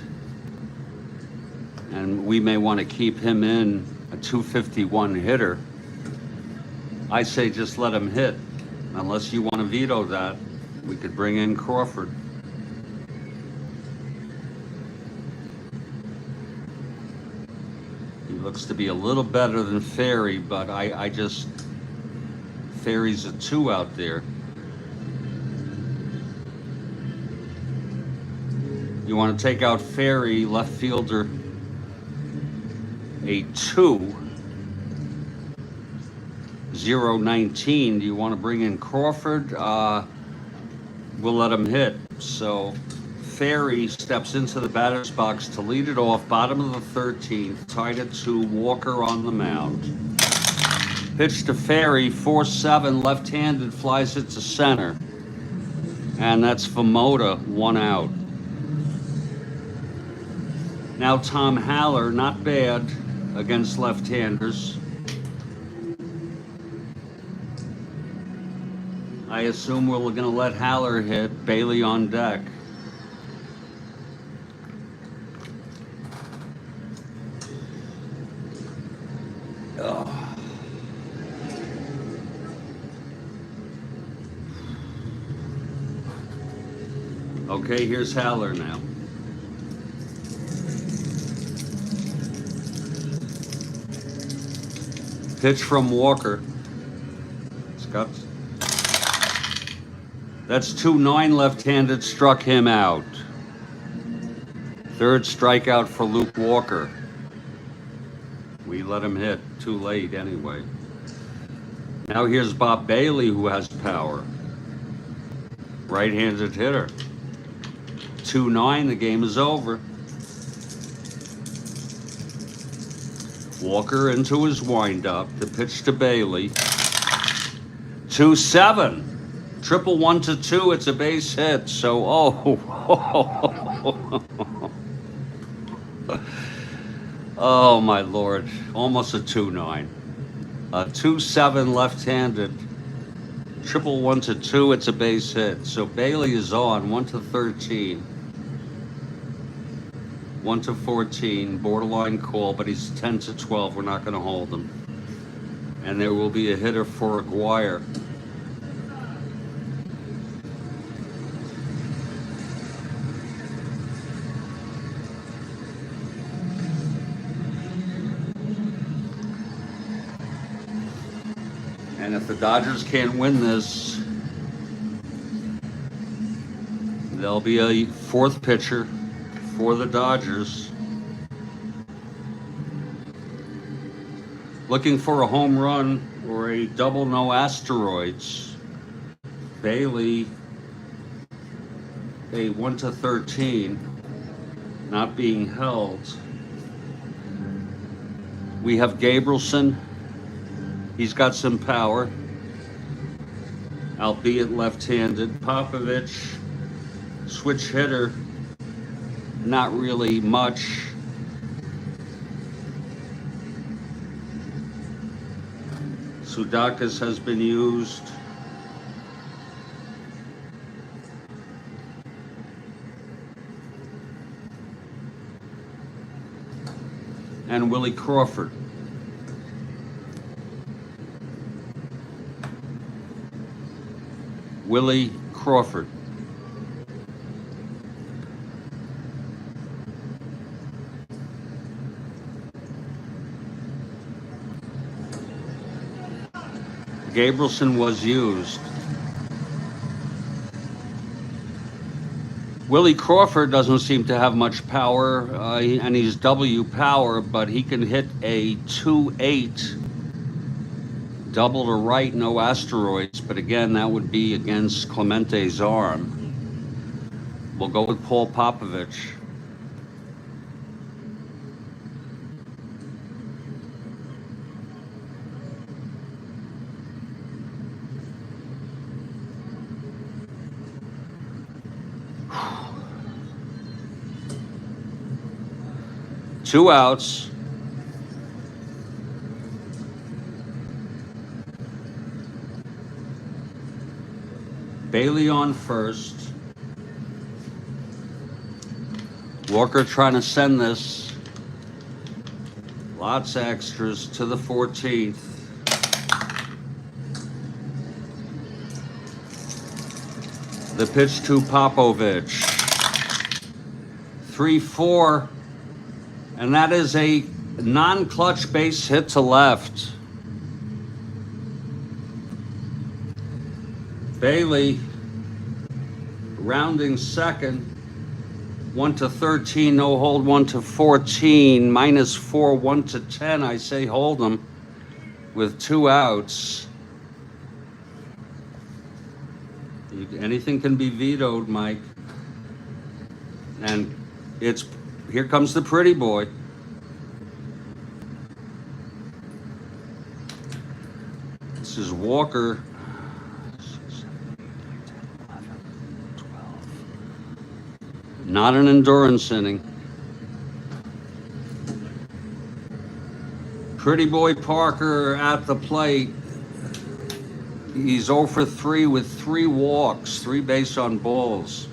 And we may want to keep him in, a 251 hitter. I say just let him hit. Unless you want to veto that, we could bring in Crawford. He looks to be a little better than Ferry, but I just, Ferry's a 2 out there. You want to take out Ferry, left fielder, a 2, 0-19. Do you want to bring in Crawford? We'll let him hit. So Ferry steps into the batter's box to lead it off, bottom of the 13th, tied it to Walker on the mound. Pitch to Ferry, 4-7, left-handed, flies it to center. And that's Famota, 1 out. Now Tom Haller, not bad against left-handers. I assume we're going to let Haller hit. Bailey on deck. Oh. Okay, here's Haller now. Pitch from Walker. Scott. That's 2-9 left-handed, struck him out. Third strikeout for Luke Walker. We let him hit, too late anyway. Now here's Bob Bailey, who has power. Right-handed hitter. 2-9, the game is over. Walker into his windup. The pitch to Bailey. 2-7. Triple 1-2. It's a base hit. So, oh my Lord. Almost a 2-9. 2-7 left-handed. Triple 1-2. It's a base hit. So Bailey is on 1-13. 1-14, borderline call, but he's 10-12. We're not going to hold him. And there will be a hitter for Aguirre. And if the Dodgers can't win this, there'll be a fourth pitcher for the Dodgers. Looking for a home run or a double no asteroids. Bailey, a 1-13, not being held. We have Gabrielson. He's got some power, albeit left-handed. Popovich, switch hitter. Not really much. Sudakis has been used. And Willie Crawford. Willie Crawford. Gabrielson was used. Willie Crawford doesn't seem to have much power, and he's W power, but he can hit a 2-8, double to right, no asteroids. But again, that would be against Clemente's arm. We'll go with Paul Popovich. Two outs. Bailey on first. Walker trying to send this. Lots of extras to the 14th. The pitch to Popovich. 3-4. And that is a non-clutch base hit to left. Bailey rounding second. 1-13, no hold. 1-14, -4, 1-10. I say hold him with two outs. Anything can be vetoed, Mike. And here comes the pretty boy. This is Walker. 6, 7, 8, 9, 10, 11, 12. Not an endurance inning. Pretty boy Parker at the plate. He's 0 for 3 with 3 walks, 3 base on balls.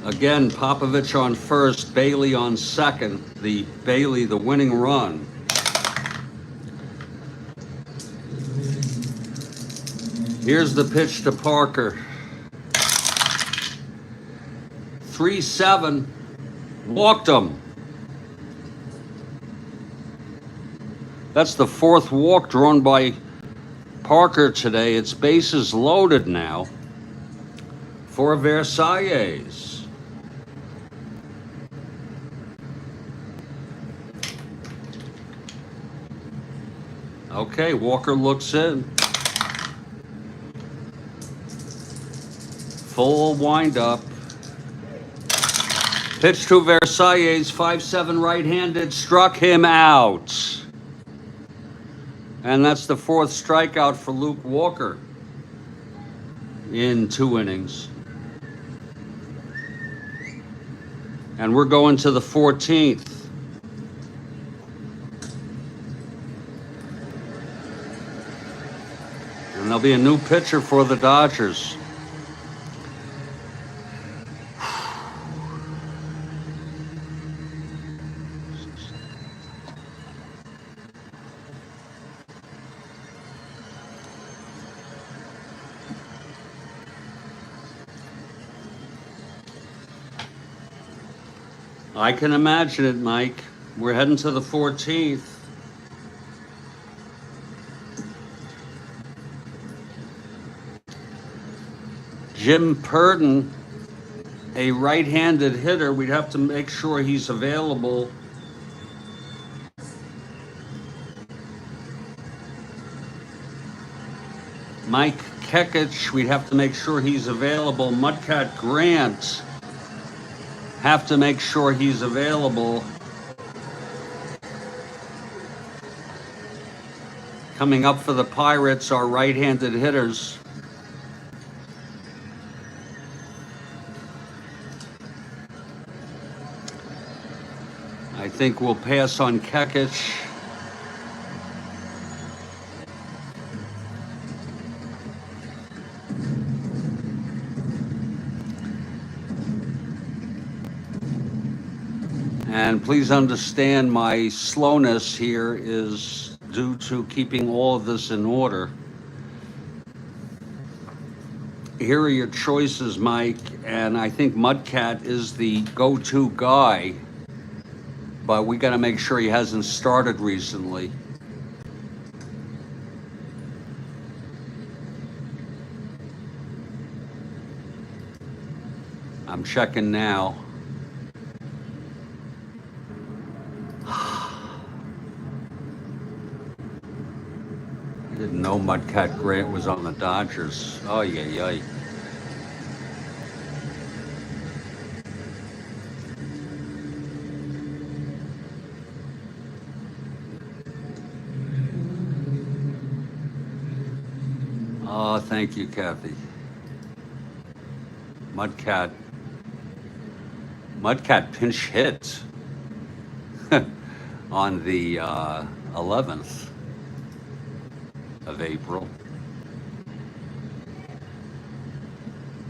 Again, Popovich on first, Bailey on second. Bailey, the winning run. Here's the pitch to Parker. 3-7, walked him. That's the 4th walk drawn by Parker today. It's bases loaded now for Versailles. Okay, Walker looks in. Full windup. Pitch to Versailles, 5-7 right-handed, struck him out. And that's the 4th strikeout for Luke Walker in 2 innings. And we're going to the 14th. And there'll be a new pitcher for the Dodgers. I can imagine it, Mike. We're heading to the 14th. Jim Purdon, a right-handed hitter. We'd have to make sure he's available. Mike Kekich, we'd have to make sure he's available. Mudcat Grant, have to make sure he's available. Coming up for the Pirates are right-handed hitters. I think we'll pass on Kekich. And please understand my slowness here is due to keeping all of this in order. Here are your choices, Mike, and I think Mudcat is the go-to guy. but we got to make sure he hasn't started recently. I'm checking now. I didn't know Mudcat Grant was on the Dodgers. Oh, yeah. Oh, thank you, Kathy. Mudcat pinch hit on the 11th of April.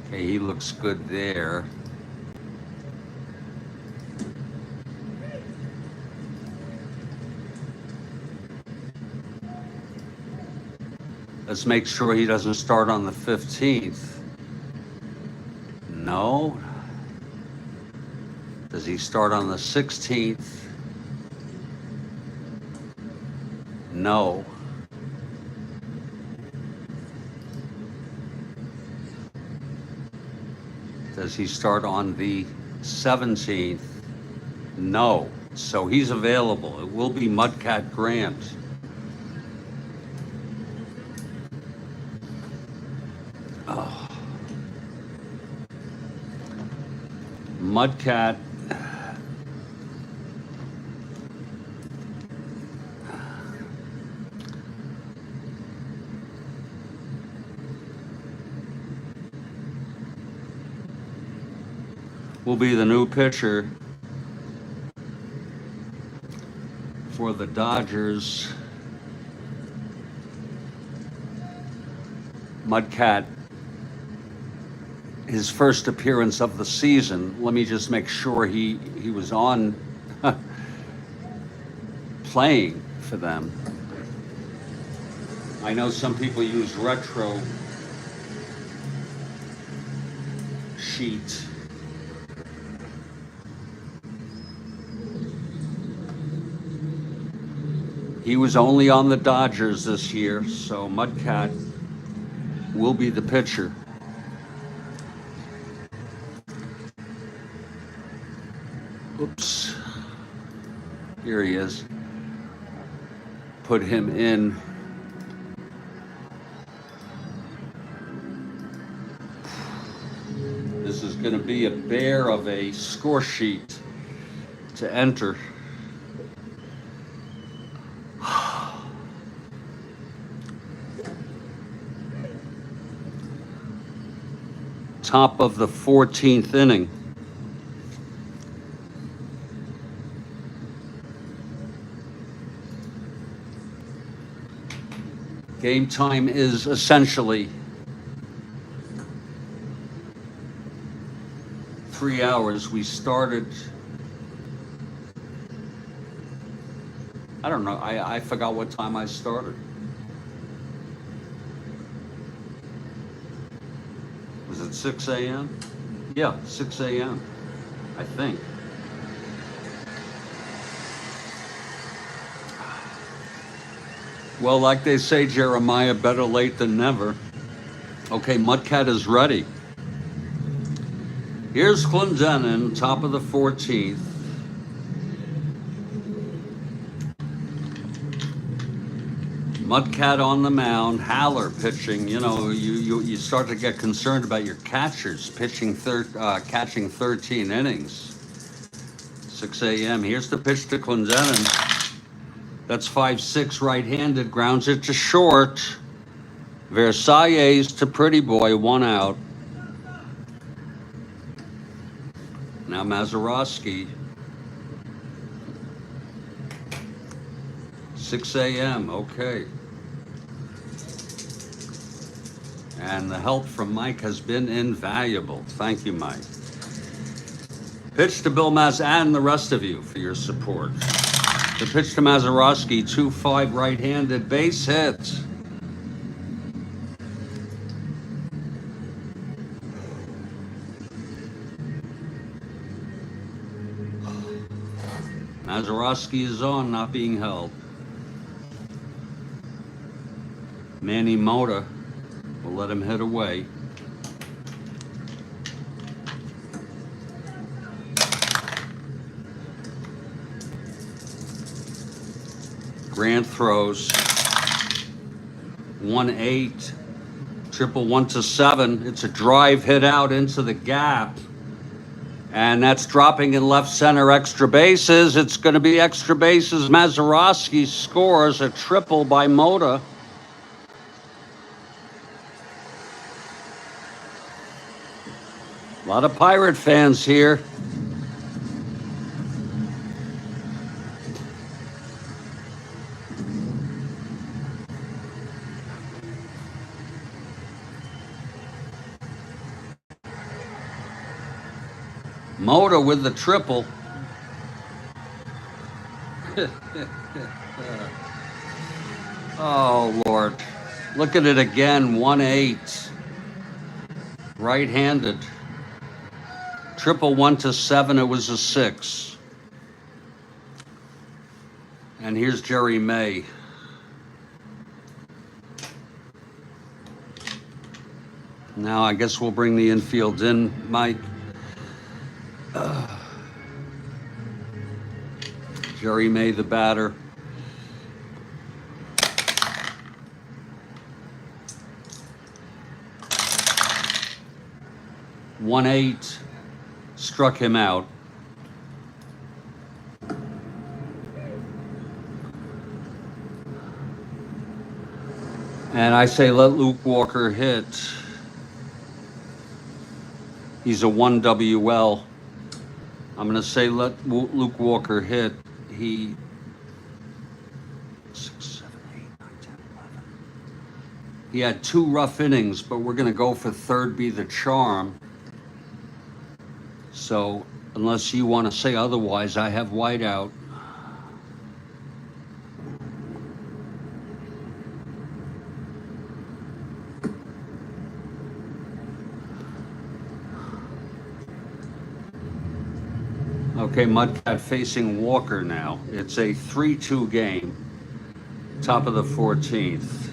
Okay, he looks good there. Let's make sure he doesn't start on the 15th. No. Does he start on the 16th? No. Does he start on the 17th? No. So he's available. It will be Mudcat Grant. Oh. Mudcat. Will be the new pitcher for the Dodgers. Mudcat, his first appearance of the season. Let me just make sure he was on playing for them. I know some people use retro sheet. He was only on the Dodgers this year, so Mudcat will be the pitcher. Oops. Here he is. Put him in. This is going to be a bear of a score sheet to enter. Top of the 14th inning. Game time is essentially 3 hours. We started, I don't know, I forgot what time I started. Was it 6 a.m.? Yeah, 6 a.m., I think. Well, like they say, Jeremiah, better late than never. Okay, Mudcat is ready. Here's Clendenin, top of the 14th. Mudcat on the mound, Haller pitching. You know, you start to get concerned about your catchers pitching catching 13 innings. 6 a.m. Here's the pitch to Clendenin. That's 5-6 right-handed, grounds it to short. Versailles to Pretty Boy, 1 out. Now Mazeroski. 6 a.m., okay. And the help from Mike has been invaluable. Thank you, Mike. Pitch to Bill Maz and the rest of you for your support. The pitch to Mazeroski, 2-5 right-handed, base hit. Mazeroski is on, not being held. Manny Mota will let him hit away. Grant throws. 1-8. Triple 1-7. It's a drive hit out into the gap. And that's dropping in left center, extra bases. It's going to be extra bases. Mazeroski scores a triple by Mota. A lot of Pirate fans here. Mota with the triple. Oh, Lord. Look at it again, 1-8. Right-handed. Triple 1-7, it was a 6. And here's Jerry May. Now I guess we'll bring the infield in, Mike. Jerry May, the batter. (1-8) struck him out. And I say let Luke Walker hit. He's a 1 WL. I'm going to say let Luke Walker hit. 6, 7, 8, 9, 10, 11. He had 2 rough innings, but we're going to go for third be the charm. So unless you want to say otherwise, I have whiteout. Okay, Mudcat facing Walker now. It's a 3-2 game. Top of the 14th.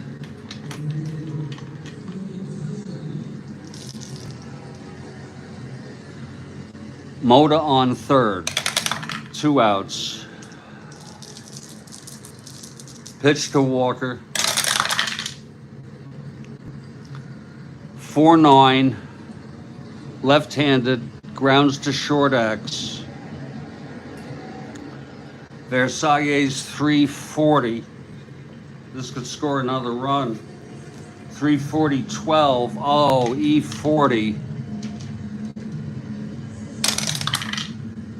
Mota on third. 2 outs. Pitch to Walker. 4-9. Left-handed. Grounds to short X. Versailles 340. This could score another run. 340-12. Oh, E40.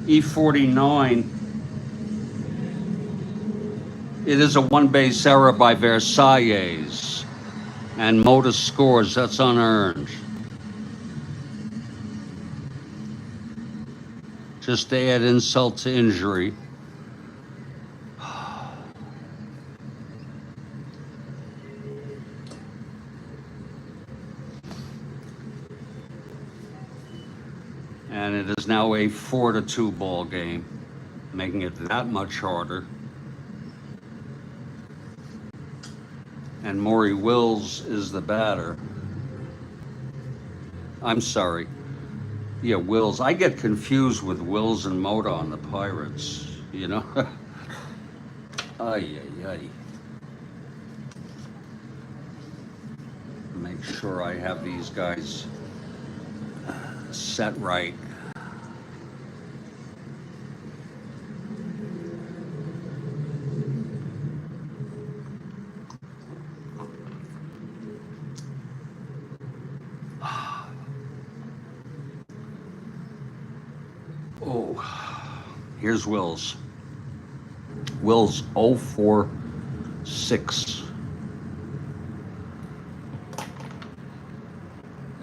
E49. It is a 1-base error by Versailles. And Mota scores. That's unearned. Just to add insult to injury. And it is now a 4-2 ball game, making it that much harder. And Maury Wills is the batter. I'm sorry. Yeah, Wills. I get confused with Wills and Mota on the Pirates, you know? Ay, ay, ay. Make sure I have these guys set right. Oh, here's Wills. Wills 0-for-6.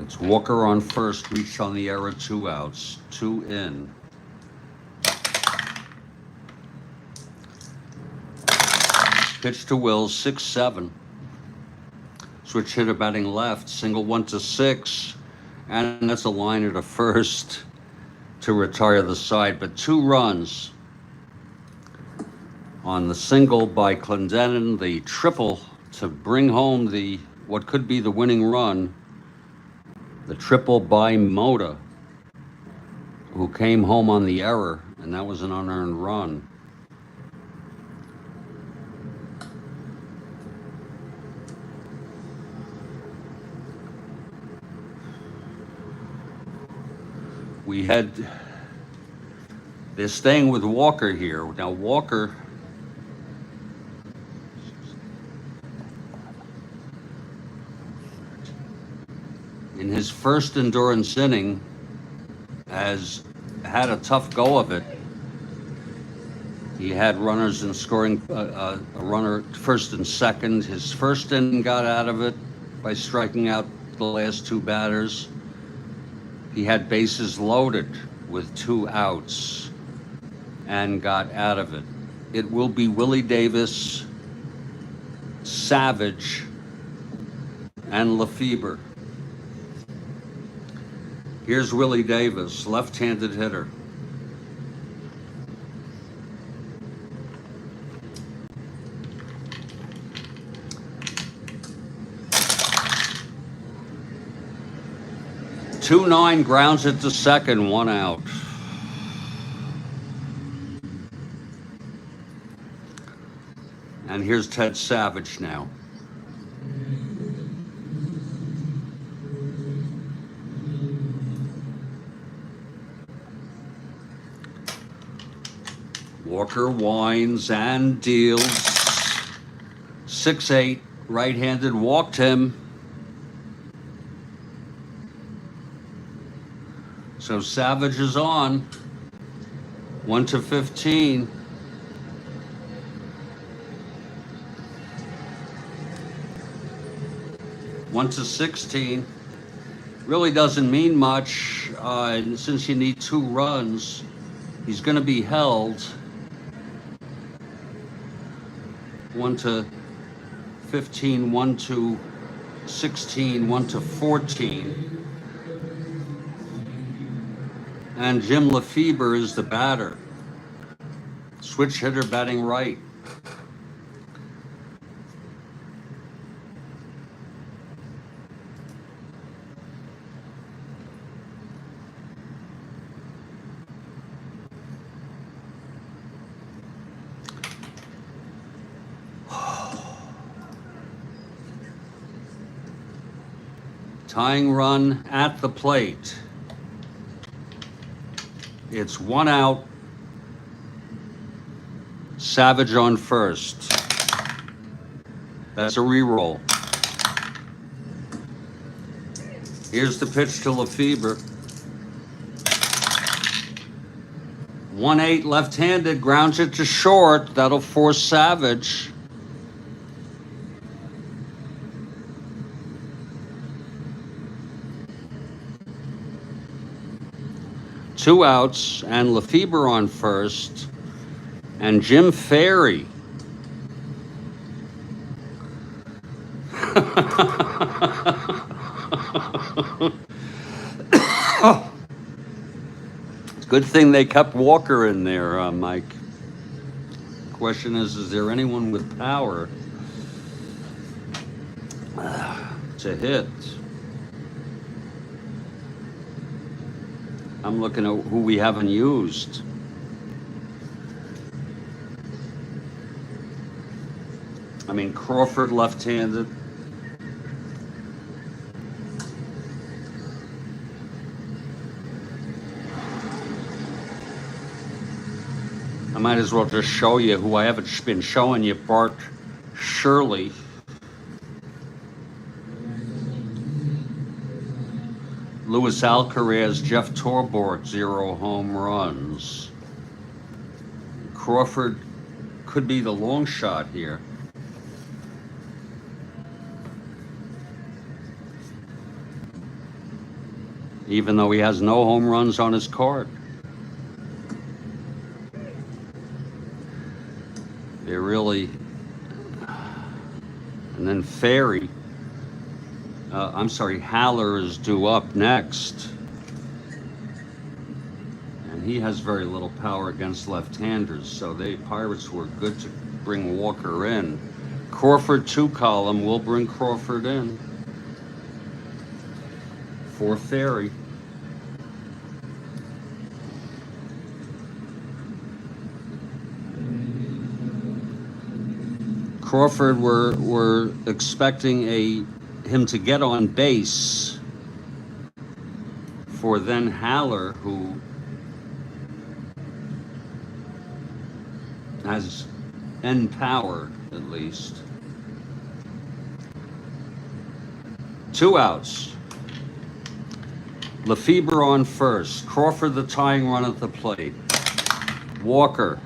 It's Walker on first, reached on the error, 2 outs, 2 in. Pitch to Wills, 6-7. Switch hitter batting left, single 1-6, and that's a liner to first to retire the side, but 2 runs. On the single by Clendenin, the triple to bring home the what could be the winning run, the triple by Moda, who came home on the error, and that was an unearned run. They're staying with Walker here. Now Walker, in his first endurance inning, has had a tough go of it. He had runners in scoring, a runner first and second. His first inning got out of it by striking out the last two batters. He had bases loaded with 2 outs and got out of it. It will be Willie Davis, Savage, and Lefebvre. Here's Willie Davis, left-handed hitter. Two-9 grounds it to second, 1 out. And here's Ted Savage now. Walker winds and deals. 6-8, right-handed, walked him. So Savage is on. 1-15. One to 16. Really doesn't mean much. Since you need 2 runs, he's going to be held. 1-15, 1-16, 1-14. And Jim Lefebvre is the batter. Switch hitter batting right. Tying run at the plate. It's 1 out. Savage on first. That's a re-roll. Here's the pitch to Lefebvre. 1-8 left-handed, grounds it to short. That'll force Savage. Two outs, and Lefebvre on first, and Jim Ferry. Good thing they kept Walker in there, Mike. Question is there anyone with power to hit? I'm looking at who we haven't used. I mean, Crawford left-handed. I might as well just show you who I haven't been showing you. Bart Shirley. Luis Alcaraz, Jeff Torborg, 0 home runs. Crawford could be the long shot here. Even though he has no home runs on his card. They're really... And then Ferry. I'm sorry, Haller is due up next. And he has very little power against left-handers, so the Pirates were good to bring Walker in. Crawford 2 column will bring Crawford in for Theory. Crawford were expecting him to get on base for then Haller, who has end power at least. 2 outs. Lefebvre on first. Crawford the tying run at the plate. Walker.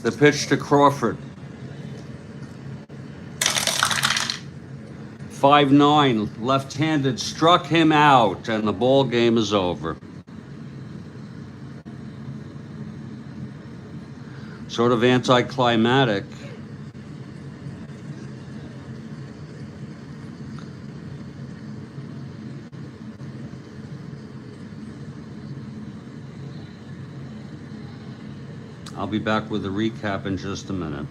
The pitch to Crawford. 5-9, left-handed, struck him out, and the ball game is over. Sort of anticlimactic. I'll be back with a recap in just a minute.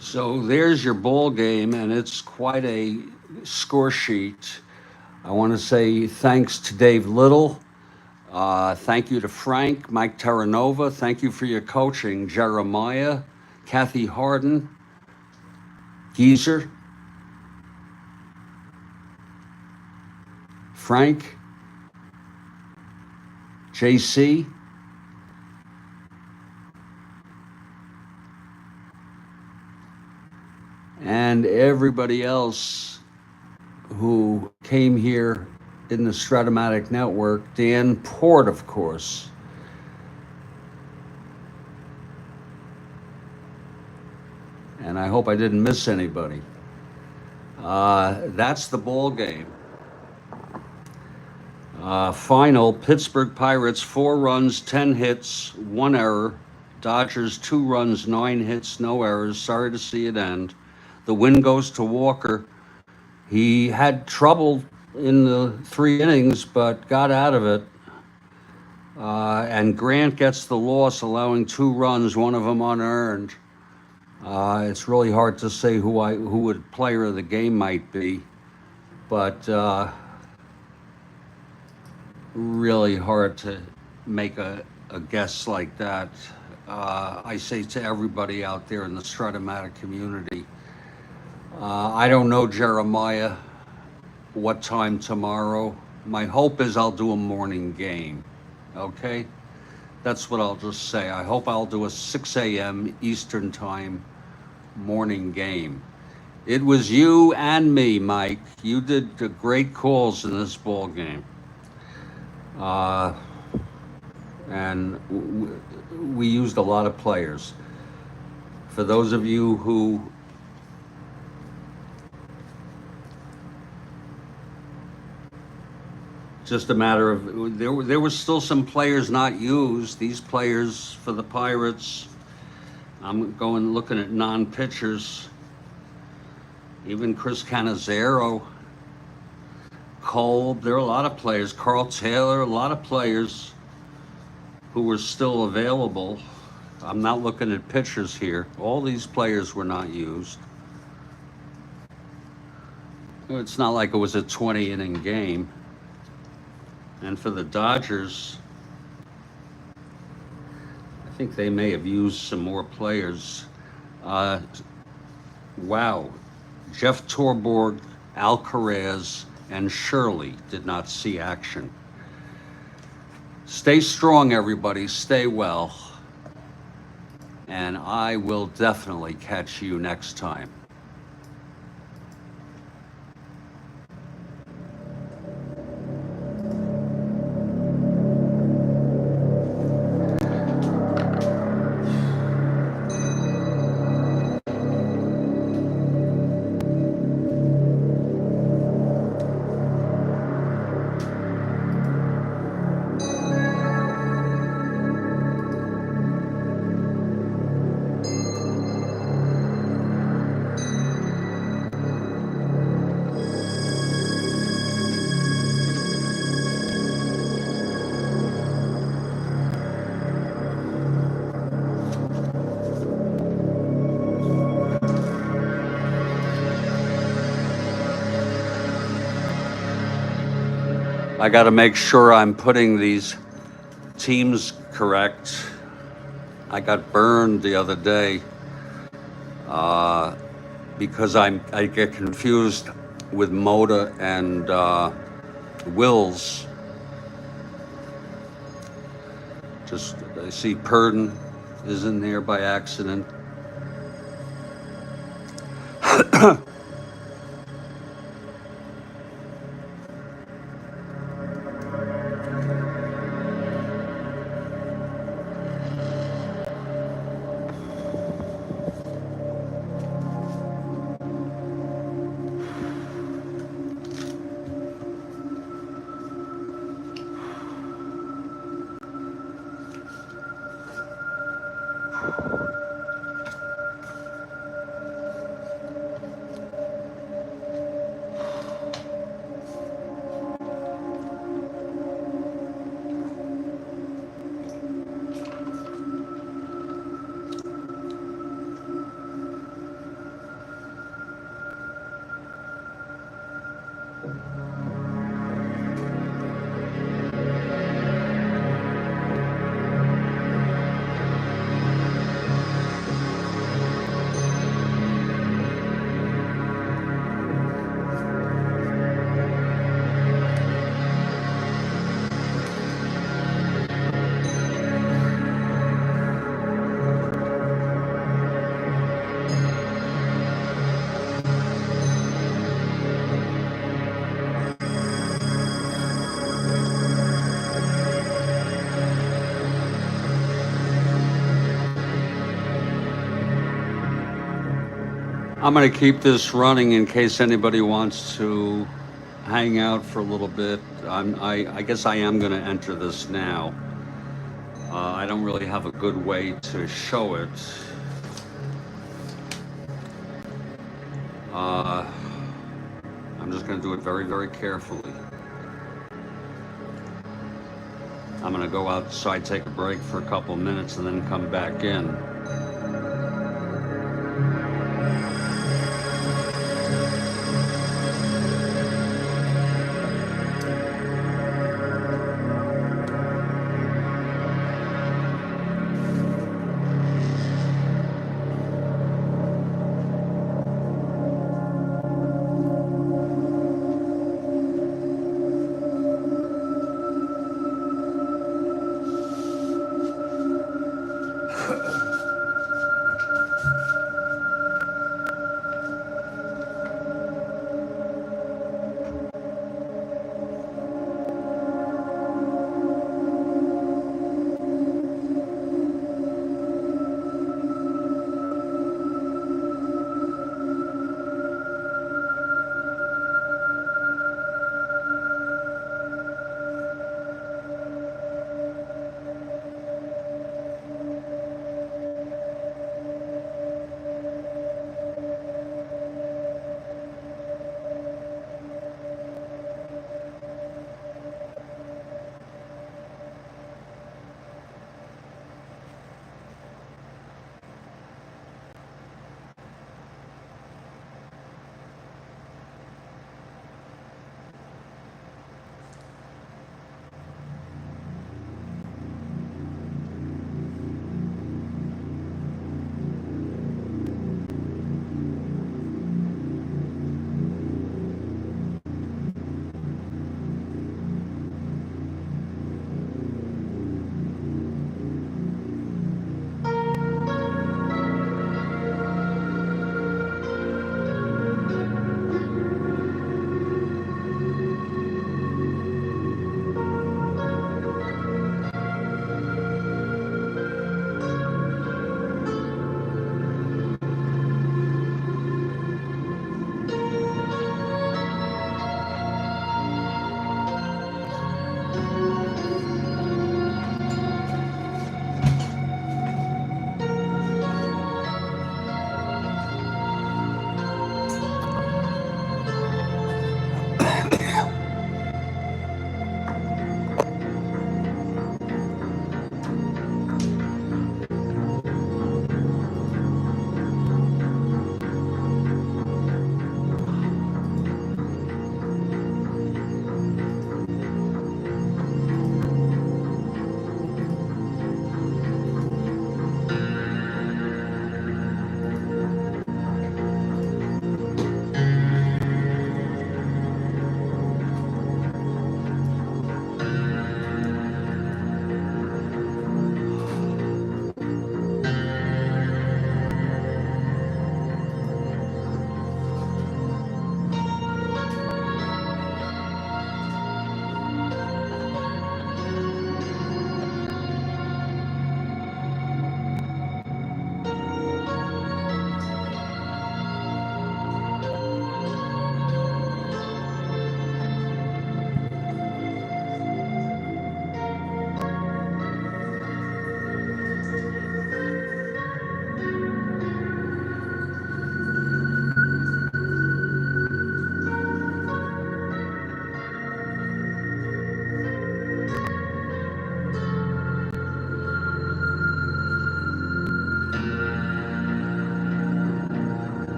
So there's your ball game, and it's quite a score sheet. I want to say thanks to Dave Little. Thank you to Frank, Mike Terranova. Thank you for your coaching, Jeremiah, Kathy Harden, Geezer, Frank, JC, and everybody else who came here in the Strat-O-Matic network. Dan Port, of course. And I hope I didn't miss anybody. That's the ball game. Final, Pittsburgh Pirates, 4 runs, 10 hits, 1 error. Dodgers, 2 runs, 9 hits, no errors. Sorry to see it end. The win goes to Walker. He had trouble in the 3 innings, but got out of it. And Grant gets the loss, allowing 2 runs, one of them unearned. It's really hard to say who would player of the game might be, but really hard to make a guess like that. I say to everybody out there in the Strat-O-Matic community, I don't know, Jeremiah, what time tomorrow. My hope is I'll do a morning game, okay? That's what I'll just say. I hope I'll do a 6 a.m. Eastern time morning game. It was you and me, Mike. You did the great calls in this ball game. And we used a lot of players. For those of you who just a matter of there were still some players not used. These players for the Pirates, I'm going looking at non-pitchers. Even Chris Cannizzaro, Kolb, there are a lot of players. Carl Taylor, a lot of players who were still available. I'm not looking at pitchers here. All these players were not used. It's not like it was a 20-inning game. And for the Dodgers, I think they may have used some more players. Wow. Jeff Torborg, Alcaraz, and Shirley did not see action. Stay strong, everybody. Stay well. And I will definitely catch you next time. I got to make sure I'm putting these teams correct. I got burned the other day because I get confused with Moda and Wills. Just I see Purdon is in there by accident. I'm going to keep this running in case anybody wants to hang out for a little bit. I guess I am going to enter this now. I don't really have a good way to show it. I'm just going to do it very, very carefully. I'm going to go outside, take a break for a couple of minutes, and then come back in.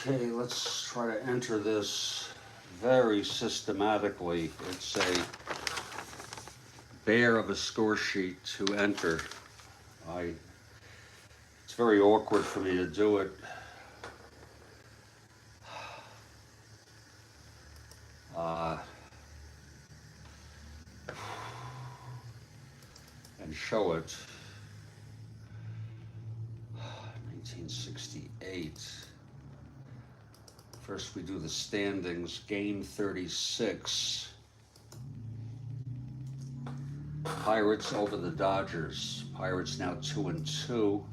Okay, let's try to enter this very systematically. It's a bear of a score sheet to enter. It's very awkward for me to do it. And show it. 1968. First we do the standings. Game 36. Pirates over the Dodgers. Pirates now 2-2.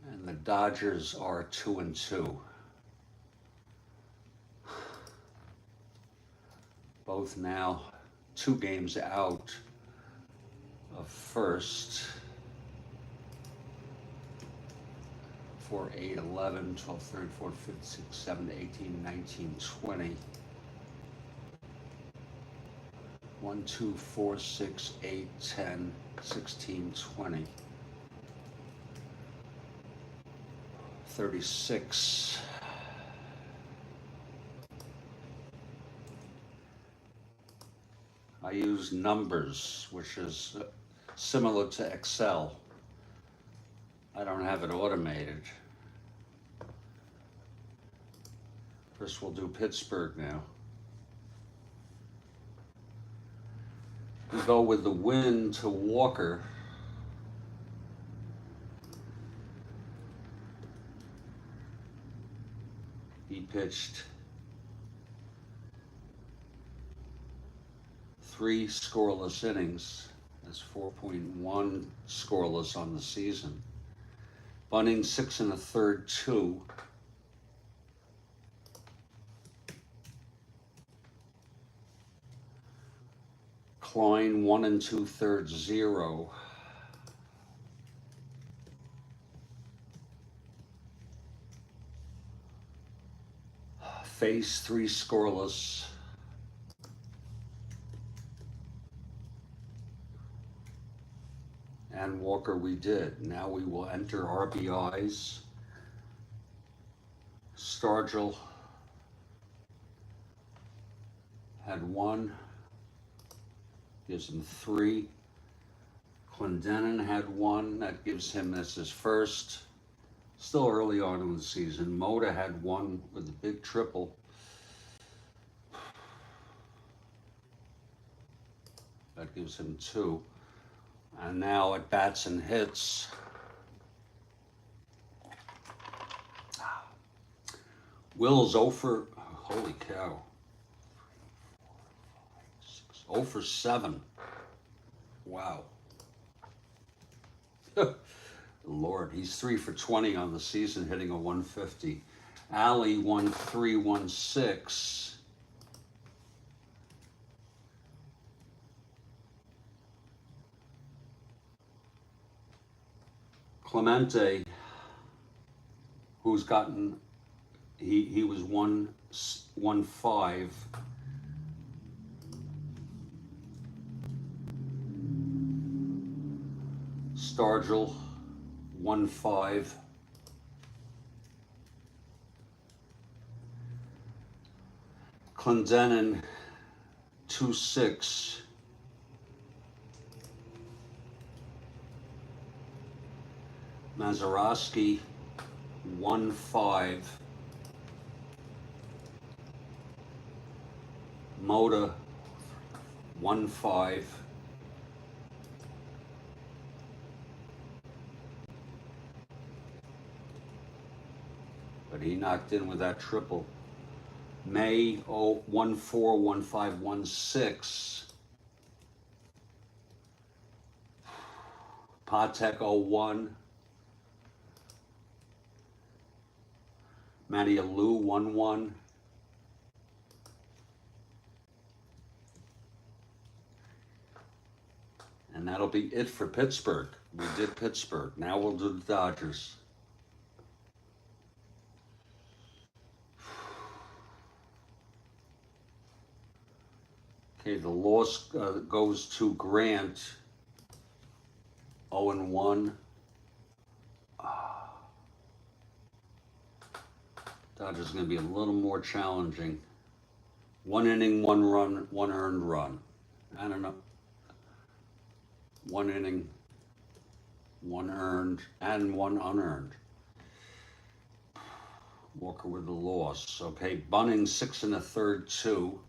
And the Dodgers are 2-2. Both now 2 games out of first. 4, 8, 11, 12, 13, 14, 15, 16, 17, 18, 19, 20. 1, 2, 4, 6, 8, 10, 16, 20. 36. I use numbers, which is similar to Excel. I don't have it automated. First we'll do Pittsburgh now. We go with the win to Walker. He pitched 3 scoreless innings. That's 4.1 scoreless on the season. Bunning 6 1/3, 2. Klein 1 2/3, 0. Face 3 scoreless. And Walker we did. Now we will enter RBIs. Stargell had 1. Gives him 3. Clendenon had 1. That gives him, that's his first. Still early on in the season. Mota had 1 with a big triple. That gives him 2. And now at bats and hits. Will's 0 for, holy cow. 0 for 7. Wow. Lord, he's 3 for 20 on the season, hitting a 150. Alley 1-3-1-6. Clemente, who's gotten, he was 1-5. Stargell 1-5. Clendenon 2-6. Mazeroski 1-5. Mota 1-5. But he knocked in with that triple. May 1-4-1-5-1-6. Patek 0-1. Matty Alou 1-1. And that'll be it for Pittsburgh. We did Pittsburgh. Now we'll do the Dodgers. Okay, the loss goes to Grant. 0-1. Dodgers going to be a little more challenging. 1 inning, 1 run, 1 earned run. I don't know. 1 inning, 1 earned, and 1 unearned. Walker with the loss. Okay, Bunning 6 1/3, 2.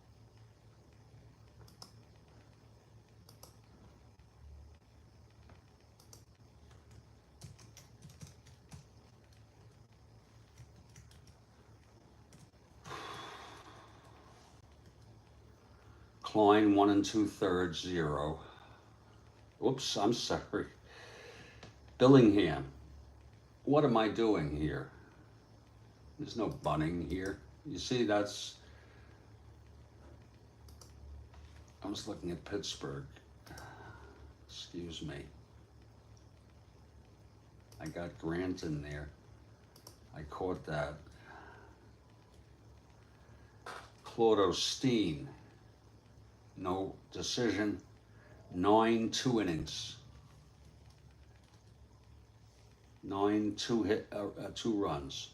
Klein 1 2/3, 0. Oops, I'm sorry. Billingham. What am I doing here? There's no Bunning here. You see, that's... I was looking at Pittsburgh. Excuse me. I got Grant in there. I caught that. Claude Osteen. No decision. 9 2 innings. 9 2 runs.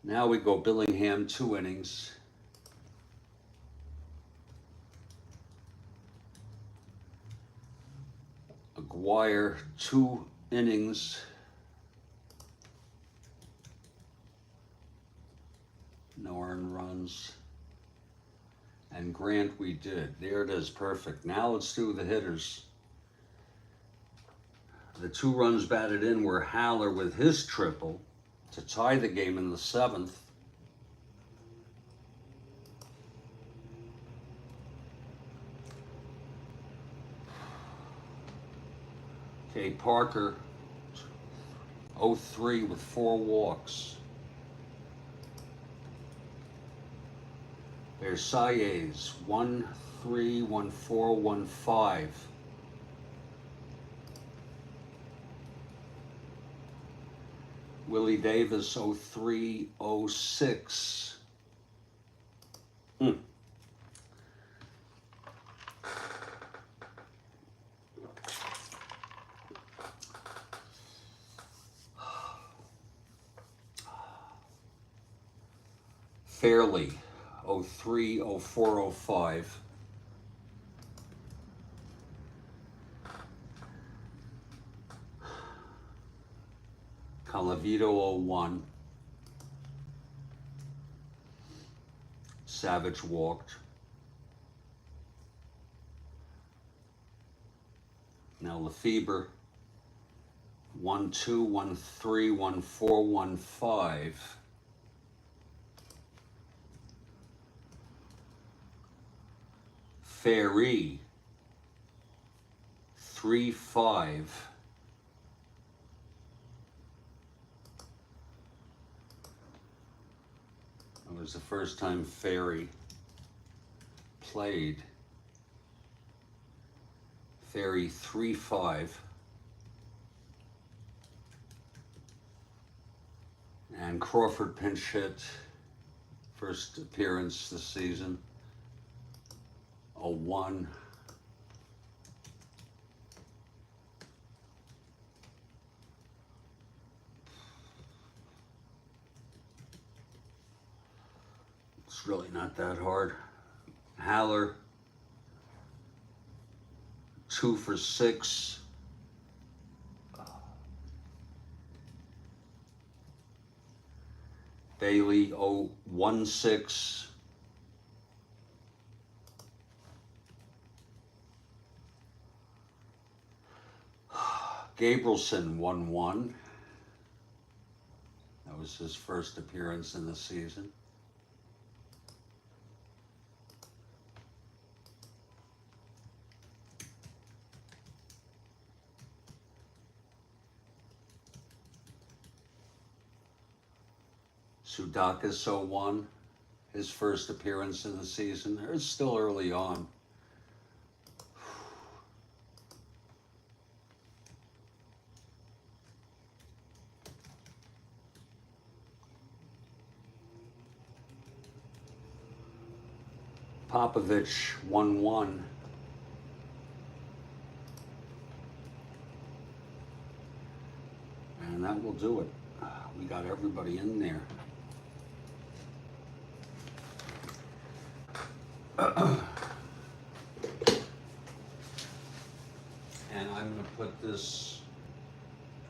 Now we go Billingham 2 innings. Aguirre 2 innings. No earned runs. And Grant we did. There it is, perfect. Now let's do the hitters. The 2 runs batted in were Haller with his triple to tie the game in the 7th. Okay, Parker 0-3 with 4 walks. Versailles 1-3, 1-4, 1-5. Willie Davis 0-3, 0-6. Fairley 0-3, 0-4, 0-5. Calavito 0-1. Savage walked. Now Lefebvre 1-2, 1-3, 1-4, 1-5. Ferry 3-5. It was the first time Ferry played. Ferry 3-5. And Crawford pinch hit, first appearance this season. 0-1. It's really not that hard. Haller 2 for 6. Bailey 0-1-6. Gabrielson 1-1. That was his first appearance in the season. Sudakis 0-1. His first appearance in the season. It's still early on. Popovich 1-1. And that will do it. We got everybody in there. And I'm going to put this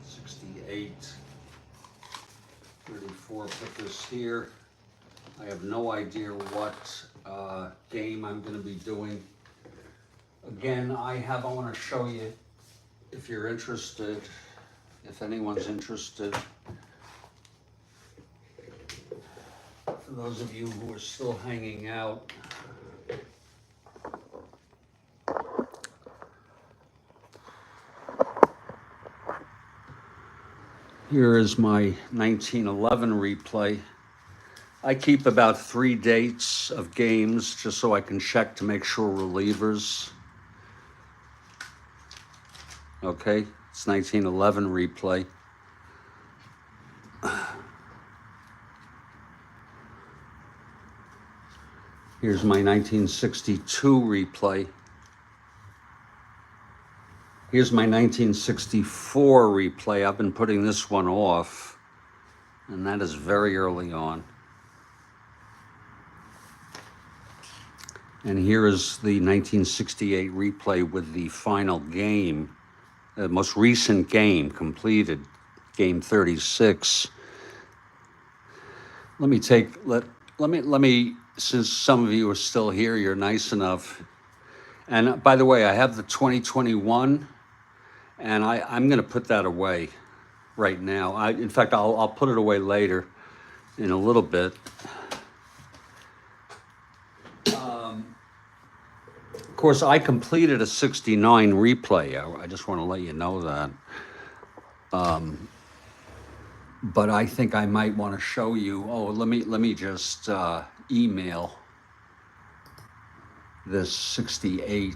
68, 34, put this here. I have no idea what game I'm going to be doing. Again, I want to show you, if you're interested, if anyone's interested. For those of you who are still hanging out, here is my 1911 replay. I keep about 3 dates of games just so I can check to make sure relievers. Okay, it's 1911 replay. Here's my 1962 replay. Here's my 1964 replay. I've been putting this one off, and that is very early on. And here is the 1968 replay with the final game, the most recent game completed, game 36. Let me, since some of you are still here, you're nice enough. And by the way, I have the 2021, and I'm going to put that away right now. In fact, I'll put it away later in a little bit. Of course, I completed a 69 replay. I just want to let you know that. But I think I might want to show you. Oh, let me just email this 68,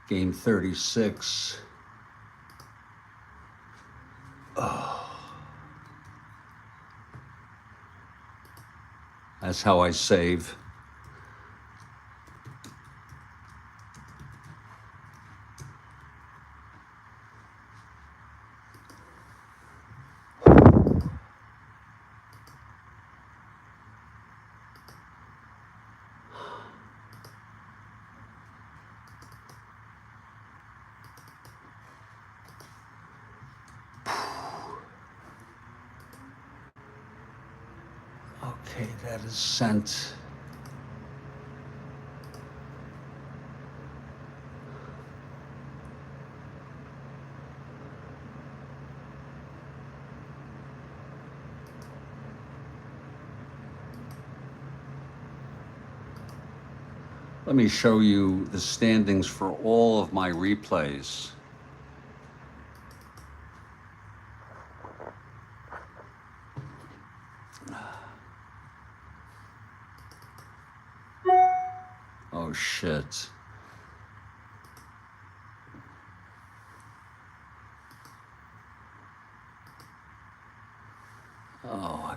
game 36. Oh. That's how I save. Okay, that is sent. Let me show you the standings for all of my replays. Oh, shit. Oh,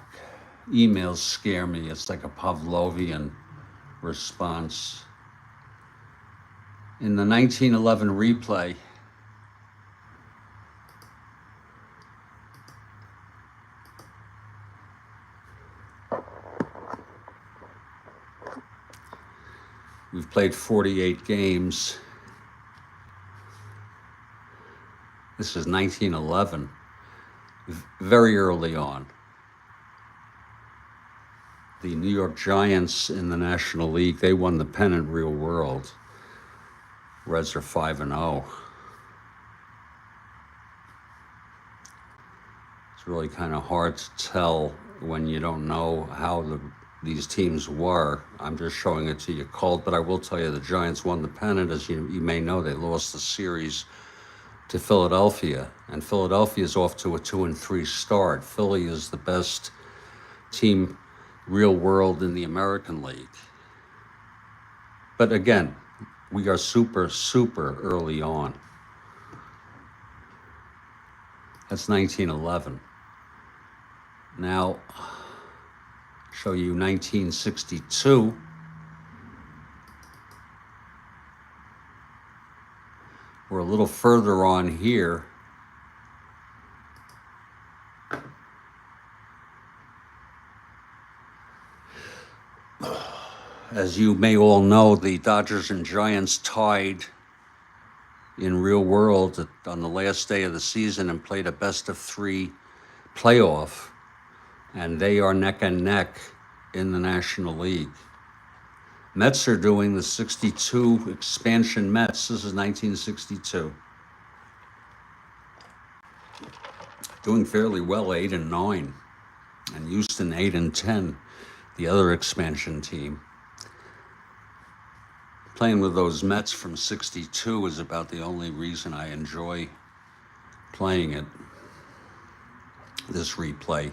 emails scare me. It's like a Pavlovian response. In the 1911 replay, we've played 48 games. This is 1911, very early on. The New York Giants in the National League, they won the pennant real world. Reds are 5-0. It's really kind of hard to tell when you don't know how these teams were. I'm just showing it to you cold, but I will tell you the Giants won the pennant. As you may know, they lost the series to Philadelphia, and Philadelphia is off to a 2-3 start. Philly is the best team real world in the American League. But again, we are super, super early on. That's 1911. Now, show you 1962. We're a little further on here. As you may all know, the Dodgers and Giants tied in real world on the last day of the season and played a best-of-3 playoff, and they are neck and neck in the National League. Mets are doing the 62 expansion Mets. This is 1962. Doing fairly well, 8-9, and Houston 8-10, the other expansion team. Playing with those Mets from 62 is about the only reason I enjoy playing it, this replay.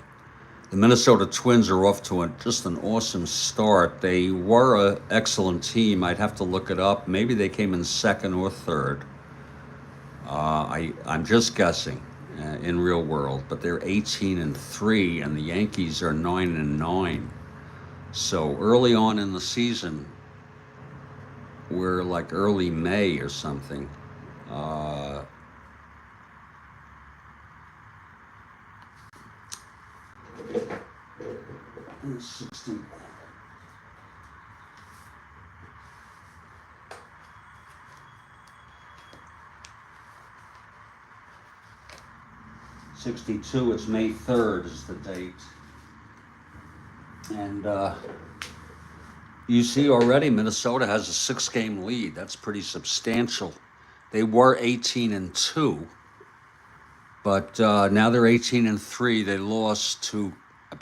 The Minnesota Twins are off to just an awesome start. They were an excellent team. I'd have to look it up. Maybe they came in second or third. I'm just guessing in real world, but they're 18-3, and the Yankees are 9-9. So early on in the season, we're like early May or something. 60. '62. It's May 3rd is the date, and you see already Minnesota has a 6-game lead. That's pretty substantial. They were 18-2, but now they're 18-3. They lost to, I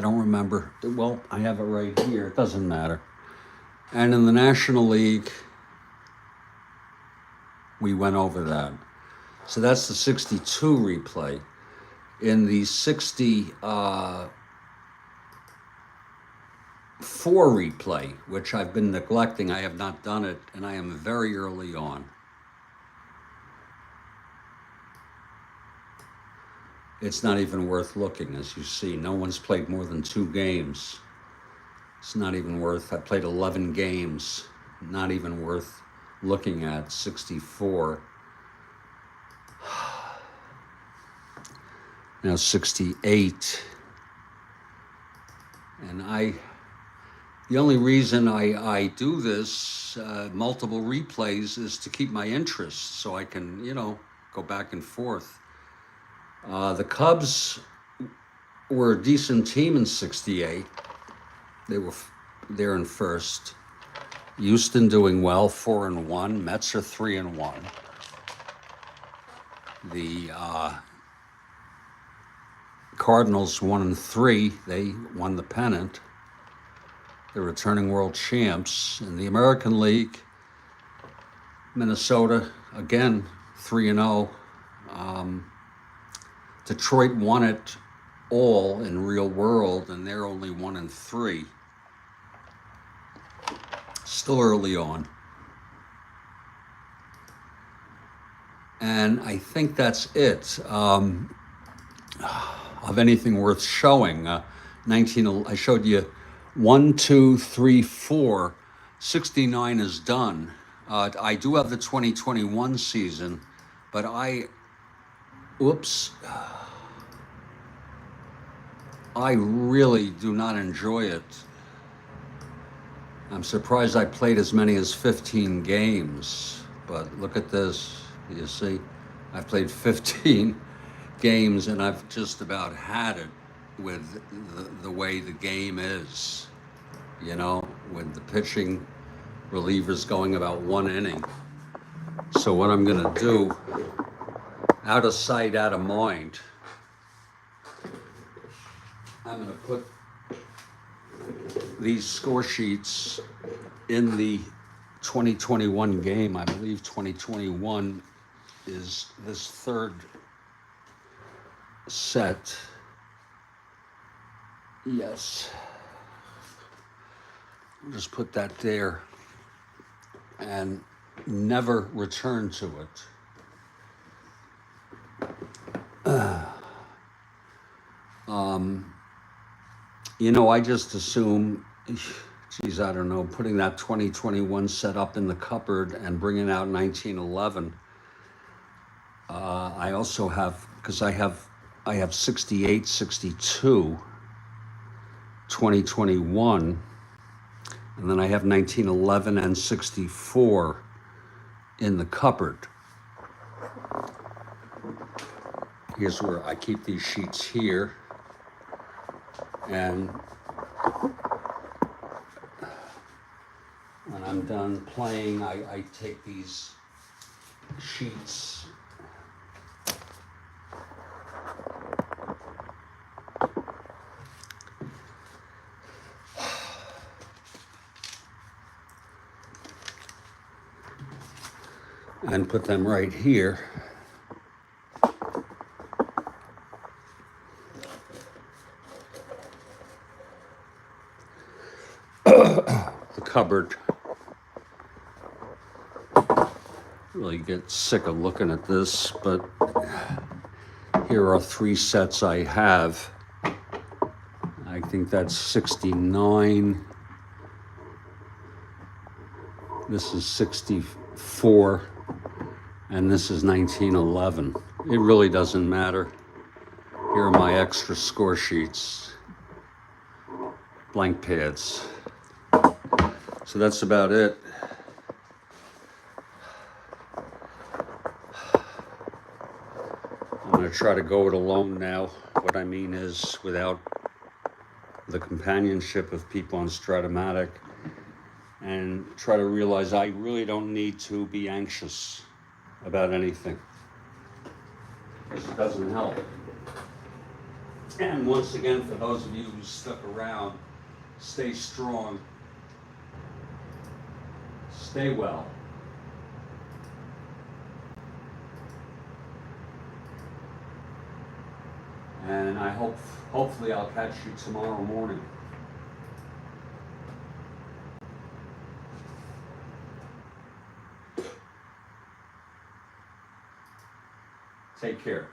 don't remember. Well, I have it right here. It doesn't matter. And in the National League, we went over that. So that's the 62 replay. In the 64 replay, which I've been neglecting, I have not done it, and I am very early on. It's not even worth looking, as you see. No one's played more than 2 games. It's not even worth, I played 11 games, not even worth looking at. 64. Now 68. And the only reason I do this, multiple replays, is to keep my interest so I can, go back and forth. The Cubs were a decent team in 68. They're in first. Houston doing well, 4-1. Mets are 3-1. The Cardinals 1-3. They won the pennant. They're returning world champs. In the American League, Minnesota again 3-0. Detroit won it all in real world, and they're only 1-3. Still early on. And I think that's it. Of anything worth showing. I showed you 1, 2, 3, 4. 69 is done. I do have the 2021 season, but I really do not enjoy it. I'm surprised I played as many as 15 games, but look at this. You see, I played 15 games, and I've just about had it with the way the game is, with the pitching relievers going about 1 inning. So what I'm going to do, out of sight, out of mind, I'm going to put these score sheets in the 2021 game. I believe 2021 is this third set. Yes. I'll just put that there and never return to it. I just assume, I don't know, putting that 2021 set up in the cupboard and bringing out 1911. I also have, because I have 68, 62, 2021. And then I have 1911 and 64 in the cupboard. Here's where I keep these sheets here. And when I'm done playing, I take these sheets and put them right here. The cupboard. Really get sick of looking at this, but here are 3 sets I have. I think that's 69. This is 64. And this is 1911. It really doesn't matter. Here are my extra score sheets. Blank pads. So that's about it. I'm going to try to go it alone now. What I mean is without the companionship of people on Strat-O-Matic, and try to realize I really don't need to be anxious about anything, because it doesn't help. And once again, for those of you who stuck around, stay strong, stay well. And I hopefully I'll catch you tomorrow morning. Take care.